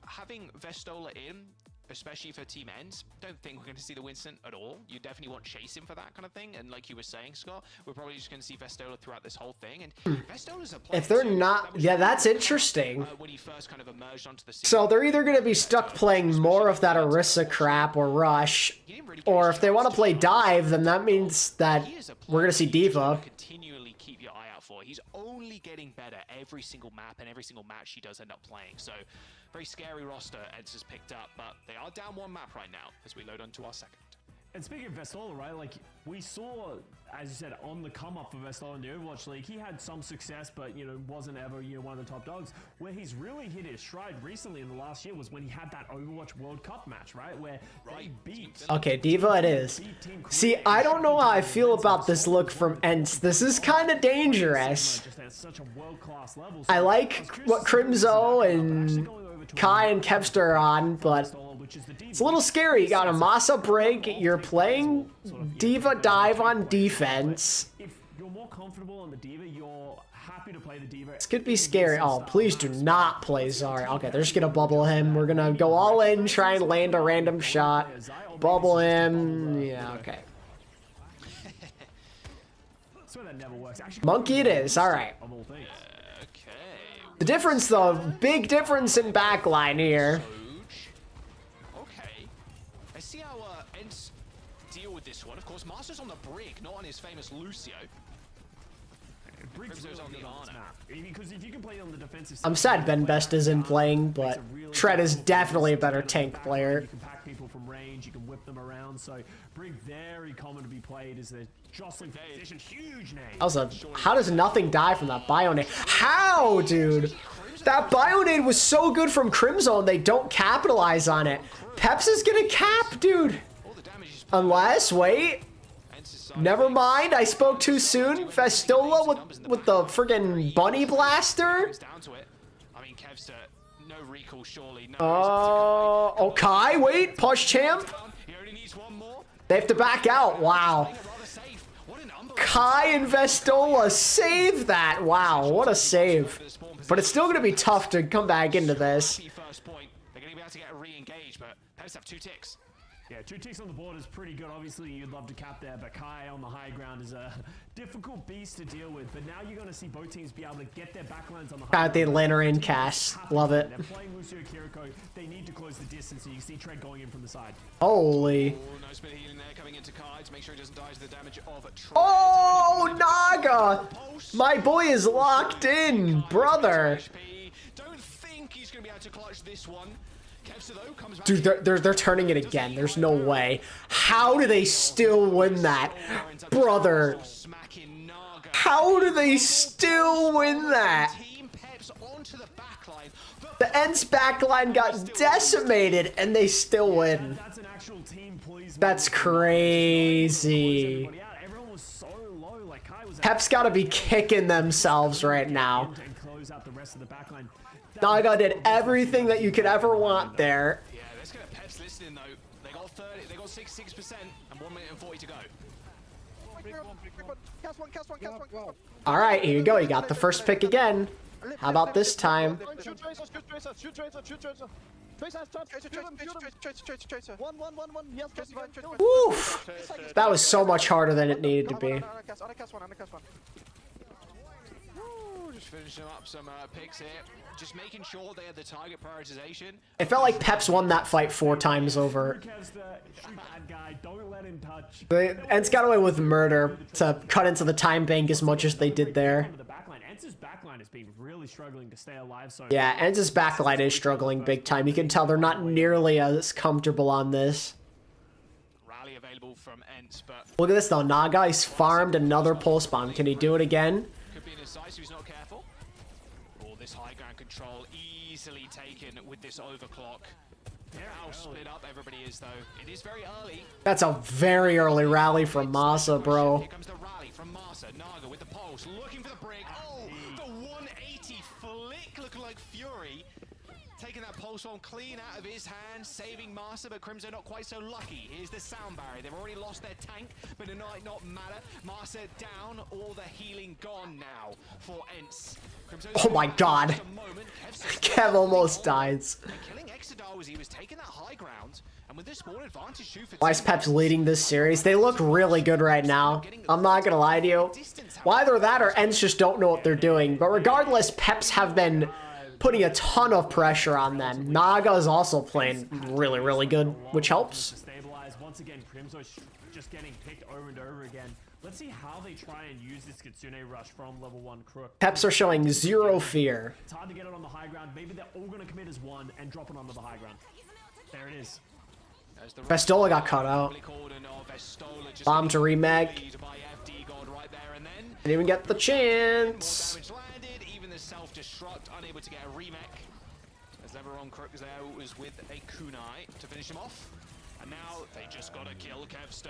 having Vestola in, especially for Team ENCE, don't think we're going to see the Winston at all. You definitely want chasing for that kind of thing, and like you were saying, Scott, we're probably just going to see Vestola throughout this whole thing. And Vestola's a player, If they're not, yeah, that's interesting. When he first kind of emerged onto the scene. So they're either going to be stuck playing more of that Orisa crap or Rush, or if they want to play Dive, then that means that we're going to see D.Va. Continually keep your eye out for. He's only getting better every single map and every single match he does end up playing. So very scary roster ENCE has picked up, but they are down 1 map right now as we load onto our second. And speaking of Vestola, right, like we saw, as you said, on the come up for Vestola in the Overwatch League, he had some success, but you know, wasn't ever, you know, one of the top dogs. Where he's really hit his stride recently in the last year was when he had that Overwatch World Cup match, right, where they beat. Okay, D.Va it is. See, I don't know how I feel about this look from ENCE. This is kind of dangerous. I like what Crimzo and Kai and Kevster are on, but it's a little scary. You got a Masa break, you're playing D.Va Dive on defense. If you're more comfortable on the D.Va, you're happy to play the D.Va. This could be scary. Oh, please do not play Zarya. Okay, they're just gonna bubble him. We're gonna go all in, try and land a random shot. Bubble him. Yeah, okay. Monkey it is. Alright. The difference, though, big difference in backline here. Okay. Let's see how ENCE deal with this one. Of course, Master's on the brig, not on his famous Lucio. Crimzo's on the Ana. Because if you can play on the defensive side, I'm sad Ben Best isn't playing, but Tread is definitely a better tank player. You can pack people from range, you can whip them around, so brig very common to be played as they're jostling for position. Huge name. Also, how does nothing die from that Bionade? How, dude? That Bionade was so good from Crimzo and they don't capitalize on it. Peps is gonna cap, dude. Unless, wait. Never mind, I spoke too soon. Vestola with the friggin' bunny blaster. Okay, wait, push champ. They have to back out. Wow. Kai and Vestola save that. Wow, what a save. But it's still gonna be tough to come back into this. They're gonna be able to get a re-engage, but Peps have 2 ticks. Yeah, 2 ticks on the board is pretty good. Obviously, you'd love to cap there, but Kai on the high ground is a difficult beast to deal with. But now you're going to see both teams be able to get their backlines on the high Got the ground. Atlanta in cast. Love it. They're playing Lucio Kiriko. They need to close the distance, and you see Tread going in from the side. Holy. Oh, nice bit of healing there coming into Kai to make sure he doesn't die to the damage of Tread. Oh, Naga! My boy is locked in, brother. Don't think he's going to be able to clutch this one. Dude, they're turning it again. There's no way. How do they still win that? Brother. How do they still win that? The ENCE backline got decimated and they still win. That's crazy. Peps gotta be kicking themselves right now. Naga did everything that you could ever want there. Yeah, let's get Peps listening though. They got 6% and 1 minute and 40 to go. All right, here you go. You got the first pick again. How about this time? Woof! That was so much harder than it needed to be. Just finishing up some picks here. Just making sure they had the target prioritization. It felt like Peps won that fight 4 times over. ENCE got away with murder to cut into the time bank as much as they did there. Yeah, ENCE's backline is struggling big time. You can tell they're not nearly as comfortable on this. Rally available from ENCE, but Look at this though. Naga, he's farmed another pulse bomb. Can he do it again? could be an incisive, he's not careful. Oh, this high ground control easily taken with this overclock. How split up everybody is though. It is very early. That's a very early rally from Masa, bro. Here comes the rally from Masa. Naga with the pulse, looking for the break. Oh, the 180 flick, looking like Fury. Taking that pulse on clean out of his hand, saving Masa, but Crimson not quite so lucky. Here's the sound barrier. They've already lost their tank, but it might not matter. Masa down, all the healing gone now for ENCE. Oh my god. Kev almost dies. Killing EXODAR was he was taking that high ground, and with this small advantage shoot for Why is Peps leading this series? They look really good right now. I'm not gonna lie to you. Either that or ENCE just don't know what they're doing. But regardless, Peps have been putting a ton of pressure on them. Naga is also playing really, really good, which helps. Once again, Crimso's just getting picked over and over again. Let's see how they try and use this Kitsune rush from level 1 Crook. Peps are showing zero fear. It's hard to get it on the high ground. Maybe they're all going to commit as one and drop it onto the high ground. There it is. Festola got caught out. Bomb to remag. Didn't even get the chance. Even the self-destruct unable to get a remake. As LeBron Crook there was with a kunai to finish him off. And now they just gotta kill Kevster.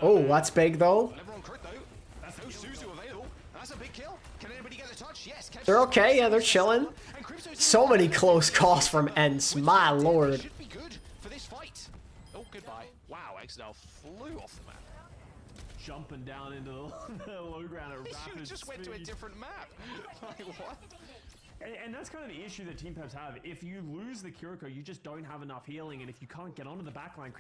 Oh, that's big though. LeBron Crook though. That's no Suzu available. That's a big kill. Can anybody get the touch? Yes, Kevster. They're okay, yeah, they're chilling. So many close calls from ENCE, my lord. Should be good for this fight. Oh, goodbye. Wow, EXODAR flew off the map. Jumping down into the low ground at rapid You just went to a different map. Like, what? And that's kind of the issue that Team Peps have. If you lose the Kiriko, you just don't have enough healing, and if you can't get onto the backline,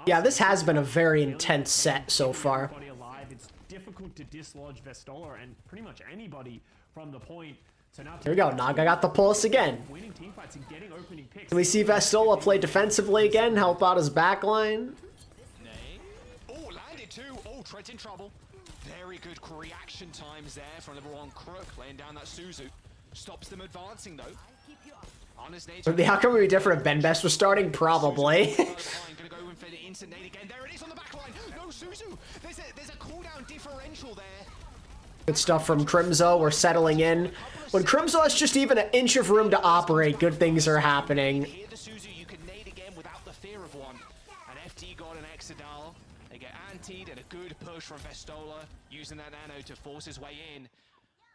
Yeah, this has been a very intense set so far. Alive, it's difficult to dislodge Vestola and pretty much anybody from the point. So now Here we go, Naga got the pulse again. winning team fights and getting opening picks. Can we see Vestola play defensively again, help out his backline? Oh, landed too. Oh, Tread's in trouble. Very good reaction times there from LeBron Crook, laying down that Suzu. Stops them advancing though. On his nature. How can we be different if Ben Best was starting? Probably. Gonna go in for the instant nade again. There it is on the back line. No Suzu. There's a cooldown differential there. Good stuff from Crimzo. We're settling in. When Crimzo has just even an inch of room to operate, good things are happening. Here the Suzu, you can nade again without the fear of one. And FD got an EXODAR. They get antied and a good push from Vestola, using that nano to force his way in.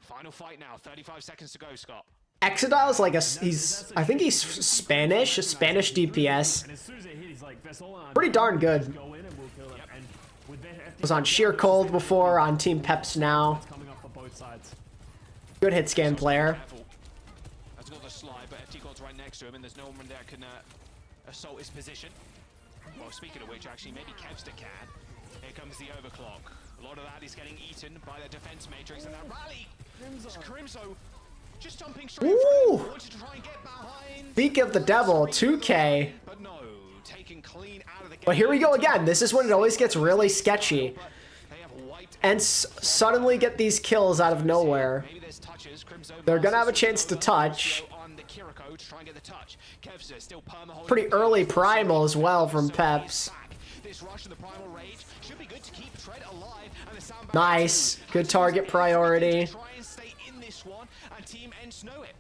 Final fight now, 35 seconds to go, Scott. Exodile is like I think he's Spanish, a Spanish DPS. Pretty darn good. Was on Sheer Cold before, on Team Peps now. Good hit scan player. Has got the slide, but FD God's right next to him, and there's no one that can assault his position. Well, speaking of which, actually, maybe Kevster can. Here comes the overclock. A lot of that is getting eaten by the defense matrix, and that rally. Crimso just jumping straight Ooh. through. Wanted to try and get behind. Speak of the devil, 2K. But no, taken clean out of the game. But here we go again. This is when it always gets really sketchy. And suddenly get these kills out of nowhere. They're gonna have a chance to touch. Pretty early primal as well from Peps. Nice. Good target priority. Team ENCE know it.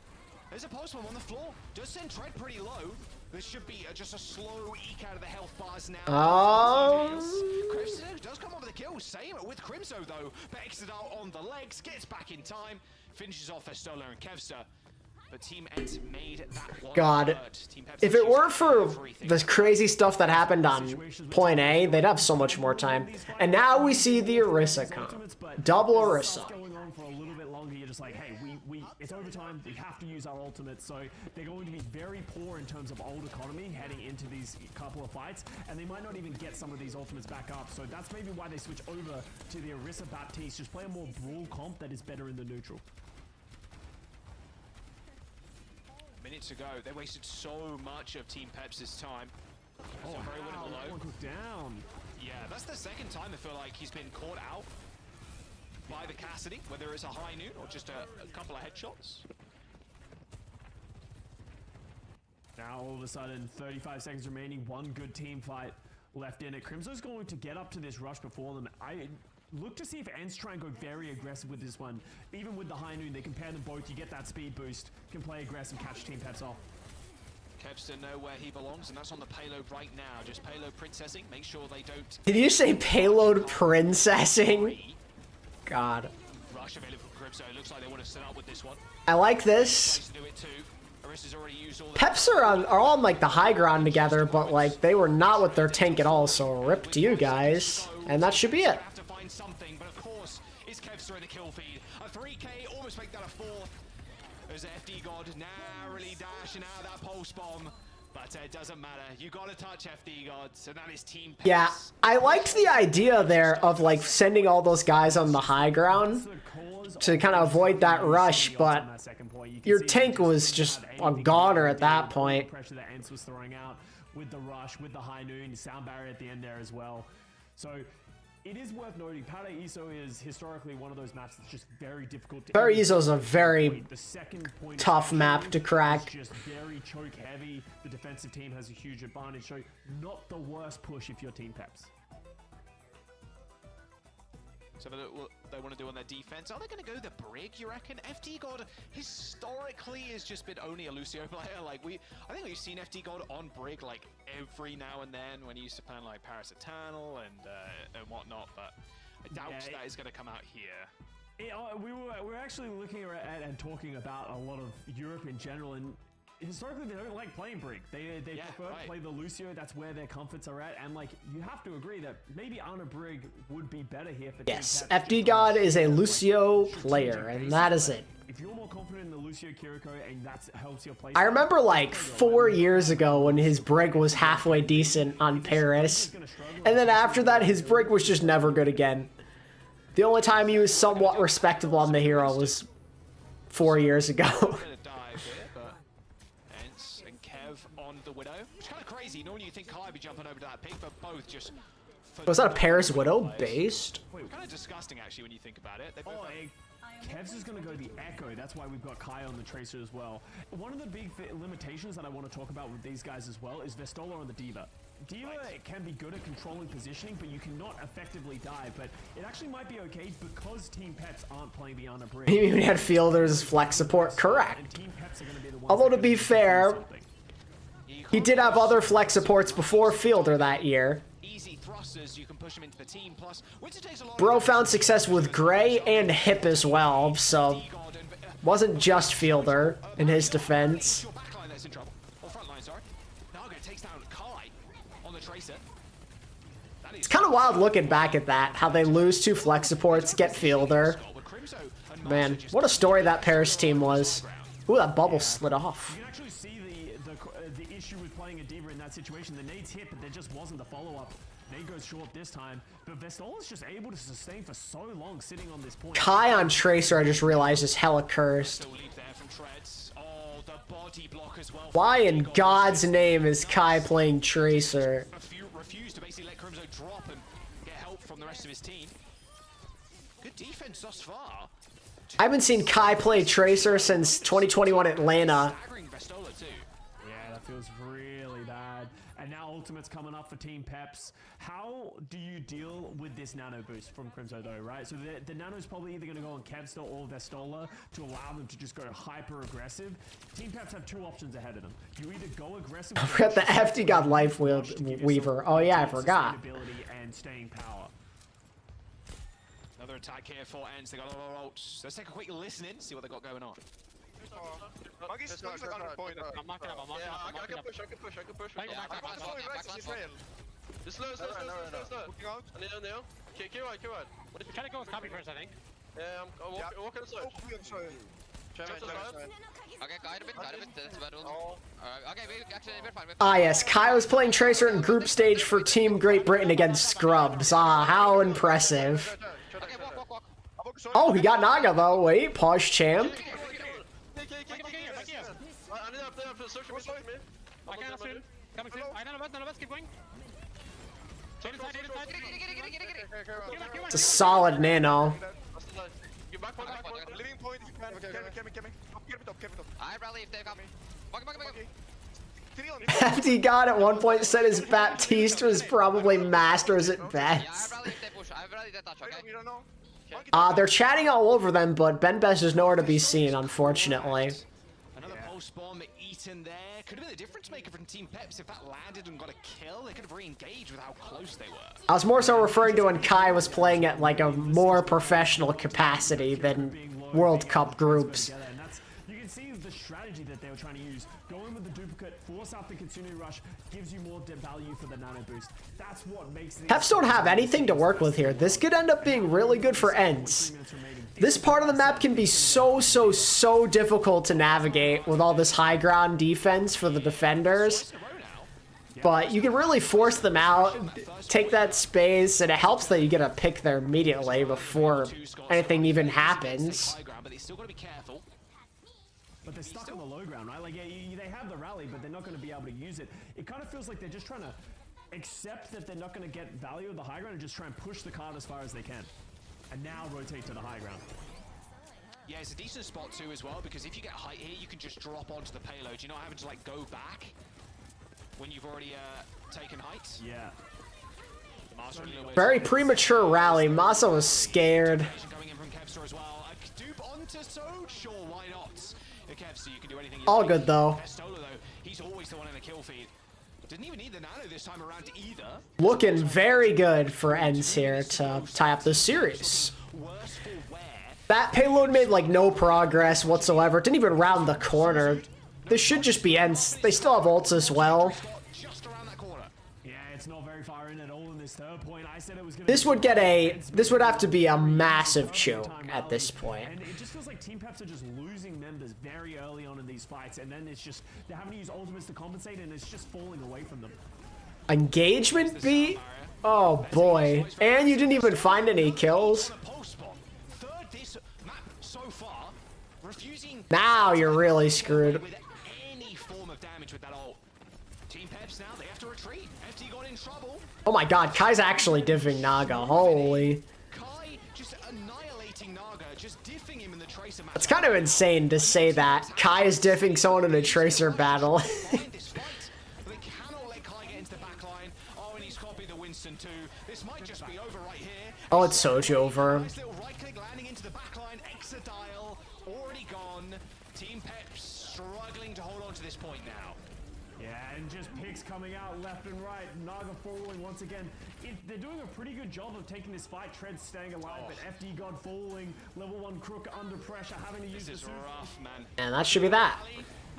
There's a post bomb on the floor. Does send Tread pretty low. This should be just a slow eke out of the health bars now. Crimso does come over the kill. Same with Crimso though. But Exodal on the legs, gets back in time, finishes off Festola and Kevster. But Team ENCE made that one. God, if it weren't for the crazy stuff that happened on point A, they'd have so much more time. And now we see the Orisa come. Double Orisa. You're just like, hey, it's overtime, we have to use our ultimates, so they're going to be very poor in terms of ult economy heading into these couple of fights, and they might not even get some of these ultimates back up, so that's maybe why they switch over to the Orisa Baptiste, just play a more brawl comp that is better in the neutral. Minutes ago, they wasted so much of Team Peps' time. Oh, very winnable low. One cooked down. Yeah, that's the second time I feel like he's been caught out by the Cassidy, whether it's a high noon or just a couple of headshots. Now all of a sudden, 35 seconds remaining, one good team fight left in it. Crimso's going to get up to this rush before them. I look to see if ENCE try and go very aggressive with this one. Even with the high noon, they can pair them both. You get that speed boost, can play aggressive, catch Team Peps off. Kevster know where he belongs, and that's on the payload right now. Just payload princessing, make sure they don't... Did you say payload princessing? God. Rush available for Crimso. Looks like they want to set up with this one. I like this. Peps are all on like the high ground together, but like they were not with their tank at all, so rip to you guys. And that should be it. Have to find something, but of course, is Kevster in the kill feed. A 3K, almost make that a 4th. There's FD God narrowly dashing out that pulse bomb. But it doesn't matter. You gotta touch FD gods, and that is Team Peps. Yeah, I liked the idea there of like sending all those guys on the high ground to kind of avoid that rush, but your tank was just a goner at that point. Pressure that ENCE was throwing out with the rush, with the high noon, sound barrier at the end there as well. So it is worth noting, Paraíso is historically one of those maps that's just very difficult to... Paraíso is a very tough map to crack. It's just very choke heavy. The defensive team has a huge advantage, so not the worst push if you're Team Peps. So what they want to do on their defense. Are they going to go the Brig, you reckon? FD God historically has just been only a Lucio player. Like I think we've seen FD God on Brig like every now and then when he used to play like Paris Eternal and whatnot, but I doubt that is going to come out here. We were actually looking at and talking about a lot of Europe in general, and historically they don't like playing Brig. They prefer to play the Lucio. That's where their comforts are at, and like you have to agree that maybe Ana Brig would be better here for yes, FD God is a Lucio player, and that is it. If you're more confident in the Lucio Kiriko and that helps your play, I remember like 4 years ago when his Brig was halfway decent on Paris, and then after that his Brig was just never good again. The only time he was somewhat respectable on the hero was 4 years ago. On the Widow. It's kind of crazy. Normally you think Kai would be jumping over to that pick, but both just... Was that a Paris Widow based? Kind of disgusting actually when you think about it. Kevs is going to go the Echo. That's why we've got Kai on the Tracer as well. One of the big limitations that I want to talk about with these guys as well is Vestola on the D.Va. D.Va can be good at controlling positioning, but you cannot effectively dive. But it actually might be okay because Team Peps aren't playing the Ana Brig. He even had Fielder's flex support, correct. Although to be fair, he did have other flex supports before Fielder that year. Bro found success with Gray and Hip as well, so wasn't just Fielder in his defense. It's kind of wild looking back at that, how they lose 2 flex supports, get Fielder. Man, what a story that Paris team was. Ooh, that bubble slid off. issue with playing a diva in that situation. The nades hit, but there just wasn't the follow-up. Nade goes short this time, but Vestola's just able to sustain for so long sitting on this point. Kai on Tracer, I just realized, is hella cursed. Why in God's name is Kai playing Tracer? Refused to basically let Crimzo drop and get help from the rest of his team. Good defense thus far. I haven't seen Kai play Tracer since 2021 Atlanta. Yeah, that feels really bad. And now Ultimate's coming up for Team Peps. How do you deal with this nano boost from Crimzo though, right? So the nano's probably either going to go on Kevster or Vestola to allow them to just go hyper aggressive. Team Peps have two options ahead of them. You either go aggressive. I forgot the FD got Life Weaver. Oh yeah, I forgot. And staying power. Another attack here for ENCE. They got a lot of ults. Let's take a quick listen in, see what they got going on. Monkey's like on the point. I'm marking up, I can push. Just slow. Neil. Keep right. We're trying to go with copy first, I think. Yeah, I'm walking on the side. Okay, guide a bit, that's about all. Okay, we actually, we're fine. Ah yes, Kai was playing Tracer in group stage for Team Great Britain against Scrubs. Ah, how impressive. Okay, walk. Oh, he got Naga though. Wait, pause champ. It's a solid nano. FD God at one point said his Baptiste was probably Masters at best. They're chatting all over them, but Ben Best is nowhere to be seen, unfortunately. Another pulse bomb eaten there. Could have been the difference maker from Team Peps if that landed and got a kill. They could have re-engaged with how close they were. I was more so referring to when Kai was playing at like a more professional capacity than World Cup groups. You can see the strategy that they were trying to use. Go in with the duplicate, force out the Kitsune Rush, gives you more value for the nano boost. That's what makes the Peps don't have anything to work with here. This could end up being really good for ENCE. This part of the map can be so difficult to navigate with all this high ground defense for the defenders. But you can really force them out, take that space, and it helps that you get a pick there immediately before anything even happens. But they're stuck on the low ground, right? Like, yeah, they have the rally, but they're not going to be able to use it. It kind of feels like they're just trying to accept that they're not going to get value of the high ground and just try and push the card as far as they can. And now rotate to the high ground. Yeah, it's a decent spot too as well, because if you get height here, you can just drop onto the payload. You're not having to like go back when you've already taken height. Yeah. Very premature rally. Masa was scared. Coming in from Kevster as well. A dupe onto Sode? Sure, why not? Kevster, you can do anything. All good though. Vestola, though, he's always the one in the kill feed. Didn't even need the nano this time around either. Looking very good for ENCE here to tie up this series. That payload made like no progress whatsoever. It didn't even round the corner. This should just be ENCE. They still have ults as well. Yeah, it's not very far in at all in this third point. I said it was gonna This would have to be a massive choke at this point. And it just feels like Team Peps are just losing members very early on in these fights, and then it's just they're having to use ultimates to compensate, and it's just falling away from them. Engagement beat? Oh boy. And you didn't even find any kills. Now you're really screwed. Any form of damage with that ult. Team Peps now, they have to retreat. FT got in trouble. Oh my god, Kai's actually diffing Naga. Holy. Kai just annihilating Naga, just diffing him in the Tracer match. It's kind of insane to say that. Kai is diffing someone in a Tracer battle. They cannot let Kai get into the backline. Oh, and he's copied the Winston too. This might just be over right here. Oh, it's Soju over. Nice little right click landing into the backline. Exadial already gone. Team Peps struggling to hold on to this point now. Yeah, and just picks coming out left and right. Naga falling once again. They're doing a pretty good job of taking this fight. Tread staying alive, but FD God falling. Level 1 Crook under pressure, having to use This is the rough, man. And that should be that.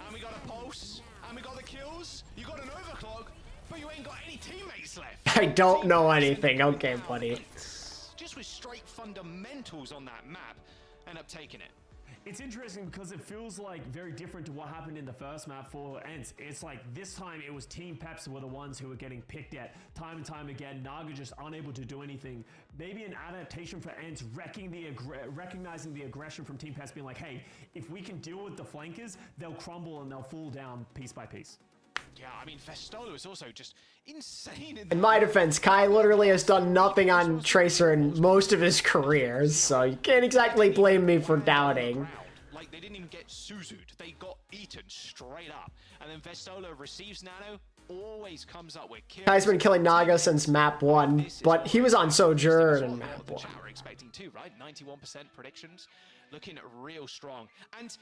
And we got a pulse. And we got the kills. You got an overclock, but you ain't got any teammates left. I don't know anything. Okay, buddy. Just with straight fundamentals on that map, end up taking it. It's interesting because it feels like very different to what happened in the first map for ENCE. It's like this time it was Team Peps were the ones who were getting picked at time and time again. Naga just unable to do anything. Maybe an adaptation for ENCE, recognizing the aggression from Team Peps, being like, hey, if we can deal with the flankers, they'll crumble and they'll fall down piece by piece. Yeah, I mean, Festola is also just insane. In my defense, Kai literally has done nothing on Tracer in most of his career, so you can't exactly blame me for doubting. Like, they didn't even get Suzu'd. They got eaten straight up. And then Festola receives Nano, always comes up with kills. Kai's been killing Naga since map 1, but he was on Sojourn in map 1. We're expecting too, right? 91% predictions, looking real strong. And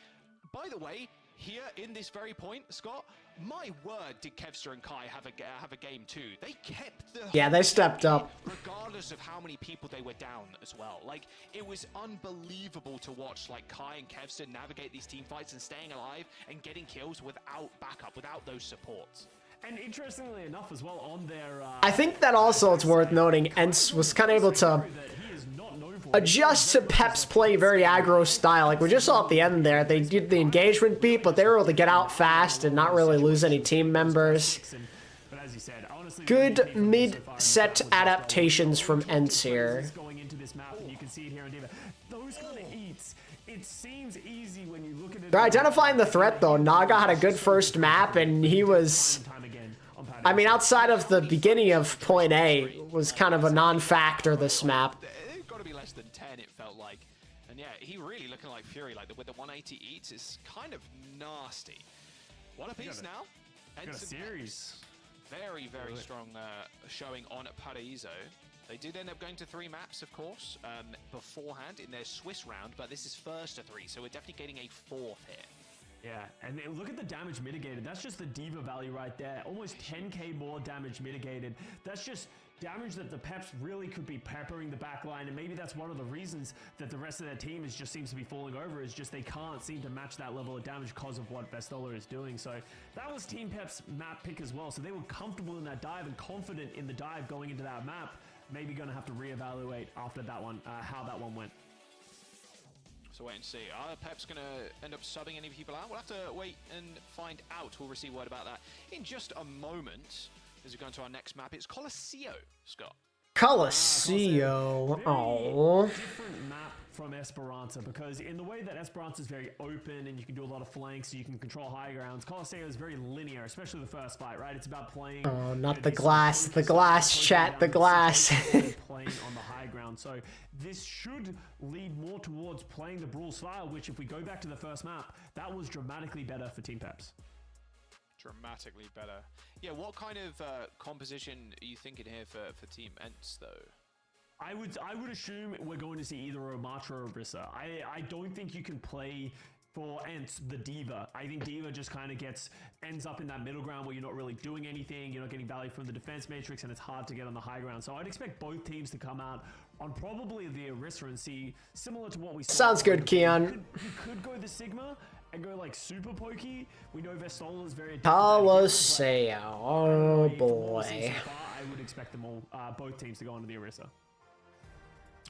by the way, here in this very point, Scott, my word, did Kevster and Kai have a game too? They kept the they stepped up, regardless of how many people they were down as well. Like, it was unbelievable to watch like Kai and Kevster navigate these team fights and staying alive and getting kills without backup, without those supports. And interestingly enough as well, on their I think that also it's worth noting, ENCE was kind of able to adjust to Pep's play very aggro style. Like we just saw at the end there, they did the engagement beat, but they were able to get out fast and not really lose any team members. Good mid-set adaptations from ENCE here. They're identifying the threat though. Naga had a good first map and he was, I mean, outside of the beginning of point A, was kind of a non-factor this map. It's got to be less than 10, it felt like. And yeah, he really looking like Fury, like with the 180 eats is kind of nasty. What a piece now. Got a series. Very, very strong showing on Paraíso. They did end up going to 3 maps, of course, beforehand in their Swiss round, but this is first to 3, so we're definitely getting a 4th here. Yeah, and look at the damage mitigated. That's just the diva value right there. Almost 10k more damage mitigated. That's just damage that the Peps really could be peppering the back line, and maybe that's one of the reasons that the rest of their team just seems to be falling over, is just they can't seem to match that level of damage because of what Festola is doing. So that was Team Peps' map pick as well. So they were comfortable in that dive and confident in the dive going into that map. Maybe going to have to reevaluate after that one, how that one went. So wait and see. Are Pep's going to end up subbing any people out? We'll have to wait and find out. We'll receive word about that in just a moment. As we go into our next map, it's Colosseo, Scott. Colosseo. Oh. Different map from Esperanza, because in the way that Esperanza is very open and you can do a lot of flanks, so you can control high grounds, Colosseo is very linear, especially the first fight, right? It's about playing. Oh, not the glass. The glass, chat. The glass. Playing on the high ground. So this should lead more towards playing the Brawl style, which if we go back to the first map, that was dramatically better for Team Peps. Dramatically better. Yeah, what kind of composition are you thinking here for Team ENCE, though? I would assume we're going to see either a Matra or a Orisa. I don't think you can play for ENCE the Diva. I think Diva just kind of ends up in that middle ground where you're not really doing anything, you're not getting value from the defense matrix, and it's hard to get on the high ground. So I'd expect both teams to come out on probably the Orisa and see, similar to what we saw. Sounds good, Keon. You could go the Sigma and go like super pokey. We know Vestola is very Colosseo. Oh boy. I would expect them all, both teams to go into the Orisa.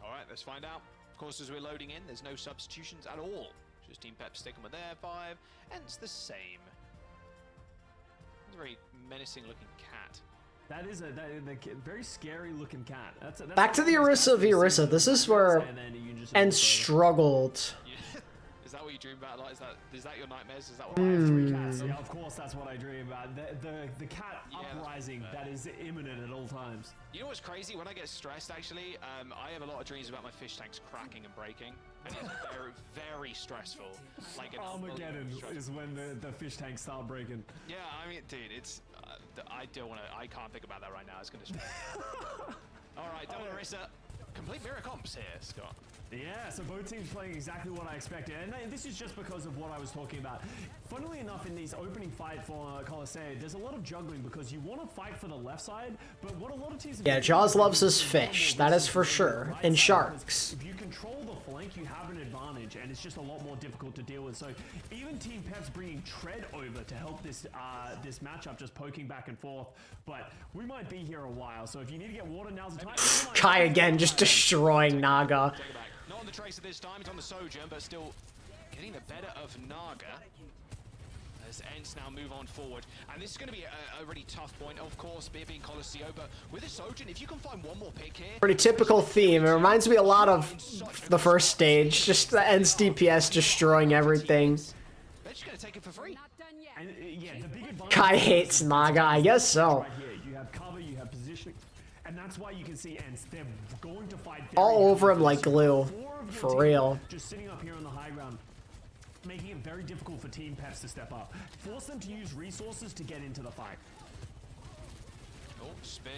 All right, let's find out. Of course, as we're loading in, there's no substitutions at all. Just Team Peps sticking with their 5, and it's the same. It's a very menacing looking cat. That is a very scary looking cat. That's back to the Orisa v Orisa. This is where ENCE struggled. Is that what you dream about a lot? Is that your nightmares? Is that what I have 3 cats? Yeah, of course that's what I dream about. The cat uprising that is imminent at all times. You know what's crazy? When I get stressed, actually, I have a lot of dreams about my fish tanks cracking and breaking, and it's very, very stressful. Like Armageddon is when the fish tanks start breaking. Yeah, I mean, dude, it's I can't think about that right now. It's gonna stress me. All right, double Orisa. Complete mirror comps here, Scott. Yeah, so both teams playing exactly what I expected, and this is just because of what I was talking about. Funnily enough, in these opening fight for Colosseo, there's a lot of juggling because you want to fight for the left side, but what a lot of teams... Yeah, Jaws loves his fish, that is for sure, and sharks. If you control the flank, you have an advantage, and it's just a lot more difficult to deal with. So even Team Peps bringing Tread over to help this this matchup, just poking back and forth, but we might be here a while, so if you need to get water, now's the time. Kai again, just destroying Naga. Not on the Tracer this time, it's on the Sojourn, but still getting the better of Naga. As ENCE now move on forward. And this is going to be a really tough point, of course, being Colosseo, but with a Sojourn, if you can find one more pick here... Pretty typical theme. It reminds me a lot of the first stage. Just the ENCE DPS destroying everything. They're just going to take it for free. And, yeah, the big advantage Kai hates Naga, I guess so. right here. You have cover, you have positioning, and that's why you can see ENCE. They're going to fight All over him like glue. For real. Just sitting up here on the high ground, making it very difficult for Team Peps to step up. Force them to use resources to get into the fight. Oh, spear.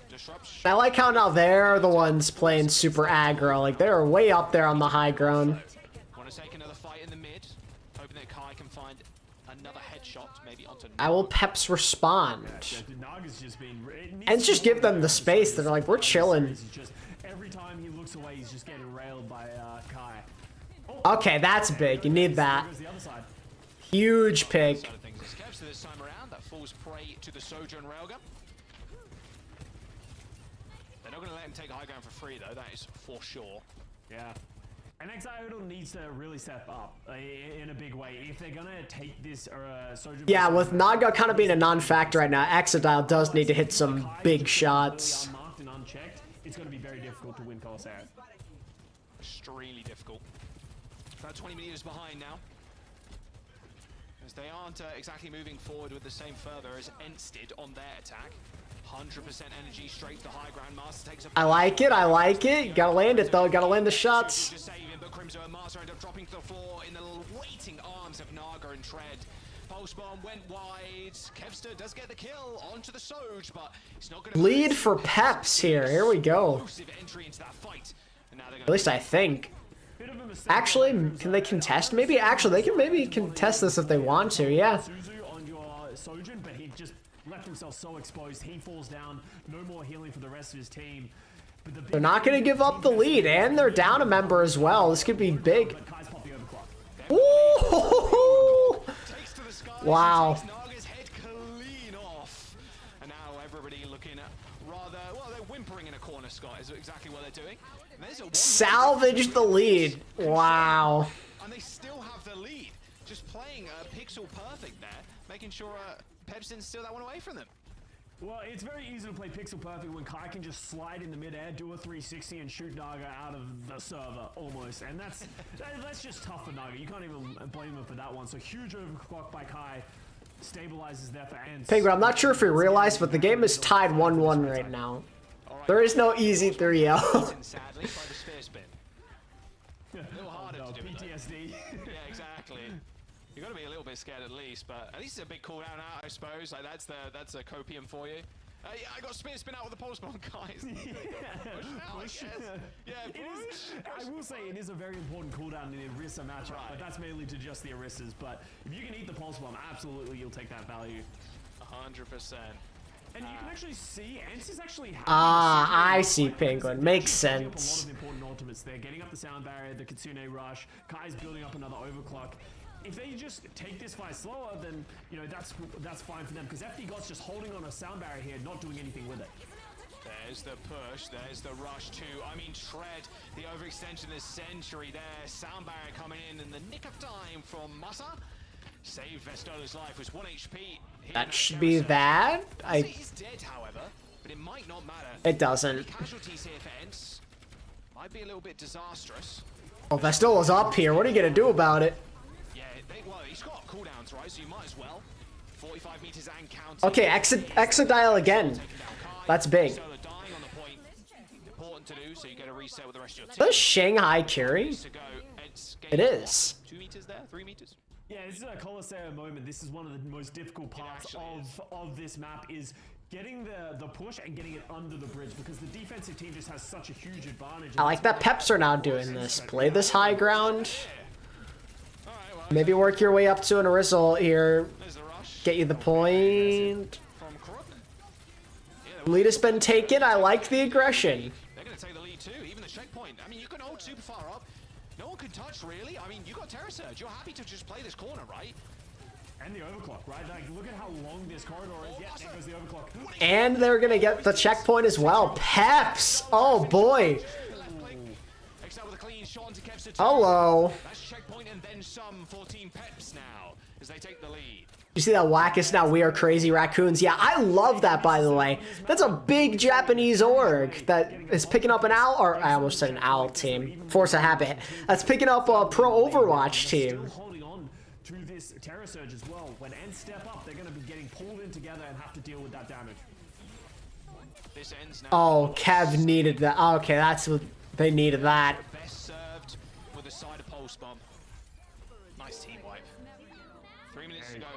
Disrupts. I like how now they're the ones playing super aggro. Like, they're way up there on the high ground. Want to take another fight in the mid. Hoping that Kai can find another headshot, maybe onto... I will Peps respond. Naga's just been... And just give them the space. They're like, we're chilling. Every time he looks away, he's just getting railed by Kai. Okay, that's big. You need that. Huge pick. Side of things is Kevs this time around. That falls prey to the Sojourn Railgun. They're not going to let him take high ground for free, though. That is for sure. Yeah. And alexyOWL needs to really step up in a big way if they're going to take this Sojourn. Yeah, with Naga kind of being a non-factor right now, alexyOWL does need to hit some big shots. Unmarked and unchecked, it's going to be very difficult to win Colosseo. Extremely difficult. About 20 meters behind now. As they aren't exactly moving forward with the same further as ENCE did on their attack. 100% energy straight to high ground. Master takes a... I like it, I like it. You gotta land it though, gotta land the shots. Just saving, but Crimzo and Master end up dropping to the floor in the waiting arms of Naga and Tread. Pulse bomb went wide. Kevster does get the kill onto the Soj, but it's not gonna... Lead for Peps here we go. Entry into that fight. And now they're At least I think. Actually, can they contest? Maybe, actually, they can maybe contest this if they want to, yeah. Suzu on your Sojourn, but he just left himself so exposed. He falls down. No more healing for the rest of his team. But They're not going to give up the lead, and they're down a member as well. This could be big. Ooh! Wow. Naga's head clean off. And now everybody looking at rather, well, they're whimpering in a corner, Scott, is exactly what they're doing. Salvage the lead. Wow. And they still have the lead. Just playing pixel perfect there, making sure Peps didn't steal that one away from them. Well, it's very easy to play pixel perfect when Kai can just slide in the midair, do a 360, and shoot Naga out of the server almost. And that's just tough for Naga. You can't even blame him for that one. So huge overclock by Kai stabilizes there for ENCE. Penguin, I'm not sure if you realized, but the game is tied 1-1 right now. There is no easy 3-0. Sadly, by the spear spin. A little harder to do. PTSD. Yeah, exactly. You got to be a little bit scared at least, but at least it's a big cooldown out, I suppose. Like that's a copium for you. Yeah, I got spear spin out with the pulse bomb, guys. Push. Yeah, I will say it is a very important cooldown in the Orisa matchup, but that's mainly to just the Orisas. But if you can eat the pulse bomb, absolutely you'll take that value. 100%. And you can actually see, ENCE is actually happy. I see, Penguin. Makes A lot sense. of important ultimates there. Getting up the sound barrier, the Kitsune rush. Kai's building up another overclock. If they just take this fight slower, then you know that's fine for them. Because FD God's just holding on a sound barrier here, not doing anything with it. There's the push, there's the rush too. I mean, Tread, the overextension of the century there. Sound barrier coming in the nick of time from Masa. Saved Vestola's life, was 1 HP. That should be that. He's dead, however, but it might not matter. It doesn't. Casualties here for ENCE might be a little bit disastrous. Oh, Vestola's up here. What are you gonna do about it? Yeah, well, he's got cooldowns, right? So you might as well. 45 meters and counting. Okay, exodial again. That's big. So they're dying on the point. Important to do, so you get a reset with the rest of your team. Does Shanghai carry? It is. 2 meters there, 3 meters. Yeah, this is a Colosseo moment. This is one of the most difficult parts of this map is getting the push and getting it under the bridge because the defensive team just has such a huge advantage. I like that Peps are now doing this. Play this high ground. Maybe work your way up to an Orizzle here. Get you the point. Lead has been taken. I like the aggression. They're going to take the lead too, even the checkpoint. I mean, you can hold super far up. No one can touch, really. I mean, you got Terra Surge. You're happy to just play this corner, right? And the overclock, right? Like, look at how long this corridor is. Yeah, there goes the overclock. And they're going to get the checkpoint as well. Peps! Oh, boy. Hello. That's checkpoint in and then some for Team Peps now as they take the lead. You see that Wackus now we are crazy raccoons? Yeah, I love that, by the way. That's a big Japanese org that is picking up an owl, or I almost said an owl team. Force a habit. That's picking up a pro Overwatch team. Holding on to this Terror Surge as well. When ENCE step up, they're going to be getting pulled in together and have to deal with that damage. This ends now. Oh, Kev needed that. Okay, that's what they needed that. Best served with a side of pulse bomb. Nice team wipe. 3 minutes to go here.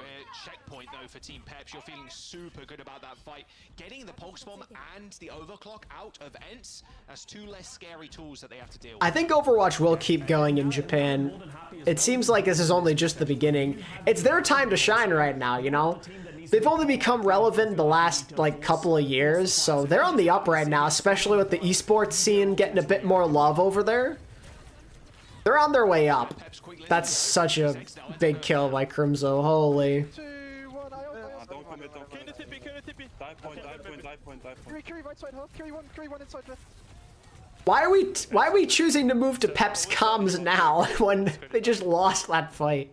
Checkpoint though for Team Peps. You're feeling super good about that fight. Getting the pulse bomb and the overclock out of ENCE as two less scary tools that they have to deal with. I think Overwatch will keep going in Japan. It seems like this is only just the beginning. It's their time to shine right now, you know? They've only become relevant the last, like, couple of years, so they're on the up right now, especially with the esports scene getting a bit more love over there. They're on their way up. That's such a big kill by Crimzo, holy. Why are we choosing to move to Peps comms now when they just lost that fight?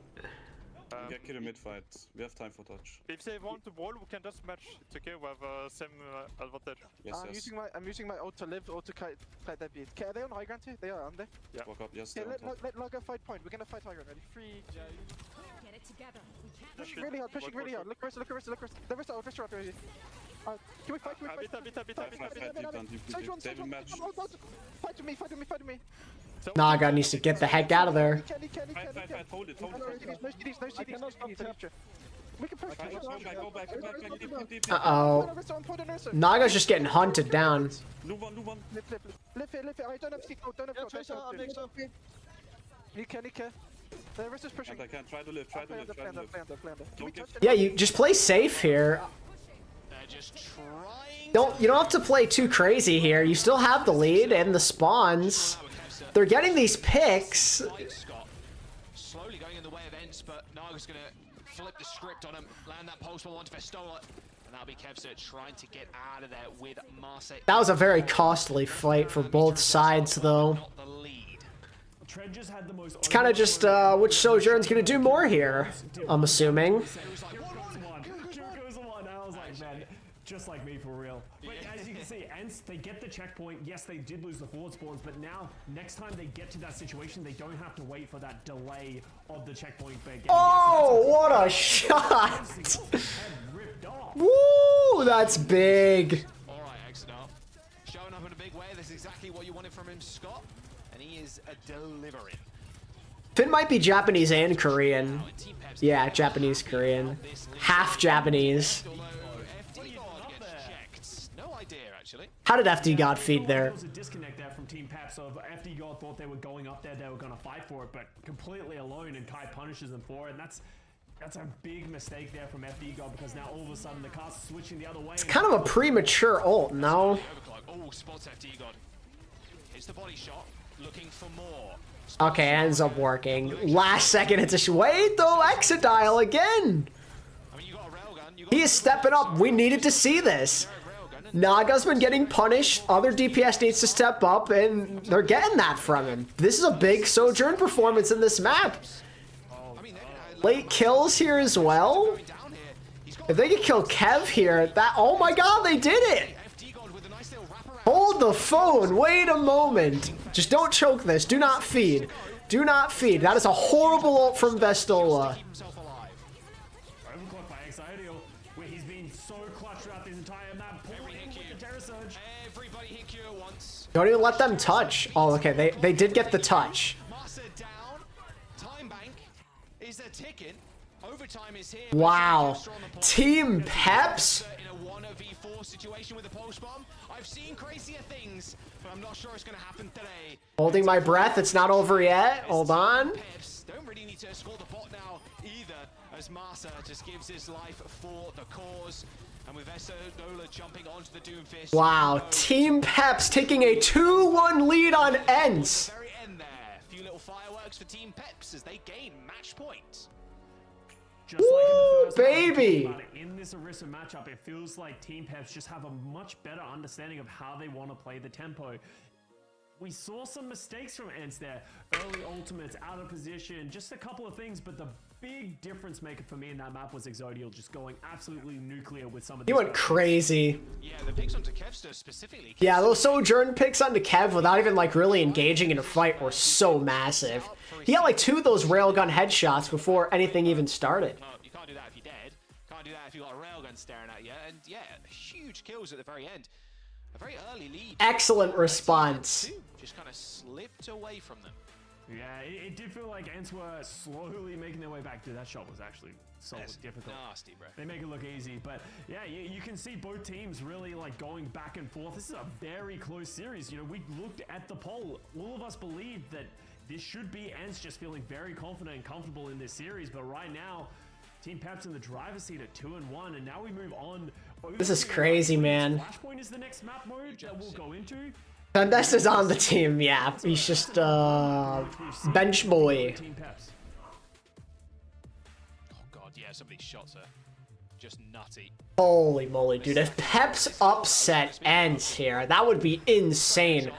Get kill mid fight. We have time for touch. If they want to wall, we can just match. It's okay. We have same advantage. Yes, I'm using my ult to live or to kite that beat. Okay, are they on high ground too? They are, aren't they? Yeah. Walk up. Yes. Yeah, let Logger fight point. We're gonna fight high ground. Ready? Free. Get it together. Pushing really hard. Pushing really hard. Look wrist. The wrist out already. Can we fight? Can we fight? They will match. Fight with me. Naga needs to get the heck out of there. Fight. Hold it. No CDs. We can push. Go back. Uh-oh. Naga's just getting hunted down. Move on. Lift it. I don't have stick. Don't have You can. The rest is pushing. I can try to live. Yeah, you just play safe here. You don't have to play too crazy here. You still have the lead and the spawns. They're getting these picks. Slowly going in the way of ENCE, but Naga's gonna flip the script on him, land that pulse bomb onto Festola, and that'll be Kevster trying to get out of there with Marse. That was a very costly fight for both sides, though. It's kind of just which Sojourn's gonna do more here, I'm assuming. Just like me, for real. But as you can see, ENCE, they get the checkpoint. Yes, they did lose the forward spawns, but now, next time they get to that situation, they don't have to wait for that delay of the checkpoint. Oh, what a shot! Woo, that's big. All right, Exodar. Showing up in a big way. This is exactly what you wanted from him, Scott. And he is delivering. Finn might be Japanese and Korean. Yeah, Japanese, Korean. Half Japanese. How did FD God feed there? There was a disconnect there from Team Peps of FD God thought they were going up there, they were going to fight for it, but completely alone, and Kai punishes them for it, and that's a big mistake there from FD God, because now all of a sudden the car's switching the other way. It's kind of a premature ult, no? Oh, spots FD God. It's the body shot, looking for more. Okay, ends up working. Last second, it's a wait though, Exodile again. I mean, you got a railgun. He is stepping up. We needed to see this. Naga's been getting punished, other DPS needs to step up, and they're getting that from him. This is a big Sojourn performance in this map. Late kills here as well. If they could kill Kev here, oh my god, they did it! Hold the phone, wait a moment. Just don't choke this, do not feed. Do not feed, that is a horrible ult from Vestola. Don't even let them touch. Oh, okay, they did get the touch. Wow. Team Peps? Holding my breath, it's not over yet. Hold on. Don't really need to score the bot now either, as Marsa just gives his life for the cause. And with Vestola jumping onto the Doomfist. Wow, Team Peps taking a 2-1 lead on ENCE. Very end there. Few little fireworks for Team Peps as they gain match point. Just like in the first baby. In this Orisa matchup, it feels like Team Peps just have a much better understanding of how they want to play the tempo. we saw some mistakes from ENCE there. Early ultimates, out of position, just a couple of things, but the big difference maker for me in that map was exyOWL just going absolutely nuclear with some of these. He went crazy. Yeah, the picks onto Kevster specifically. Yeah, those Sojourn picks onto Kev without even like really engaging in a fight were so massive. He had like 2 of those railgun headshots before anything even started. You can't do that if you're dead. Can't do that if you've got a railgun staring at you. And yeah, huge kills at the very end. A very early lead. Excellent response. Just kind of slipped away from them. Yeah, it did feel like ENCE were slowly making their way back. Dude, that shot was actually so difficult. Nasty, bro. They make it look easy, but yeah, you can see both teams really like going back and forth. This is a very close series. You know, we looked at the poll. All of us believed that this should be ENCE just feeling very confident and comfortable in this series, but right now, Team Peps in the driver's seat at 2-1, and now we move on. This is crazy, man. Flashpoint is the next map mode that we'll go into. Best is on the team, yeah. He's just bench boy. Oh god, yeah, some of these shots are just nutty. Holy moly, dude. If Peps upset ENCE here, that would be insane.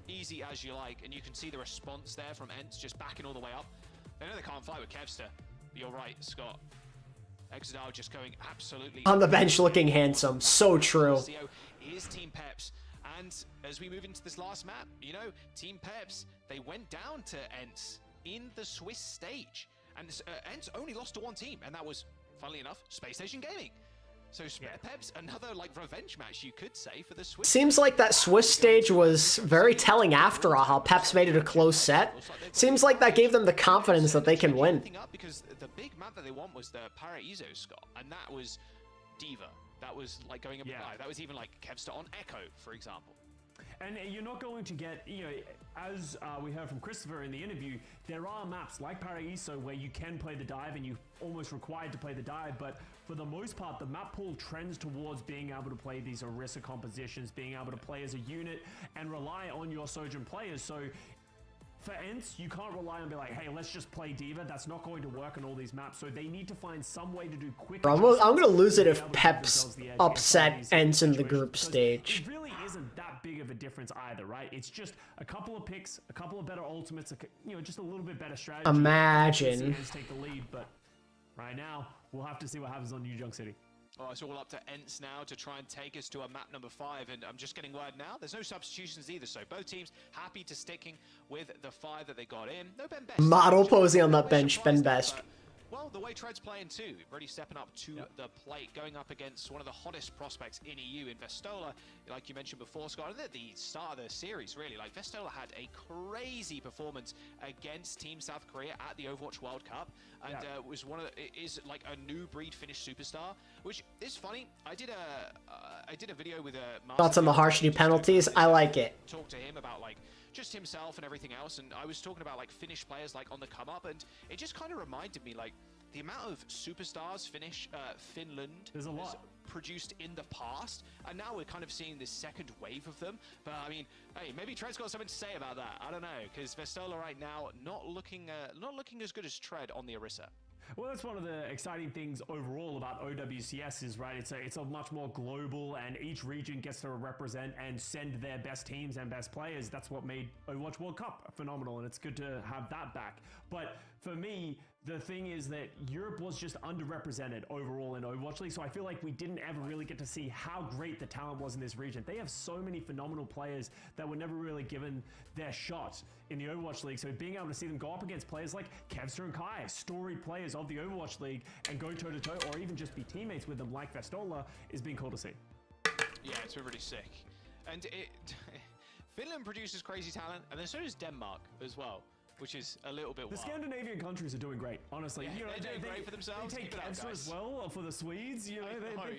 Easy as you like, and you can see the response there from ENCE just backing all the way up. They know they can't fight with Kevster. You're right, Scott. exyOWL just going absolutely on the bench looking handsome. So true. Is Team Peps. And as we move into this last map, you know, Team Peps, they went down to ENCE in the Swiss stage. And ENCE only lost to one team, and that was, funnily enough, Space Station Gaming. So Peps, another like revenge match, you could say, for the Swiss. Seems like that Swiss stage was very telling after all, how Peps made it a close set. Seems like that gave them the confidence that they can win. Because the big map that they won was the Paraíso, Scott, and that was Diva. That was like going up live. That was even like Kevster on Echo, for example. And you're not going to get, you know, as we heard from Christopher in the interview, there are maps like Paraíso where you can play the dive and you're almost required to play the dive, but for the most part, the map pool trends towards being able to play these Orisa compositions, being able to play as a unit and rely on your Sojourn players. So for ENCE, you can't rely on be like, hey, let's just play Diva. That's not going to work on all these maps. So they need to find some way to do quick. I'm gonna lose it if Peps upset ENCE in the group stage. It really isn't that big of a difference either, right? It's just a couple of picks, a couple of better ultimates, you know, just a little bit better strategy. Imagine. ENCE take the lead, but right now we'll have to see what happens on New Junk City. Oh, it's all up to ENCE now to try and take us to a map number 5, and I'm just getting word now, there's no substitutions either, so both teams happy to sticking with the 5 that they got in. No Ben Best. Model posing on that bench, Ben Best. Well, the way Tread's playing too, really stepping up to the plate, going up against one of the hottest prospects in EU in Vestola, like you mentioned before, Scott. And at the start of the series, really, like Vestola had a crazy performance against Team South Korea at the Overwatch World Cup, and was one of the, is like a new breed Finnish superstar, which is funny. I did a video with a thoughts on the harsh new penalties. I like it. Talk to him about like just himself and everything else, and I was talking about like Finnish players like on the come up, and it just kind of reminded me like the amount of superstars Finland has produced in the past, and now we're kind of seeing this second wave of them. But I mean, hey, maybe Tread's got something to say about that. I don't know, because Vestola right now not looking as good as Tread on the Orisa. Well, that's one of the exciting things overall about OWCS is, right, it's a much more global, and each region gets to represent and send their best teams and best players. That's what made Overwatch World Cup phenomenal, and it's good to have that back. But for me, the thing is that Europe was just underrepresented overall in Overwatch League, so I feel like we didn't ever really get to see how great the talent was in this region. They have so many phenomenal players that were never really given their shot in the Overwatch League, so being able to see them go up against players like Kevster and Kai, storied players of the Overwatch League, and go toe-to-toe, or even just be teammates with them like Vestola, is being cool to see. Yeah, it's been really sick. And Finland produces crazy talent, and then so does Denmark as well, which is a little bit wild. The Scandinavian countries are doing great, honestly. Yeah, you know, they're doing great for themselves. They take Kevster as well for the Swedes. You know,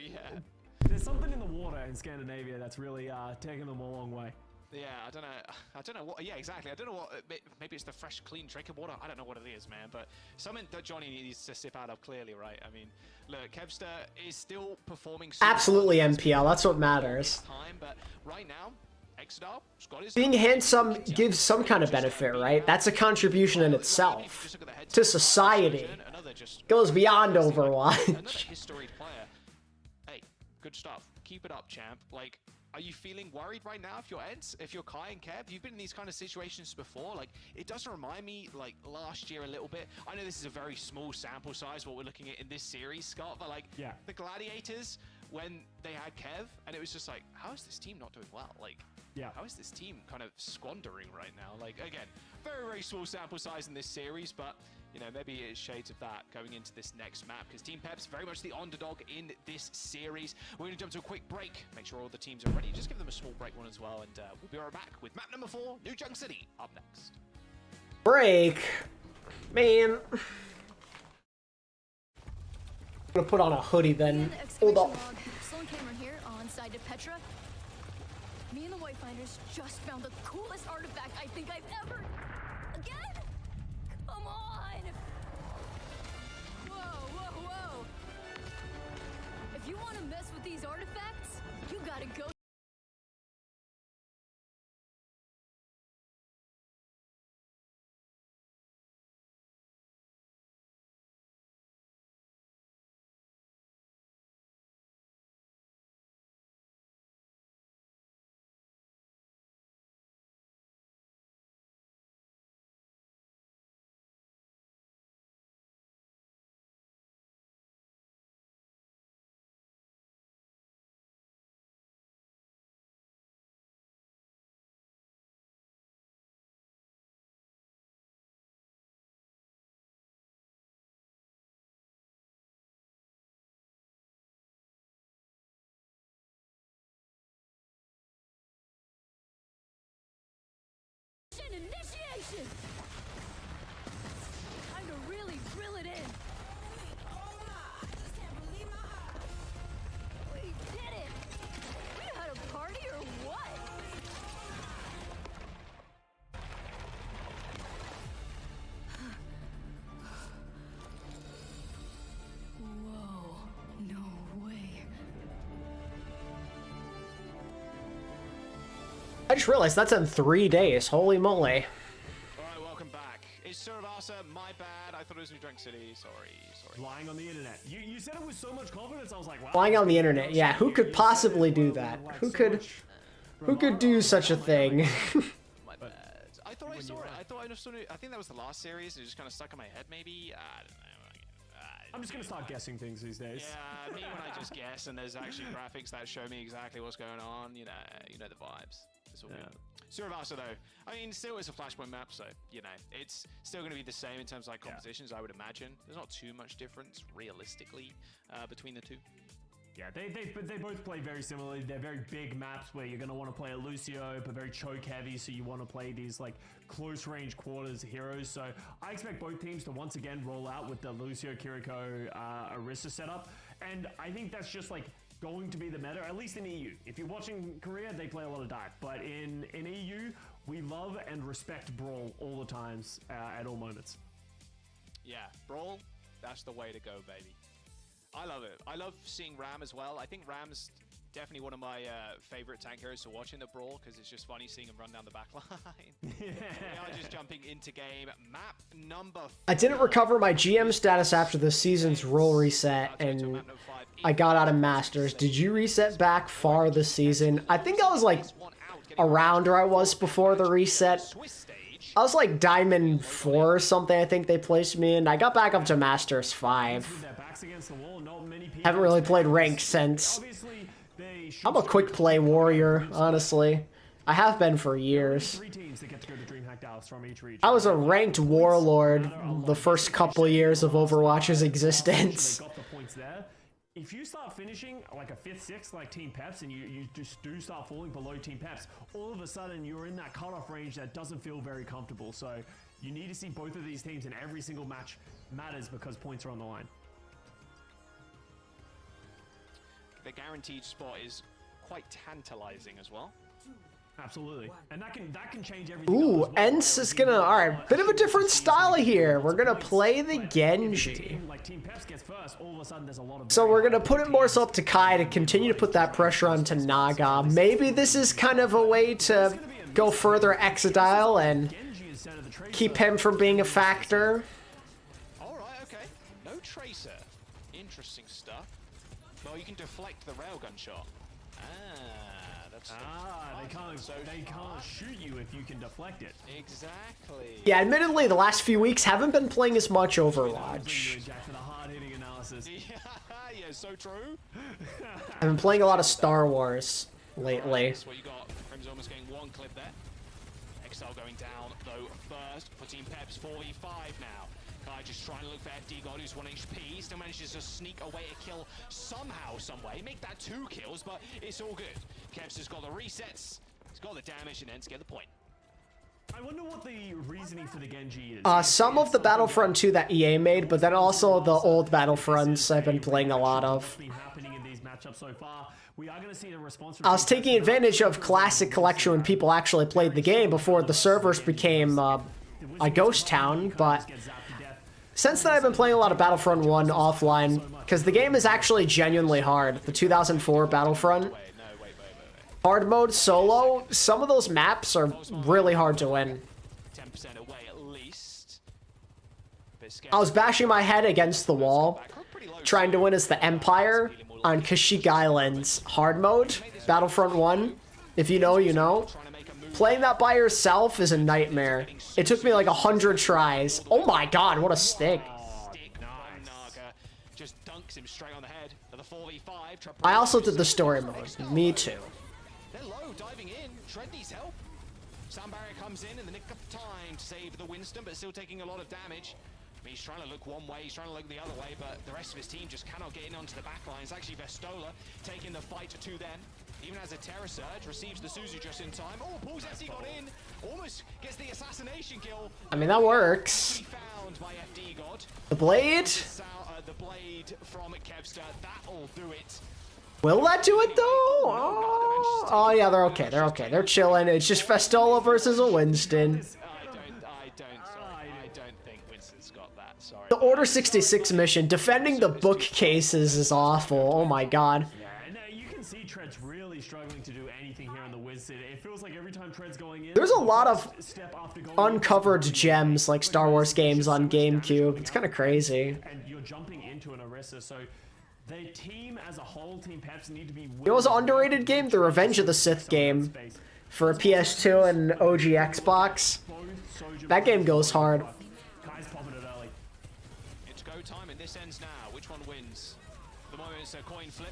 yeah. There's something in the water in Scandinavia that's really taking them a long way. Yeah, I don't know what. Yeah, exactly. I don't know what. Maybe it's the fresh, clean drinking water. I don't know what it is, man. But something that Johnny needs to sip out of clearly, right? I mean, look, Kevster is still performing. Absolutely, MPL. That's what matters. But right now, exyOWL, Scott is being handsome gives some kind of benefit, right? That's a contribution in itself to society. Goes beyond Overwatch. Another history player. Hey, good stuff. Keep it up, champ. Like, Are you feeling worried right now if you're ENCE, if you're Kai and Kev? You've been in these kind of situations before. Like, it does remind me, like, last year a little bit. I know this is a very small sample size, what we're looking at in this series, Scott, but, like, the Gladiators, when they had Kev, and it was just like, how is this team not doing well? Like, how is this team kind of squandering right now? Like, again, very, very small sample size in this series, but, you know, maybe it's shades of that going into this next map, because Team Peps very much the underdog in this series. We're going to jump to a quick break, make sure all the teams are ready. Just give them a small break one as well, and we'll be right back with map number 4, New Junk City, up next. Break. Man. I'm gonna put on a hoodie then. Hold up. Sloan Cameron here on side to Petra. Me and the Wayfinders just found the coolest artifact I think I've ever... Again? Come on! Whoa, whoa, whoa! If you want to mess with these artifacts, you gotta go... Initiation! Time to really drill it in. I just can't believe my eyes. We did it! We had a party or what? Whoa, no way. I just realized that's in 3 days. Holy moly. Alright, welcome back. It's Survasa, my bad. I thought it was New Junk City. Sorry. Lying on the internet. You said it with so much confidence, I was like, wow. Lying on the internet. Yeah, who could possibly do that? Who could do such a thing? My bad. I thought I saw it. I think that was the last series. It just kind of stuck in my head, maybe. I don't know. I'm just gonna start guessing things these days. Yeah, me when I just guess, and there's actually graphics that show me exactly what's going on. You know the vibes. It's all good. Survasa though, I mean, still it's a Flashpoint map, so you know it's still going to be the same in terms of like compositions. I would imagine there's not too much difference realistically between the two. Yeah, they both play very similarly. They're very big maps where you're going to want to play a Lucio, but very choke heavy, so you want to play these like close range quarters heroes. So I expect both teams to once again roll out with the Lucio, Kiriko, Orisa setup, and I think that's just like going to be the meta, at least in EU. If you're watching Korea, they play a lot of dive, but in EU, we love and respect Brawl all the times, at all moments. Yeah, Brawl, that's the way to go, baby. I love it. I love seeing Ram as well. I think Ram's definitely one of my favorite tank heroes to watch in the Brawl, because it's just funny seeing him run down the back line. We are just jumping into game. Map number 4. I didn't recover my GM status after the season's role reset, and I got out of Masters. Did you reset back far this season? I think I was like around where I was before the reset. I was like Diamond 4 or something, I think they placed me in. I got back up to Masters 5. Haven't really played ranked since. I'm a quick play warrior, honestly. I have been for years. I was a ranked warlord the first couple years of Overwatch's existence. If you start finishing like a 5th, 6th like Team Peps, and you just do start falling below Team Peps, all of a sudden you're in that cutoff range that doesn't feel very comfortable. So you need to see both of these teams in every single match matters, because points are on the line. The guaranteed spot is quite tantalizing as well. Absolutely, and that can change everything. Ooh, ENCE is gonna, alright, bit of a different style here. We're gonna play the Genji. So we're gonna put it more so up to Kai to continue to put that pressure onto Naga. Maybe this is kind of a way to go further Exodile and keep him from being a factor. Alright, okay. No Tracer. Interesting stuff. Well, you can deflect the railgun shot. They can't shoot you if you can deflect it. Exactly. Yeah, admittedly, the last few weeks haven't been playing as much Overwatch. Yeah, so true. I've been playing a lot of Star Wars lately. That's what you got. Prim's almost getting one clip there. XL going down, though, first for Team Peps, 4v5 now. Kai just trying to look for FD God, who's 1 HP. Still manages to sneak away a kill somehow, some way. Make that 2 kills, but it's all good. Kevs has got the resets, he's got the damage, and ends get the point. I wonder what the reasoning for the Genji is. Some of the Battlefront 2 that EA made, but then also the old Battlefronts I've been playing a lot of. I was taking advantage of Classic Collection when people actually played the game before the servers became a ghost town, but since then I've been playing a lot of Battlefront 1 offline, because the game is actually genuinely hard. The 2004 Battlefront. Hard mode solo, some of those maps are really hard to win. 10% away at least. I was bashing my head against the wall, trying to win as the Empire on Kashyyyk Islands. Hard mode, Battlefront 1. If you know, you know. Playing that by yourself is a nightmare. It took me like 100 tries. Oh my god, what a stick. Just dunks him straight on the head for the 4v5. I also did the story mode. Me too. They're low, diving in. Tread needs help. Sound barrier comes in the nick of time to save the Winston, but still taking a lot of damage. He's trying to look one way, he's trying to look the other way, but the rest of his team just cannot get in onto the back line. It's actually Vestola taking the fight to them. Even as a Terror Surge, receives the Suzu just in time. Oh, pulls FD got in. Almost gets the assassination kill. I mean, that works. Found by FD God. The blade? The blade from Kevster, that'll do it. Will that do it, though? Oh, yeah, they're okay. They're okay. They're chilling. It's just Festola versus a Winston. I don't think Winston's got that. Sorry. The Order 66 mission, defending the bookcases is awful. Oh my god. Yeah, and you can see Tread's really struggling to do anything here on the Winston. It feels like every time Tread's going in, there's a lot of uncovered gems like Star Wars games on GameCube. It's kind of crazy. And you're jumping into an Orisa, so the team as a whole, Team Peps, need to be... It was an underrated game, the Revenge of the Sith game for a PS2 and OG Xbox. That game goes hard. Kai's popping it early. It's go time and this ends now. Which one wins? The moment it's a coin flip.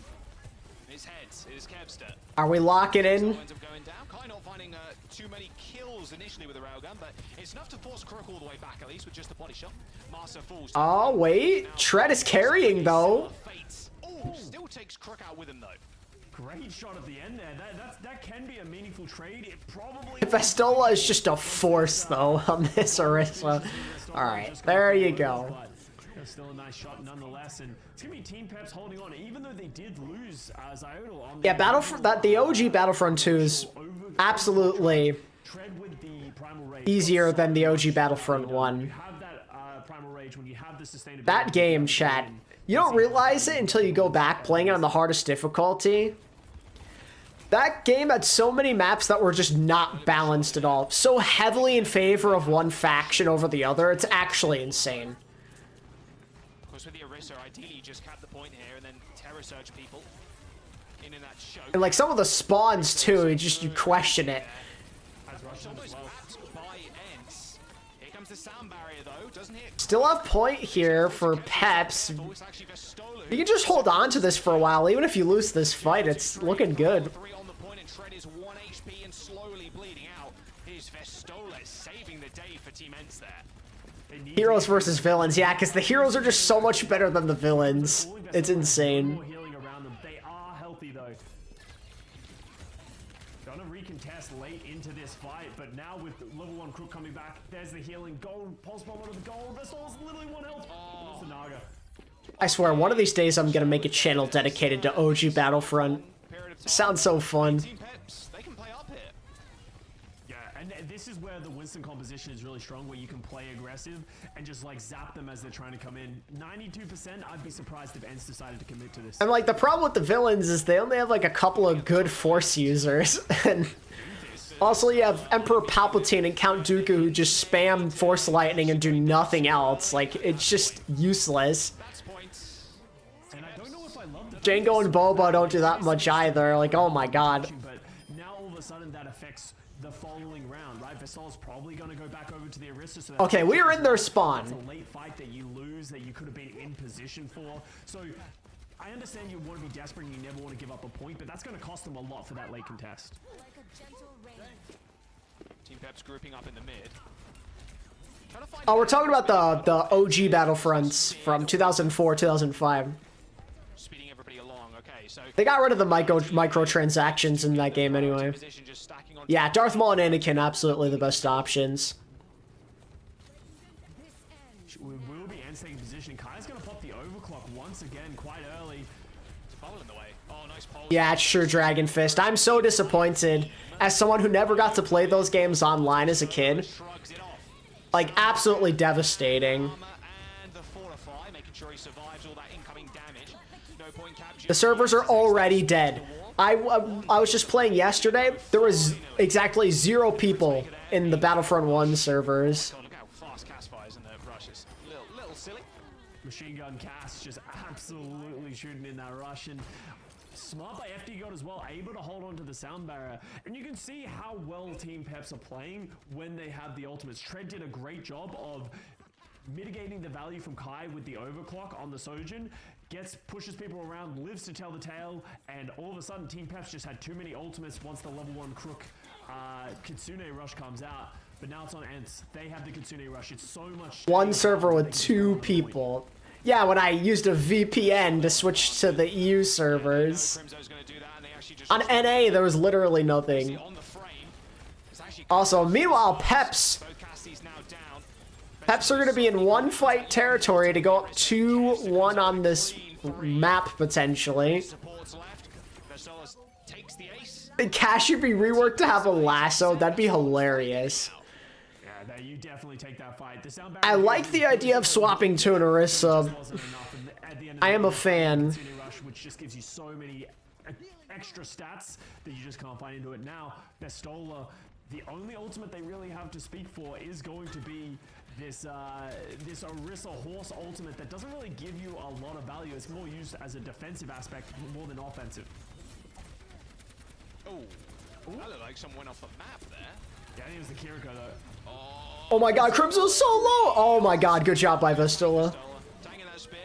It's heads. It is Kevster. Are we locking in? Ends up going down. Kai not finding too many kills initially with the railgun, but it's enough to force Crook all the way back at least with just the body shot. Master falls. Oh wait, Tread is carrying though. Oh, still takes Crook out with him though. Great shot at the end there. That can be a meaningful trade. It probably... Vestola is just a force though on this Orisa. Alright, there you go. Still a nice shot nonetheless, and it's gonna be Team Peps holding on, even though they did lose EXOWL on... Yeah, the OG Battlefront 2 is absolutely easier than the OG Battlefront 1. That game, chat, you don't realize it until you go back playing it on the hardest difficulty. That game had so many maps that were just not balanced at all. So heavily in favor of one faction over the other, it's actually insane. Of course, with the Orisa, ideally you just cap the point here and then Terror Surge people in that choke. And like some of the spawns too, you question it. It's almost wrapped by ENCE. Here comes the sound barrier though, doesn't hit. Still have point here for Peps. You can just hold on to this for a while. Even if you lose this fight, it's looking good. Tread is 1 HP and slowly bleeding out. Here's Vestola saving the day for Team ENCE there. Heroes versus villains, yeah, because the heroes are just so much better than the villains. It's insane. They are healthy though. Gonna recontest late into this fight, but now with level 1 Crook coming back, there's the healing. Gold, pulse bomb onto the gold. Vestola's literally 1 health. Oh, the Naga. I swear, one of these days I'm gonna make a channel dedicated to OG Battlefront. Sounds so fun. They can play up here. Yeah, and this is where the Winston composition is really strong, where you can play aggressive and just like zap them as they're trying to come in. 92%, I'd be surprised if ENCE decided to commit to this. And like the problem with the villains is they only have like a couple of good force users. And also you have Emperor Palpatine and Count Dooku who just spam force lightning and do nothing else. Like it's just useless. Jango and Boba don't do that much either. Like, oh my god. But a sudden that affects the following round, right? Vestol's probably going to go back over to the Arista. So okay, we are in their spawn. It's a late fight that you lose, that you could have been in position for. So I understand you want to be desperate and you never want to give up a point, but that's going to cost them a lot for that late contest. Team Peps grouping up in the mid. Oh, we're talking about the OG Battlefronts from 2004, 2005. Speeding everybody along. Okay, so They got rid of the microtransactions in that game anyway. Yeah, Darth Maul and Anakin, absolutely the best options. We will be ENCE taking position. Kai's going to pop the overclock once again quite early. Bubble in the way. Oh, nice pole. Yeah, it's true, Dragon Fist. I'm so disappointed as someone who never got to play those games online as a kid. Like, absolutely devastating. And the fortify, making sure he survives all that incoming damage. No point capture. The servers are already dead. I was just playing yesterday. There was exactly 0 people in the Battlefront 1 servers. Look how fast Cass fires in the rushes. Little silly. Machine gun Cass just absolutely shooting in that rush, and smart by FD God as well, able to hold on to the sound barrier. And you can see how well Team Peps are playing when they have the ultimates. Tread did a great job of mitigating the value from Kai with the overclock on the Sojin. Pushes people around, lives to tell the tale, and all of a sudden Team Peps just had too many ultimates once the level 1 Crook Kitsune rush comes out. But now it's on ENCE. They have the Kitsune rush. It's so much. One server with 2 people. Yeah, when I used a VPN to switch to the EU servers. On NA, there was literally nothing. Also, meanwhile, Peps are going to be in 1 fight territory to go up 2-1 on this map, potentially. Cash should be reworked to have a lasso. That'd be hilarious. Yeah, you definitely take that fight. I like the idea of swapping to an Orisa. I am a fan. Which just gives you so many extra stats that you just can't find into it. Now, Vestola, the only ultimate they really have to speak for is going to be this Orisa horse ultimate that doesn't really give you a lot of value. It's more used as a defensive aspect more than offensive. Oh, that looked like someone went off the map there. Yeah, I think it was the Kiriko though. Oh my god, Crimso's so low! Oh my god, good job by Vestola. Taking that spear.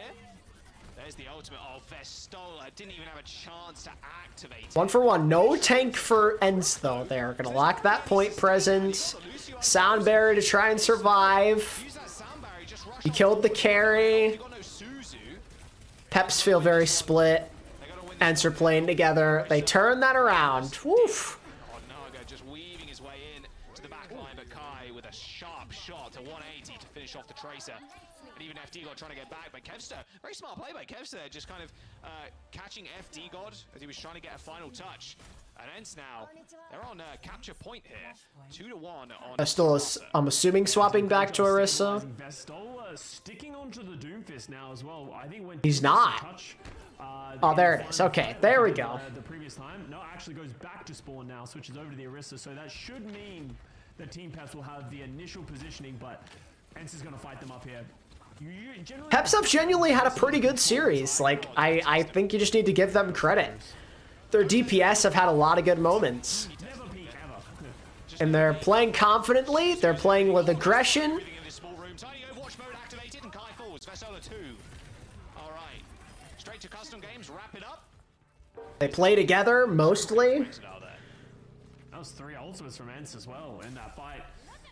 There's the ultimate of Vestola. Didn't even have a chance to activate. 1 for 1. No tank for ENCE though. They're gonna lock that point presence. Sound barrier to try and survive. He killed the carry. Peps feel very split. ENCE are playing together. They turn that around. Woof. Naga just weaving his way in to the back line, but Kai with a sharp shot to 180 to finish off the Tracer. And even FD God trying to get back, but Kevster, very smart play by Kevster, just kind of catching FD God as he was trying to get a final touch. And ENCE now, they're on capture point here. 2-1 on Vestola's, I'm assuming, swapping back to Orisa. Vestola sticking onto the Doomfist now as well. I think when he's not. Oh, there it is. Okay, there we go. The previous time, no, actually goes back to spawn now, switches over to the Orisa, so that should mean that Team Peps will have the initial positioning, but ENCE is going to fight them up here. Peps have genuinely had a pretty good series. Like, I think you just need to give them credit. Their DPS have had a lot of good moments. And they're playing confidently, they're playing with aggression. They play together, mostly. That was 3 ultimates from ENCE as well in that fight.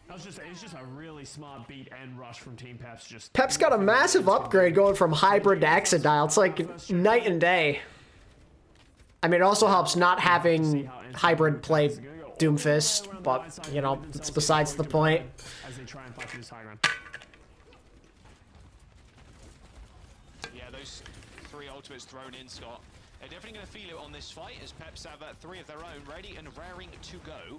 It's just a really smart beat and rush from Team Peps. Peps got a massive upgrade going from Hybrid to Exodile. It's like night and day. I mean, it also helps not having Hybrid play Doomfist, but, you know, it's besides the point. As they try and fight for this high ground. Yeah, those 3 ultimates thrown in, Scott. They're definitely going to feel it on this fight as Peps have 3 of their own ready and raring to go.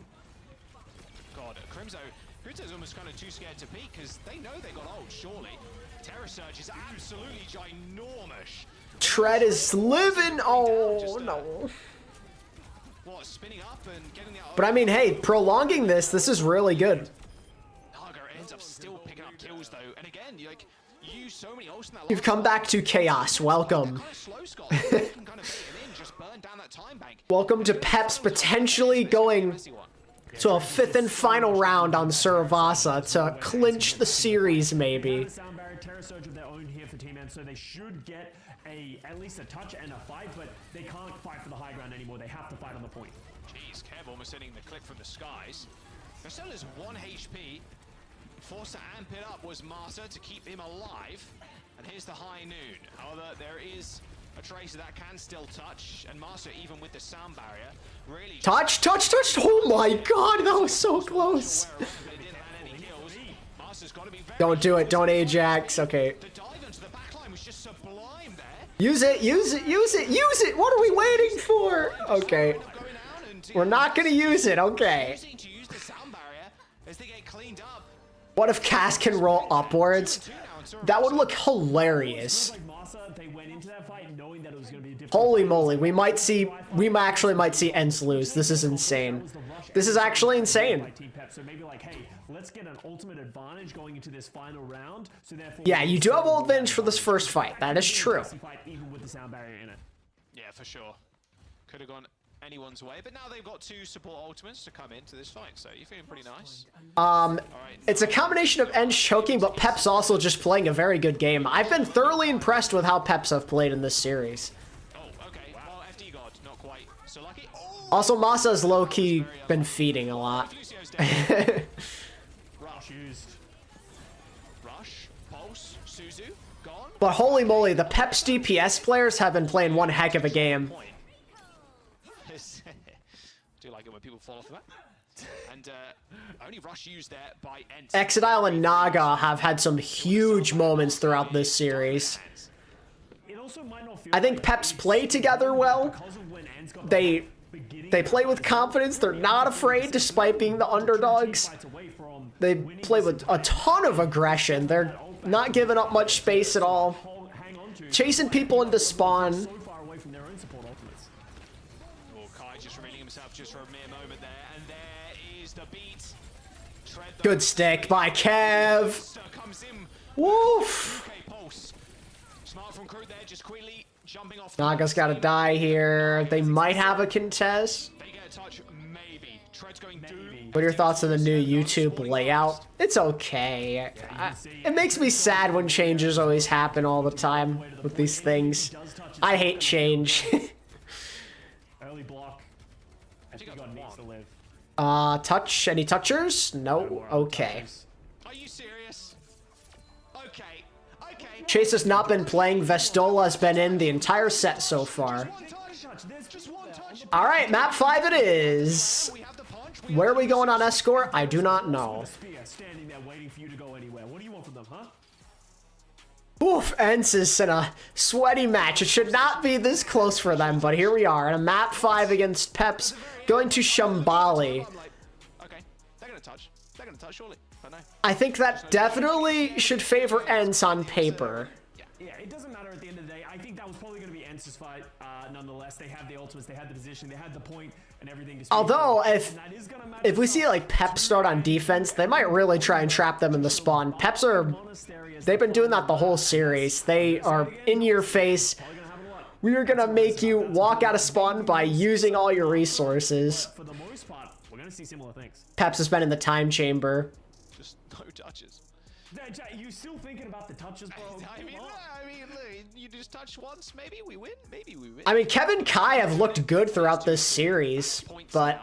God, Crimso's almost kind of too scared to peek because they know they got ult, surely. Terror Surge is absolutely ginormous. Tread is living. Oh, no. What, spinning up and getting the But I mean, hey, prolonging this is really good. Naga ends up still picking up kills though, and again, use so many ults in that You've come back to chaos. Welcome. Welcome to Peps potentially going to a 5th and final round on Suravasa to clinch the series, maybe. Surge of their own here for Team ENCE, so they should get at least a touch and a fight, but they can't fight for the high ground anymore. They have to fight on the point. Jeez, Kev almost hitting the click from the skies. There still is 1 HP. Forced to amp it up was Martyr to keep him alive. And here's the high noon. However, there is a Tracer that can still touch, and Martyr, even with the sound barrier, really... Touch! Oh my god, that was so close. Don't do it, don't Ajax. Okay. Use it! What are we waiting for? Okay. We're not gonna use it, okay. What if Cass can roll upwards? That would look hilarious. Holy moly, we actually might see ENCE lose. This is insane. This is actually insane. So maybe like, hey, let's get an ultimate advantage going into this final round. So therefore, yeah, you do have advantage for this first fight. That is true. Even with the sound barrier in it. Yeah, for sure. Could have gone anyone's way, but now they've got 2 support ultimates to come into this fight, so you're feeling pretty nice. It's a combination of ENCE choking, but Peps also just playing a very good game. I've been thoroughly impressed with how Peps have played in this series. Oh, okay. Well, FD God, not quite so lucky. Oh! Also, Masa's low-key been feeding a lot. Rush used. Rush, Pulse, Suzu, gone. But holy moly, the Peps DPS players have been playing one heck of a game. Do like it when people fall off the map. And only Rush used there by ENCE. exyOWL and Naga have had some huge moments throughout this series. I think Peps play together well. They play with confidence. They're not afraid despite being the underdogs. They play with a ton of aggression. They're not giving up much space at all. Chasing people into spawn. Just revealing himself just for a mere moment there, and there is the beat. Good stick by Kev. Woof. Smart from crew there, just quickly jumping off. Naga's got to die here. They might have a contest. They get a touch, maybe. Tread's going doom. What are your thoughts on the new YouTube layout? It's okay. It makes me sad when changes always happen all the time with these things. I hate change. Early block. I think God needs to live. Touch? Any touchers? No? Okay. Are you serious? Okay. Chase has not been playing. Vestola has been in the entire set so far. Alright, map 5 it is. Where are we going on escort? I do not know. Standing there waiting for you to go anywhere. What do you want from them, huh? Oof, ENCE is in a sweaty match. It should not be this close for them, but here we are in a map 5 against Peps, going to Shambali. Okay, they're gonna touch. They're gonna touch, surely. I know. I think that definitely should favor ENCE on paper. Yeah, it doesn't matter at the end of the day. I think that was probably going to be ENCE's fight. Nonetheless, they had the ultimates, they had the position, they had the point, and everything. Although, if we see like Peps start on defense, they might really try and trap them in the spawn. Peps they've been doing that the whole series. They are in your face. We are gonna make you walk out of spawn by using all your resources. For the most part, we're going to see similar things. Peps has been in the time chamber. Just no touches. You still thinking about the touches, bro? I mean, look, you just touch once, maybe we win, maybe we win. I mean, Kev and Kai have looked good throughout this series, but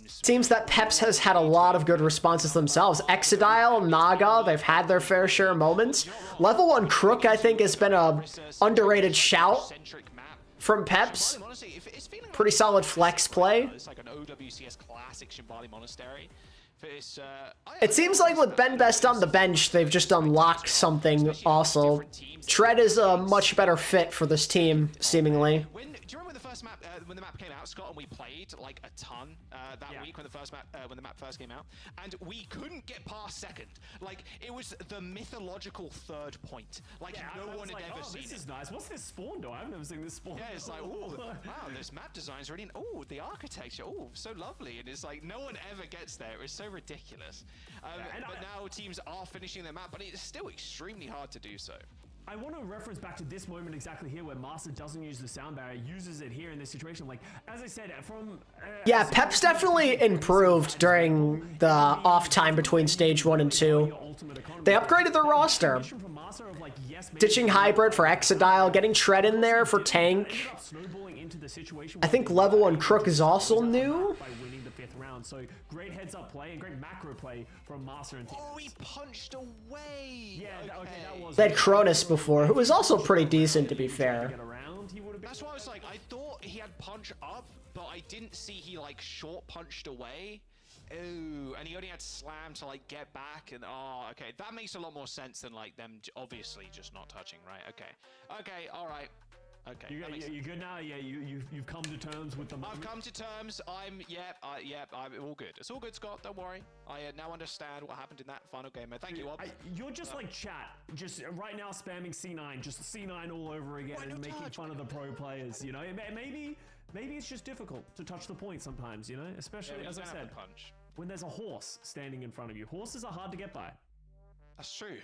seems that Peps has had a lot of good responses themselves. exyOWL, Naga, they've had their fair share of moments. Level 1 Crook, I think, has been a underrated shout from Peps. Pretty solid flex play. It's like an OWCS classic Shambali Monastery. It seems like with Ben Best on the bench, they've just unlocked something also. Tread is a much better fit for this team, seemingly. Do you remember the first map, when the map came out, Scott, and we played like a ton that week when the map first came out, and we couldn't get past second. Like, it was the mythological third point. Like, no one had ever seen it. This is nice. What's this spawn door? I've never seen this spawn. Yeah, it's like, oh, wow, this map design's really, oh, the architecture, oh, so lovely. And it's like, no one ever gets there. It's so of ridiculous. But now teams are finishing their map, but it's still extremely hard to do so. I want to reference back to this moment exactly here where Master doesn't use the sound barrier, uses it here in this situation. Like, as I said, from... yeah, Peps definitely improved during the off time between stage 1 and 2. They upgraded their roster. Ditching Hybrid for Exodile, getting Tread in there for Tank. I think Level 1 Crook is also new. So great heads up play and great macro play from Master and team. Oh, he punched away. Yeah, okay, that was. They had Cronus before, who was also pretty decent to be fair. That's why I was like, I thought he had punch up, but I didn't see he like short punched away. Ooh, and he only had slam to like get back, and oh, okay, that makes a lot more sense than like them obviously just not touching, right? Okay, all right. Okay. You good now? Yeah, you've come to terms with the moment. I've come to terms. I'm all good. It's all good, Scott. Don't worry. I now understand what happened in that final game. Thank you, Ob. You're just like chat, just right now spamming C9, just C9 all over again and making fun of the pro players. You know, maybe it's just difficult to touch the point sometimes. You know, especially as I said, when there's a horse standing in front of you. Horses are hard to get by. That's true.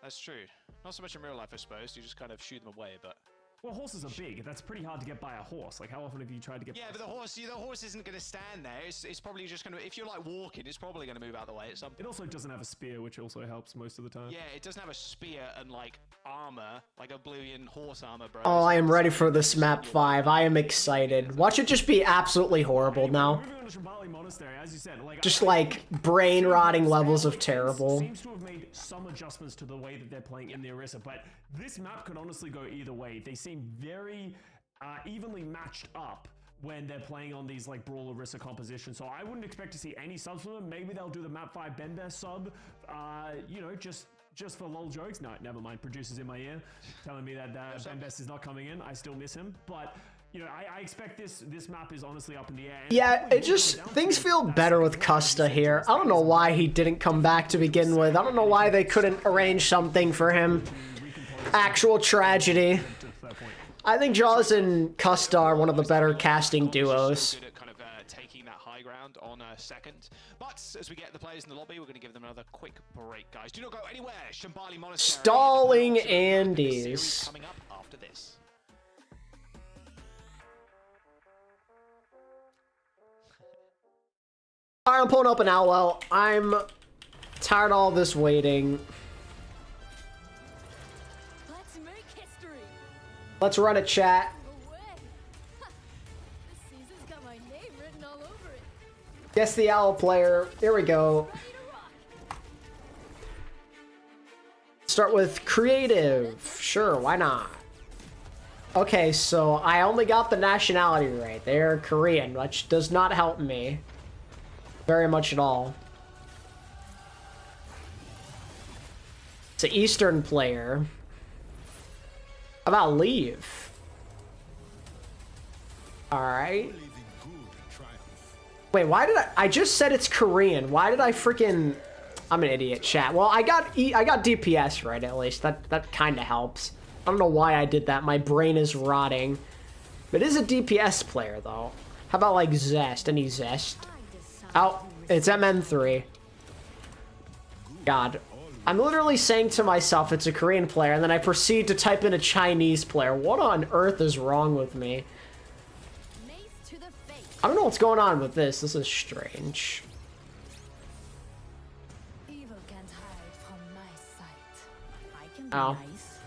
That's true. Not so much in real life, I suppose. You just kind of shoot them away, but. Well, horses are big. That's pretty hard to get by a horse. Like, how often have you tried to get? Yeah, but the horse isn't going to stand there. It's probably just going to. If you're like walking, it's probably going to move out the way at some point. It also doesn't have a spear, which also helps most of the time. Yeah, it doesn't have a spear and like armor, like Oblivion horse armor, bro. Oh, I am ready for this map 5. I am excited. Watch it just be absolutely horrible now. As you said, Just like brain rotting levels of terrible. Seems to have made some adjustments to the way that they're playing in the Orisa, but this map could honestly go either way. They seem very evenly matched up when they're playing on these like Brawl Orisa compositions. So I wouldn't expect to see any subs from them. Maybe they'll do the map 5 Benbest sub, you know, just for lol jokes. No, never mind. Producers in my ear telling me that Benbest is not coming in. I still miss him, but. You know, I expect this map is honestly up in the air. Yeah, it just, things feel better with Custa here. I don't know why he didn't come back to begin with. I don't know why they couldn't arrange something for him. Actual tragedy. I think Jaws and Custa are one of the better casting duos. Kind of taking that high ground on a second. But as we get the players in the lobby, we're going to give them another quick break, guys. Do not go anywhere. Shambali Monastery. Stalling Andes. Coming up after this. Alright, I'm pulling up an OWL. I'm tired of all this waiting. Let's make history. Let's run a chat. No way. This season's got my name written all over it. Guess the OWL player. Here we go. Start with creative. Sure, why not? Okay, so I only got the nationality right. They're Korean, which does not help me. Very much at all. It's an Eastern player. How about leave? Alright. Wait, why did I just said it's Korean. Why did I freaking... I'm an idiot, chat. Well, I got DPS right, at least. That kind of helps. I don't know why I did that. My brain is rotting. But it is a DPS player, though. How about, like, Zest? Any Zest? Oh, it's MN3. God. I'm literally saying to myself it's a Korean player, and then I proceed to type in a Chinese player. What on earth is wrong with me? I don't know what's going on with this. This is strange. Evil can't hide from my sight. I can be Oh. nice.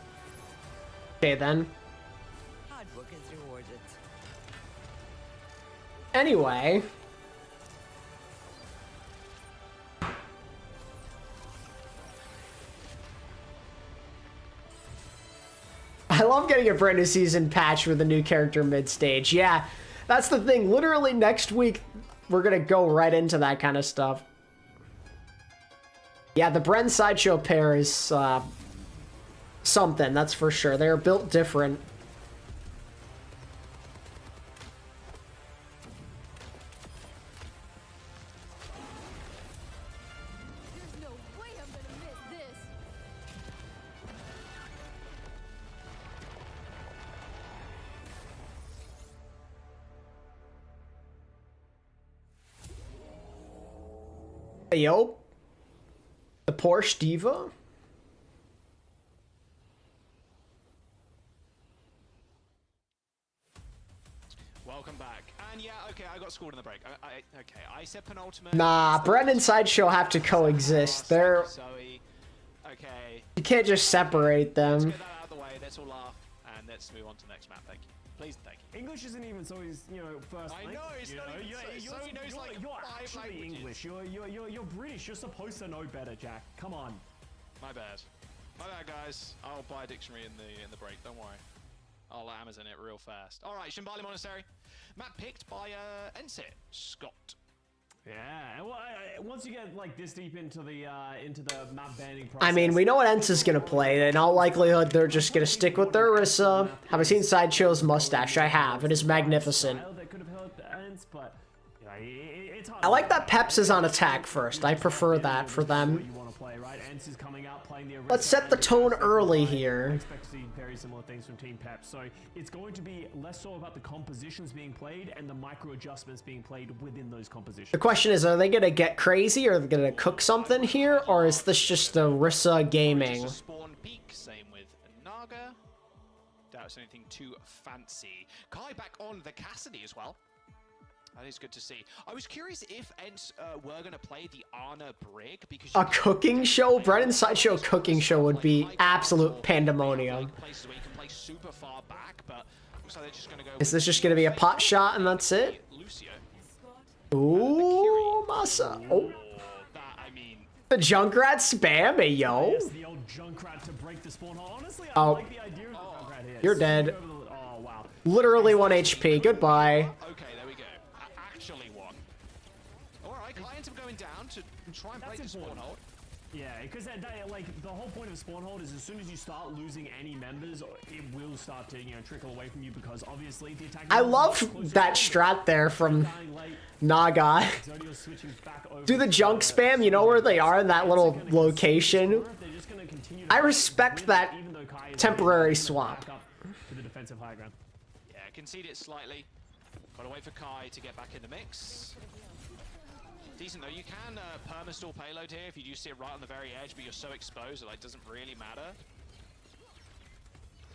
Okay, then. Hard work is rewarded. Anyway. I love getting a brand new season patch with a new character mid-stage. Yeah, that's the thing. Literally next week, we're going to go right into that kind of stuff. Yeah, the Bren Sideshow pair is something, that's for sure. They're built different. There's no way I'm gonna miss this. Yo. The Porsche Diva? Welcome back. And yeah, okay, I got schooled in the break. Okay, I said penultimate. Nah, Brent and Sideshow have to coexist. They're... Okay. You can't just separate them. Let's get that out of the way. Let's all laugh. And let's move on to the next map. Thank you. Please, thank you. English isn't even so he's, you know, first I language, know, it's not even you're actually English. You're British. You're supposed to know better, Jack. Come on. My bad. My bad, guys. I'll buy a dictionary in the break. Don't worry. I'll Amazon it real fast. All right, Shimbali Monastery. Map picked by ENCE, Scott. Yeah, well, once you get like this deep into the map banning process. I mean, we know what ENCE is gonna play. In all likelihood, they're just gonna stick with their Orisa. Have I seen Sideshow's mustache? I have. It is magnificent. I like that Peps is on attack first. I prefer that for them. Let's set the tone early here. I expect to see very similar things from Team Peps. So it's going to be less so about the compositions being played and the micro adjustments being played within those compositions. The question is, are they gonna get crazy? Or are they gonna cook something here? Or is this just the Orisa gaming? Spawn peak, same with Naga. Doubt it's anything too fancy. Kai back on the Cassidy as well. That is good to see. I was curious if ENCE were going to play the Ana Brig because A cooking show? Brennan Sideshow cooking show would be absolute pandemonium. Places where you can play super far back, but looks like they're just going to go. Is this just gonna be a pot shot and that's it? Ooh, Masa. Oh. The Junkrat spam, hey yo. The old Junkrat to break the spawn hole. Honestly, I Oh. like the idea of Junkrat here. You're dead. Oh wow. Literally 1 HP. Goodbye. Okay, there we go. Actually won. Alright, I end up going down to try and break the spawn hold. Yeah, because like the whole point of a spawn hold is as soon as you start losing any members, it will start to trickle away from you because obviously the attack. I love that strat there from Naga. Do the junk spam, you know where they are in that little location? I respect that temporary swap. To the defensive high ground. Yeah, concede it slightly. Gotta wait for Kai to get back in the mix. Decent though, you can perma-stall payload here if you do sit right on the very edge, but you're so exposed it doesn't really matter.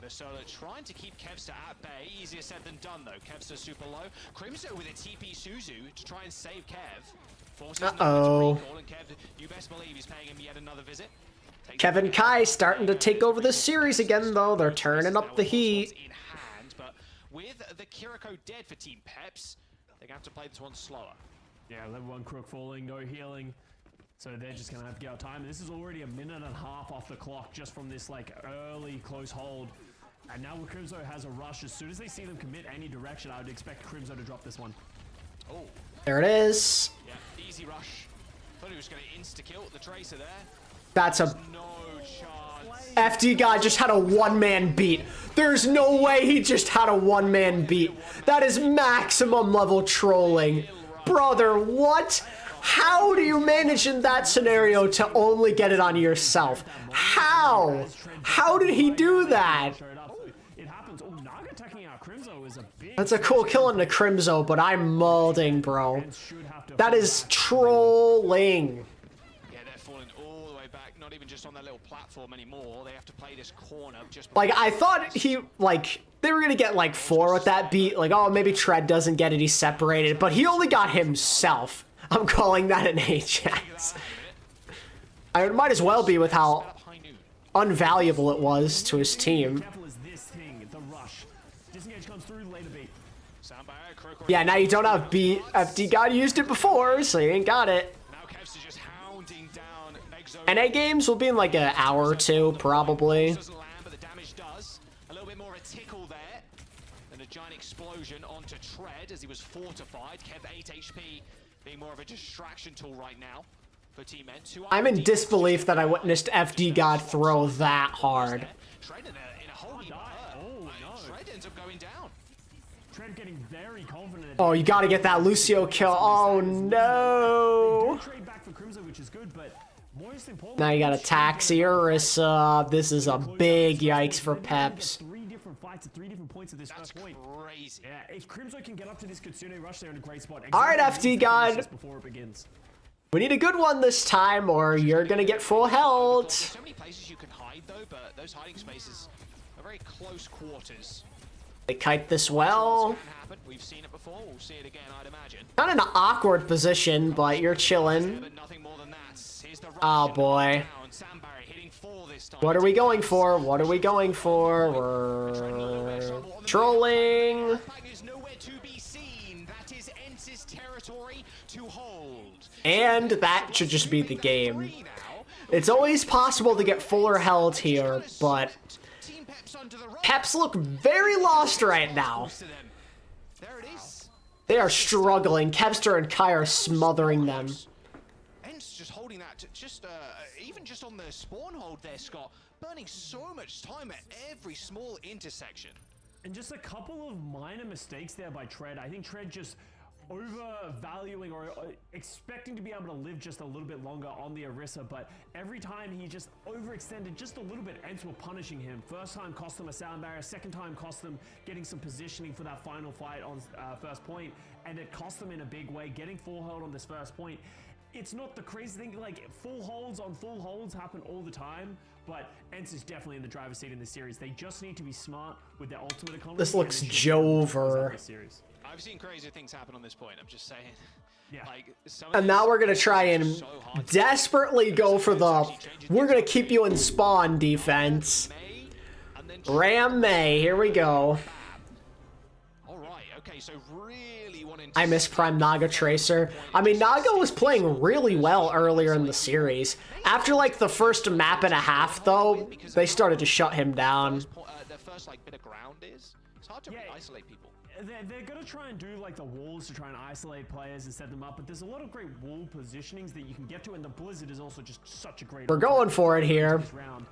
The solo trying to keep Kevster at bay. Easier said than done though. Kevster super low. Crimson with a TP Suzu to try and save Kev. Uh-oh. And Kev, you best believe he's paying him yet another visit. Kevin Kai starting to take over the series again, though. They're turning up the heat. In hand, but with the Kiriko dead for Team Peps, they're going to have to play this one slower. Yeah, level 1 Crook falling, no healing. So they're just going to have to get out time. And this is already a minute and a half off the clock just from this like early close hold. And now Crimzo has a rush. As soon as they see them commit any direction, I would expect Crimzo to drop this one. Oh. There it is. Yeah, easy rush. Thought he was going to insta-kill the Tracer there. That's a... No chance. FD guy just had a one-man beat. There's no way he just had a one-man beat. That is maximum level trolling. Brother, what? How do you manage in that scenario to only get it on yourself? How? How did he do that? That's a cool kill into Crimzo, but I'm molding, bro. That is trolling. Yeah, they're falling all the way back, not even just on their little platform anymore. They have to play this corner just like I thought he they were gonna get like 4 with that beat, like oh maybe Tread doesn't get it, he's separated, but he only got himself. I'm calling that an Ajax. I might as well be with how unvaluable it was to his team. Yeah, now you don't have beat. FD God used it before, so you ain't got it. NA games will be in like an hour or two, probably. A little bit more of a tickle there, and a giant explosion onto Tread as he was fortified. Kev 8 HP being more of a distraction tool right now for Team ENCE. I'm in disbelief that I witnessed FD God throw that hard. Tread in a whole heap of hurt. Oh no! Tread ends up going down. Tread getting very confident. Oh, you gotta get that Lucio kill. Oh no! Trade back for Crimson, which is good, but most important. Now you got a Taxi Orisa. This is a big yikes for Peps. 3 different fights at 3 different points at this first point. Crazy. Yeah, if Crimson can get up to this Kitsune rush, they're in a great spot. All right, FD God. Before it begins. We need a good one this time, or you're gonna get full health. So many places you can hide though, but those hiding spaces are very close quarters. They kite this well. We've seen it before. We'll see it again, I'd imagine. Kind of an awkward position, but you're chilling. Oh boy. What are we going for? What are we going for? We're trolling. And that should just be the game. It's always possible to get fuller health here, but Peps look very lost right now. They are struggling. Kevster and Kai are smothering them. ENCE just holding that, even just on the spawn hold there, Scott, burning so much time at every small intersection. And just a couple of minor mistakes there by Tread. I think Tread just overvaluing or expecting to be able to live just a little bit longer on the Orisa, but every time he just overextended just a little bit, ENCE were punishing him. First time cost them a sound barrier, second time cost them getting some positioning for that final fight on first point, and it cost them in a big way, getting full hold on this first point. It's not the crazy thing, like full holds on full holds happen all the time, but ENCE is definitely in the driver's seat in this series. They just need to be smart with their ultimate economy. This looks Jover. I've seen crazy things happen on this point, I'm just saying. Yeah. Like, And now we're gonna try and desperately go for the we're gonna keep you in spawn defense. Ram May, here we go. Alright, okay, so really wanting I miss Prime Naga Tracer. I mean, Naga was playing really well earlier in the series. After like the first map and a half though, they started to shut him down. the first like bit of ground is, it's hard to really isolate people. They're going to try and do like the walls to try and isolate players and set them up, but there's a lot of great wall positionings that you can get to, and the Blizzard is also just such a great. We're going for it here,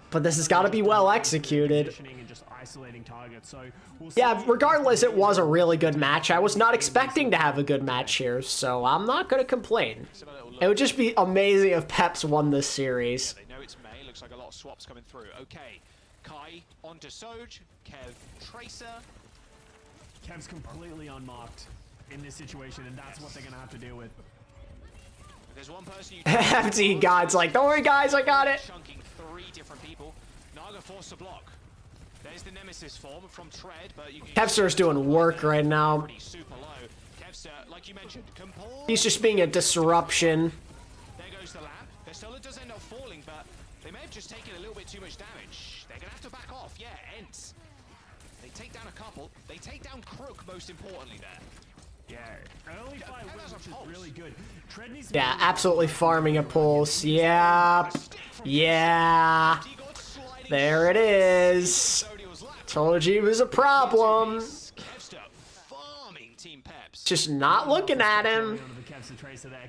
but this has got to be well executed. And just isolating targets. So yeah, regardless, it was a really good match. I was not expecting to have a good match here, so I'm not going to complain. It would just be amazing if Peps won this series. They know it's May, looks like a lot of swaps coming through. Okay, Kai onto Soj, Kev, Tracer. Kev's completely unmarked in this situation, and that's what they're gonna have to deal with. There's one person you FT God's like, don't worry guys, I got it. Chunking 3 different people. Naga forced to block. There's the Nemesis form from Tread, but you can Kevster's doing work right now. super low. Kevster, like you mentioned, He's just being a disruption. There goes the lamp. Thestola does end up falling, but they may have just taken a little bit too much damage. They're gonna have to back off. Yeah, ENCE. They take down a couple. They take down Crook, most importantly, there. Yeah, early fight wins, which is really good. Tread needs to Yeah, absolutely farming a pulse. Yeah. Yeah. There it is. Told you it was a problem. Just not looking at him.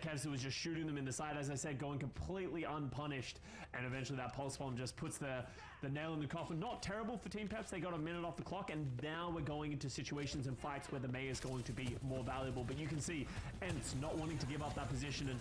Kevster was just shooting them in the side, as I said, going completely unpunished, and eventually that pulse bomb just puts the nail in the coffin. Not terrible for Team Peps. They got a minute off the clock, and now we're going into situations and fights where the May is going to be more valuable. But you can see ENCE not wanting to give up that position, and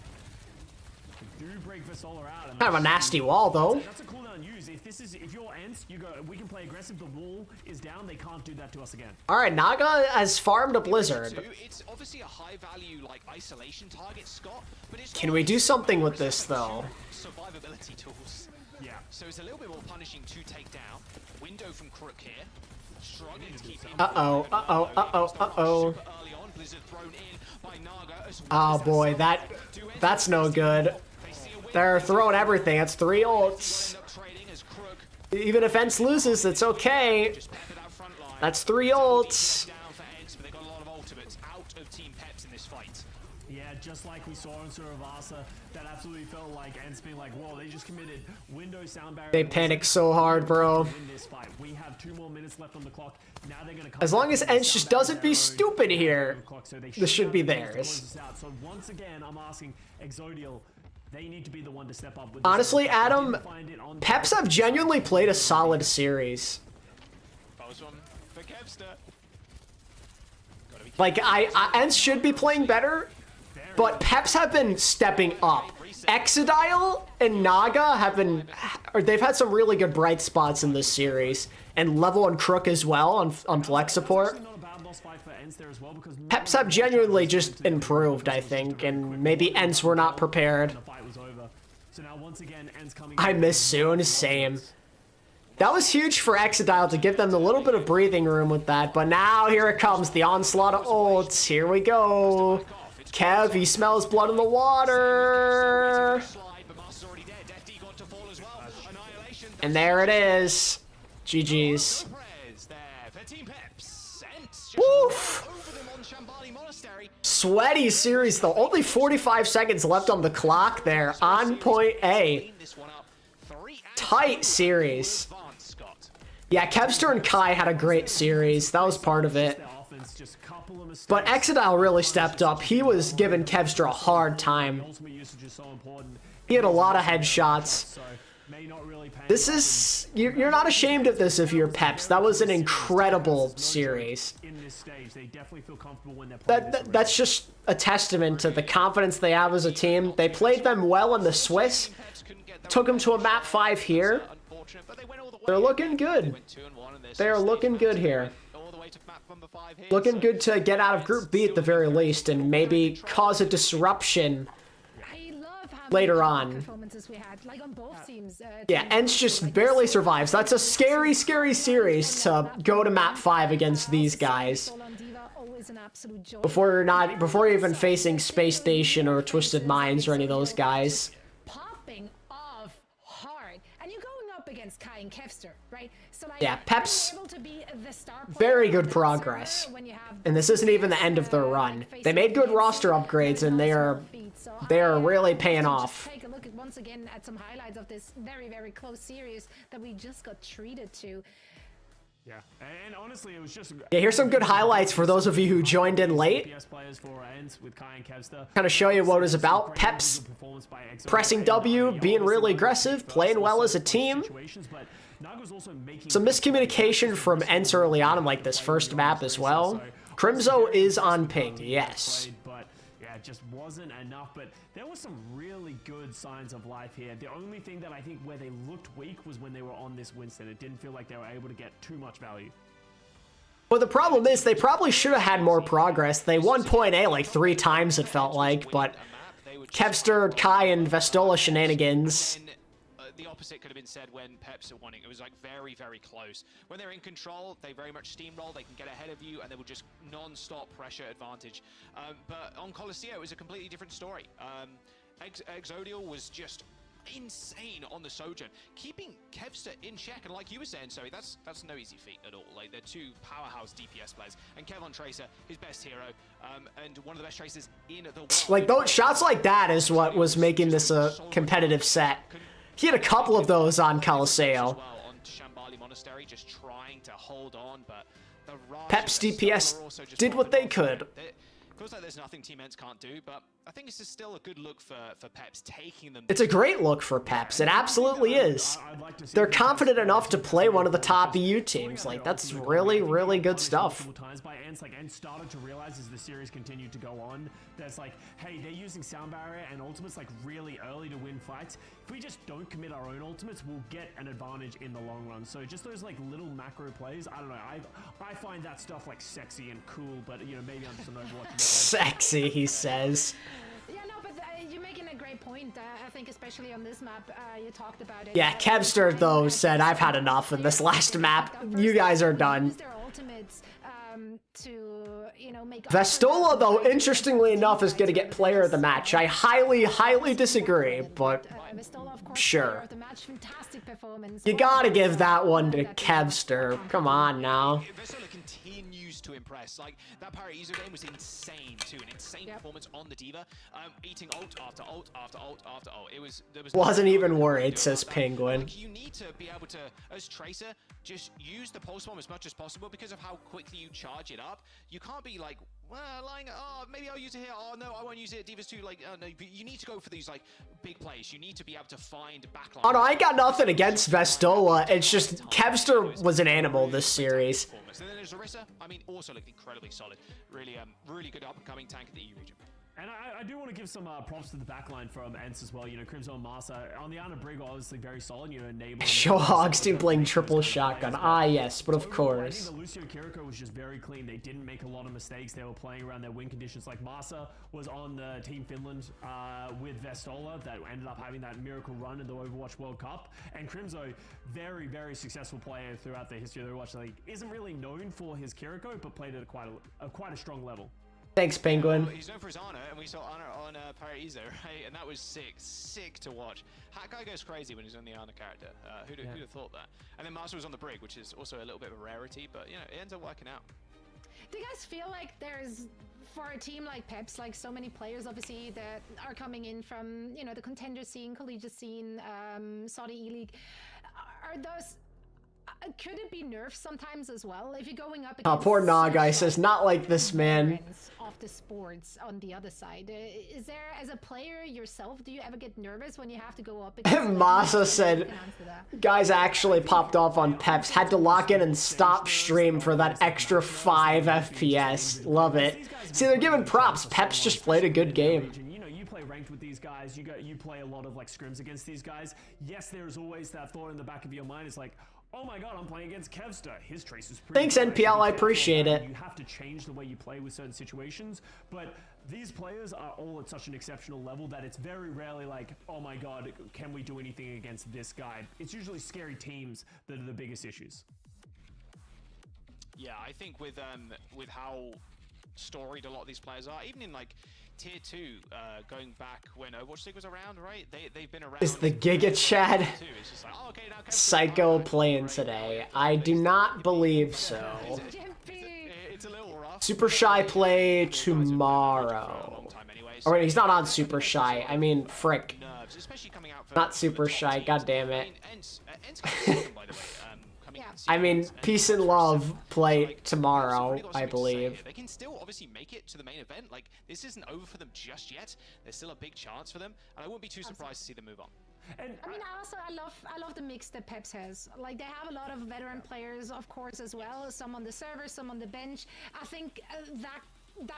do break Vasola out. And Kind of a nasty wall, though. That's a cooldown use. If you're ENCE, you go. We can play aggressive. The wall is down. They can't do that to us again. All right, Naga has farmed a Blizzard. It's obviously a high value like isolation target, Scott, but it's Can we do something with this though? Survivability tools. Yeah. So it's a little bit more punishing to take down. Window from Crook here. Struggling to keep Oh boy, that's no good. They're throwing everything. It's 3 ults. Even if ENCE loses, it's okay. That's 3 ults. Yeah, just like we saw in Suravasa, that absolutely felt like ENCE being like, whoa, they just committed window sound barrier. They panic so hard, bro. We have 2 more minutes left on the clock. Now they're gonna come as long as ENCE just doesn't be stupid here, this should be theirs. So once again, I'm asking EXODIAL, they need to be the one to step up with honestly, Adam, Peps have genuinely played a solid series. Like, ENCE should be playing better, but Peps have been stepping up. exoDIAL and Naga have been, or they've had some really good bright spots in this series, and Level and Crook as well on flex support. boss fight for ENCE there as well, because Peps have genuinely just improved, I think, and maybe ENCE were not prepared. the fight was over. So now once again, ENCE coming. I miss Soon, same. That was huge for exyOWL to give them a little bit of breathing room with that, but now here it comes, the onslaught of ults. Here we go. Kev, he smells blood in the water. And there it is. GG's. Woof. Sweaty series though. Only 45 seconds left on the clock there. On point A. Tight series. Yeah, Kevster and Kai had a great series. That was part of it. But exyOWL really stepped up. He was giving Kevster a hard time. He had a lot of headshots. This is... You're not ashamed of this if you're Peps. That was an incredible series. That's just a testament to the confidence they have as a team. They played them well in the Swiss. Took them to a map 5 here. They're looking good. They're looking good here. Looking good to get out of Group B at the very least and maybe cause a disruption later on. Yeah, ENCE just barely survives. That's a scary, scary series to go to map 5 against these guys. Before you're even facing Space Station or Twisted Minds or any of those guys. Popping off hard. And you're going up against Kai and Kevster, right? So like, yeah, Peps, very good progress. And this isn't even the end of their run. They made good roster upgrades and they are really paying off. Take a look at once again at some highlights of this very, very close series that we just got treated to. Yeah, and honestly, it was just... Yeah, here's some good highlights for those of you who joined in late. Kind of show you what it was about. Peps pressing W, being really aggressive, playing well as a team. Some miscommunication from ENCE early on in like this first map as well. Crimzo is on ping, yes. It just wasn't enough, but there were some really good signs of life here. The only thing that I think where they looked weak was when they were on this Winston. It didn't feel like they were able to get too much value. Well, the problem is they probably should have had more progress. They won point A like 3 times, it felt like, but Kevster, Kai, and Vestola shenanigans. The opposite could have been said when Peps are winning. It was like very, very close. When they're in control, they very much steamroll. They can get ahead of you, and they will just non-stop pressure advantage. But on Coliseum, it was a completely different story. exyOWL was just insane on the Sojourn, keeping Kevster in check. And like you were saying, Zoe, that's no easy feat at all. Like, they're 2 powerhouse DPS players, and Kev on Tracer, his best hero, and one of the best tracers in the world. Like, those shots like that is what was making this a competitive set. He had a couple of those on Coliseum. Just trying to hold on, but the Peps DPS did what they could. Feels like there's nothing Team ENCE can't do, but I think this is still a good look for Peps, taking them. It's a great look for Peps. It absolutely is. They're confident enough to play one of the top EU teams. Like, that's really, really good stuff. By ENCE, like, ENCE started to realize as the series continued to go on, that's like, hey, they're using sound barrier and ultimates like really early to win fights. If we just don't commit our own ultimates, we'll get an advantage in the long run. So just those like little macro plays, I don't know. I find that stuff like sexy and cool, but you know, maybe I'm just an Overwatch. Sexy, he says. Yeah, no, but you're making a great point. I think especially on this map, you talked about it. Yeah, Kevster, though, said, I've had enough in this last map. You guys are done. Vestola, though, interestingly enough, is going to get player of the match. I highly, highly disagree, but sure. You gotta give that one to Kevster. Come on now. Vestola continues to impress. Like, that Paradiso game was insane too. An insane performance on the Diva. Eating ult after ult after ult after ult. Wasn't even worried, says Penguin. Like, you need to be able to, as Tracer, just use the pulse bomb as much as possible because of how quickly you charge it up. You can't be like, well, lying, oh, maybe I'll use it here. Oh, no, I won't use it. Divas too, like, no. You need to go for these, like, big plays. You need to be able to find backline. Oh, no, I got nothing against Vestola. It's just Kevster was an animal this series. And then there's Orisa. I mean, also looked incredibly solid. Really, really good up-and-coming tank in the EU region. And I do want to give some props to the backline from ENCE as well. You know, Crimson and Massa on the Ana Brig, obviously very solid. You know, enabling. Show Hogs team playing triple shotgun. Ah, yes, but of course. I think the Lucio Kiriko was just very clean. They didn't make a lot of mistakes. They were playing around their win conditions. Like Massa was on the Team Finland with Vestola that ended up having that miracle run in the Overwatch World Cup. And Crimzo, very, very successful player throughout the history of the Overwatch League. Isn't really known for his Kiriko, but played at quite a strong level. Thanks, Penguin. Well, he's known for his Ana, and we saw Ana on Paraiso, right? And that was sick to watch. That guy goes crazy when he's on the Ana character. Who'd have thought that? And then Master was on the Brig, which is also a little bit of a rarity, but you know, it ends up working out. Do you guys feel like there's, for a team like Peps, like so many players obviously that are coming in from, you know, the contender scene, collegiate scene, Saudi E-League, are those... could it be nerfed sometimes as well if you're going up against Poor Nagai says, not like this, man. Of the sports on the other side? Is there, as a player yourself, do you ever get nervous when you have to go up against Masa said, guys actually popped off on Peps, had to lock in and stop stream for that extra 5 FPS. Love it. See, they're giving props. Peps just played a good game. Ranked with these guys, you play a lot of like scrims against these guys. Yes, there's always that thought in the back of your mind. It's like, oh my god, I'm playing against Kevster. His trace is pretty. Thanks, NPL. I appreciate it. You have to change the way you play with certain situations, but these players are all at such an exceptional level that it's very rarely like, oh my god, can we do anything against this guy? It's usually scary teams that are the biggest issues. Yeah, I think with how storied a lot of these players are, even in like Tier 2, going back when Overwatch League was around, right? They've been around. Is the Giga Chad Like, oh, okay, Psycho playing today? I do not believe so. It's a little rough. Super Shy play tomorrow. Oh wait, he's not on Super Shy. I mean, frick. Not Super Shy, god damn it. I mean, Peace and Love play tomorrow, I believe. They can still obviously make it to the main event. Like, this isn't over for them just yet. There's still a big chance for them, and I wouldn't be too surprised to see them move on. I mean, I love the mix that Peps has. Like, they have a lot of veteran players, of course, as well. Some on the server, some on the bench. I think that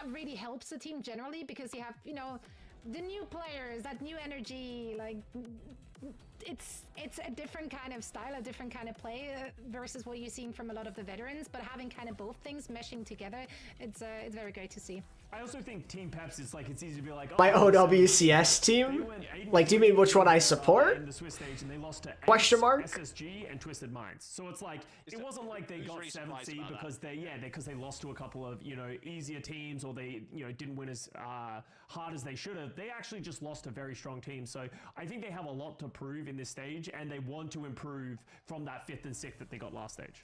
really helps the team generally, because you have, you know, the new players, that new energy, like... It's a different kind of style, a different kind of play versus what you're seeing from a lot of the veterans, but having kind of both things meshing together, it's very great to see. I also think Team Peps, it's like, it's easy to be like, oh, my OWCS team? Like, do you mean which one I support? Question mark? SSG and Twisted Minds. So it's like, it wasn't like they got 7th seed because they lost to a couple of, you know, easier teams, or they, you know, didn't win as hard as they should have. They actually just lost a very strong team. So I think they have a lot to prove in this stage, and they want to improve from that 5th and 6th that they got last stage.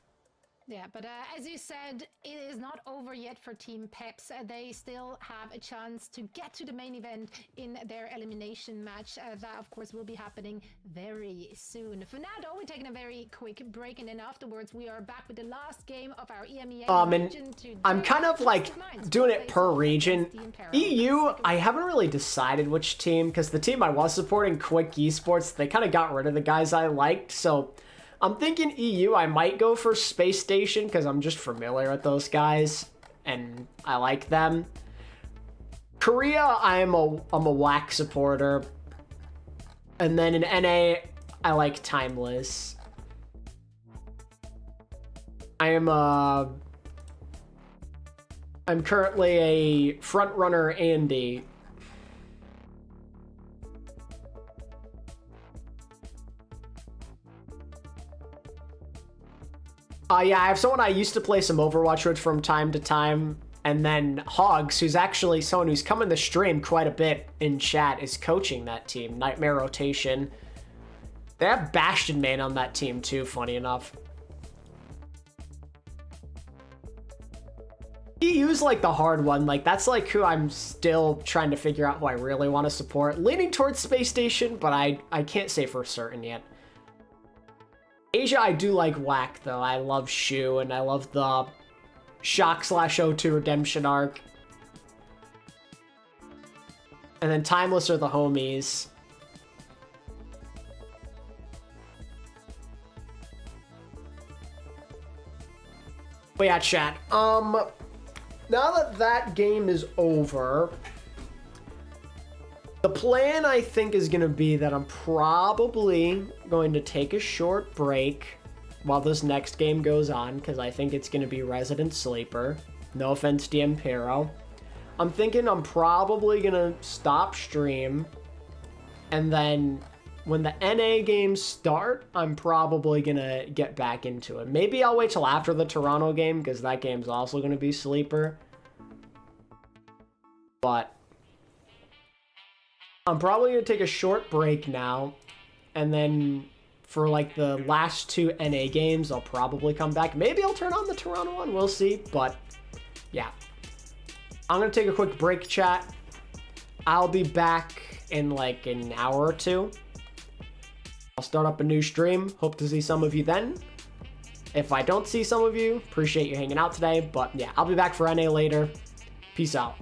Yeah, but as you said, it is not over yet for Team Peps. They still have a chance to get to the main event in their elimination match. That, of course, will be happening very soon. For now, though, we're taking a very quick break, and then afterwards, we are back with the last game of our EMEA region. I'm kind of like doing it per region. EU, I haven't really decided which team, because the team I was supporting, Quick Esports, they kind of got rid of the guys I liked, so... I'm thinking EU, I might go for Space Station because I'm just familiar with those guys and I like them. Korea, I'm a WAC supporter. And then in NA, I like Timeless. I'm currently a frontrunner Andy. Yeah, I have someone I used to play some Overwatch with from time to time, and then Hogs, who's actually someone who's come in the stream quite a bit in chat, is coaching that team, Nightmare Rotation. They have Bastion main on that team too, funny enough. EU's like the hard one, like that's like who I'm still trying to figure out who I really want to support. Leaning towards Space Station, but I can't say for certain yet. Asia, I do like WAC, though. I love Shu, and I love the Shock/O2 Redemption arc. And then Timeless are the homies. But yeah, chat. Now that that game is over, The plan, I think, is going to be that I'm probably going to take a short break while this next game goes on, because I think it's going to be Resident Sleeper. No offense to Impero. I'm thinking I'm probably going to stop stream, and then when the NA games start, I'm probably going to get back into it. Maybe I'll wait till after the Toronto game, because that game's also going to be Sleeper. But I'm probably going to take a short break now, and then for like the last 2 NA games, I'll probably come back. Maybe I'll turn on the Toronto one, we'll see, but yeah. I'm going to take a quick break, chat. I'll be back in like an hour or 2. I'll start up a new stream. Hope to see some of you then. If I don't see some of you, appreciate you hanging out today, but yeah, I'll be back for NA later. Peace out.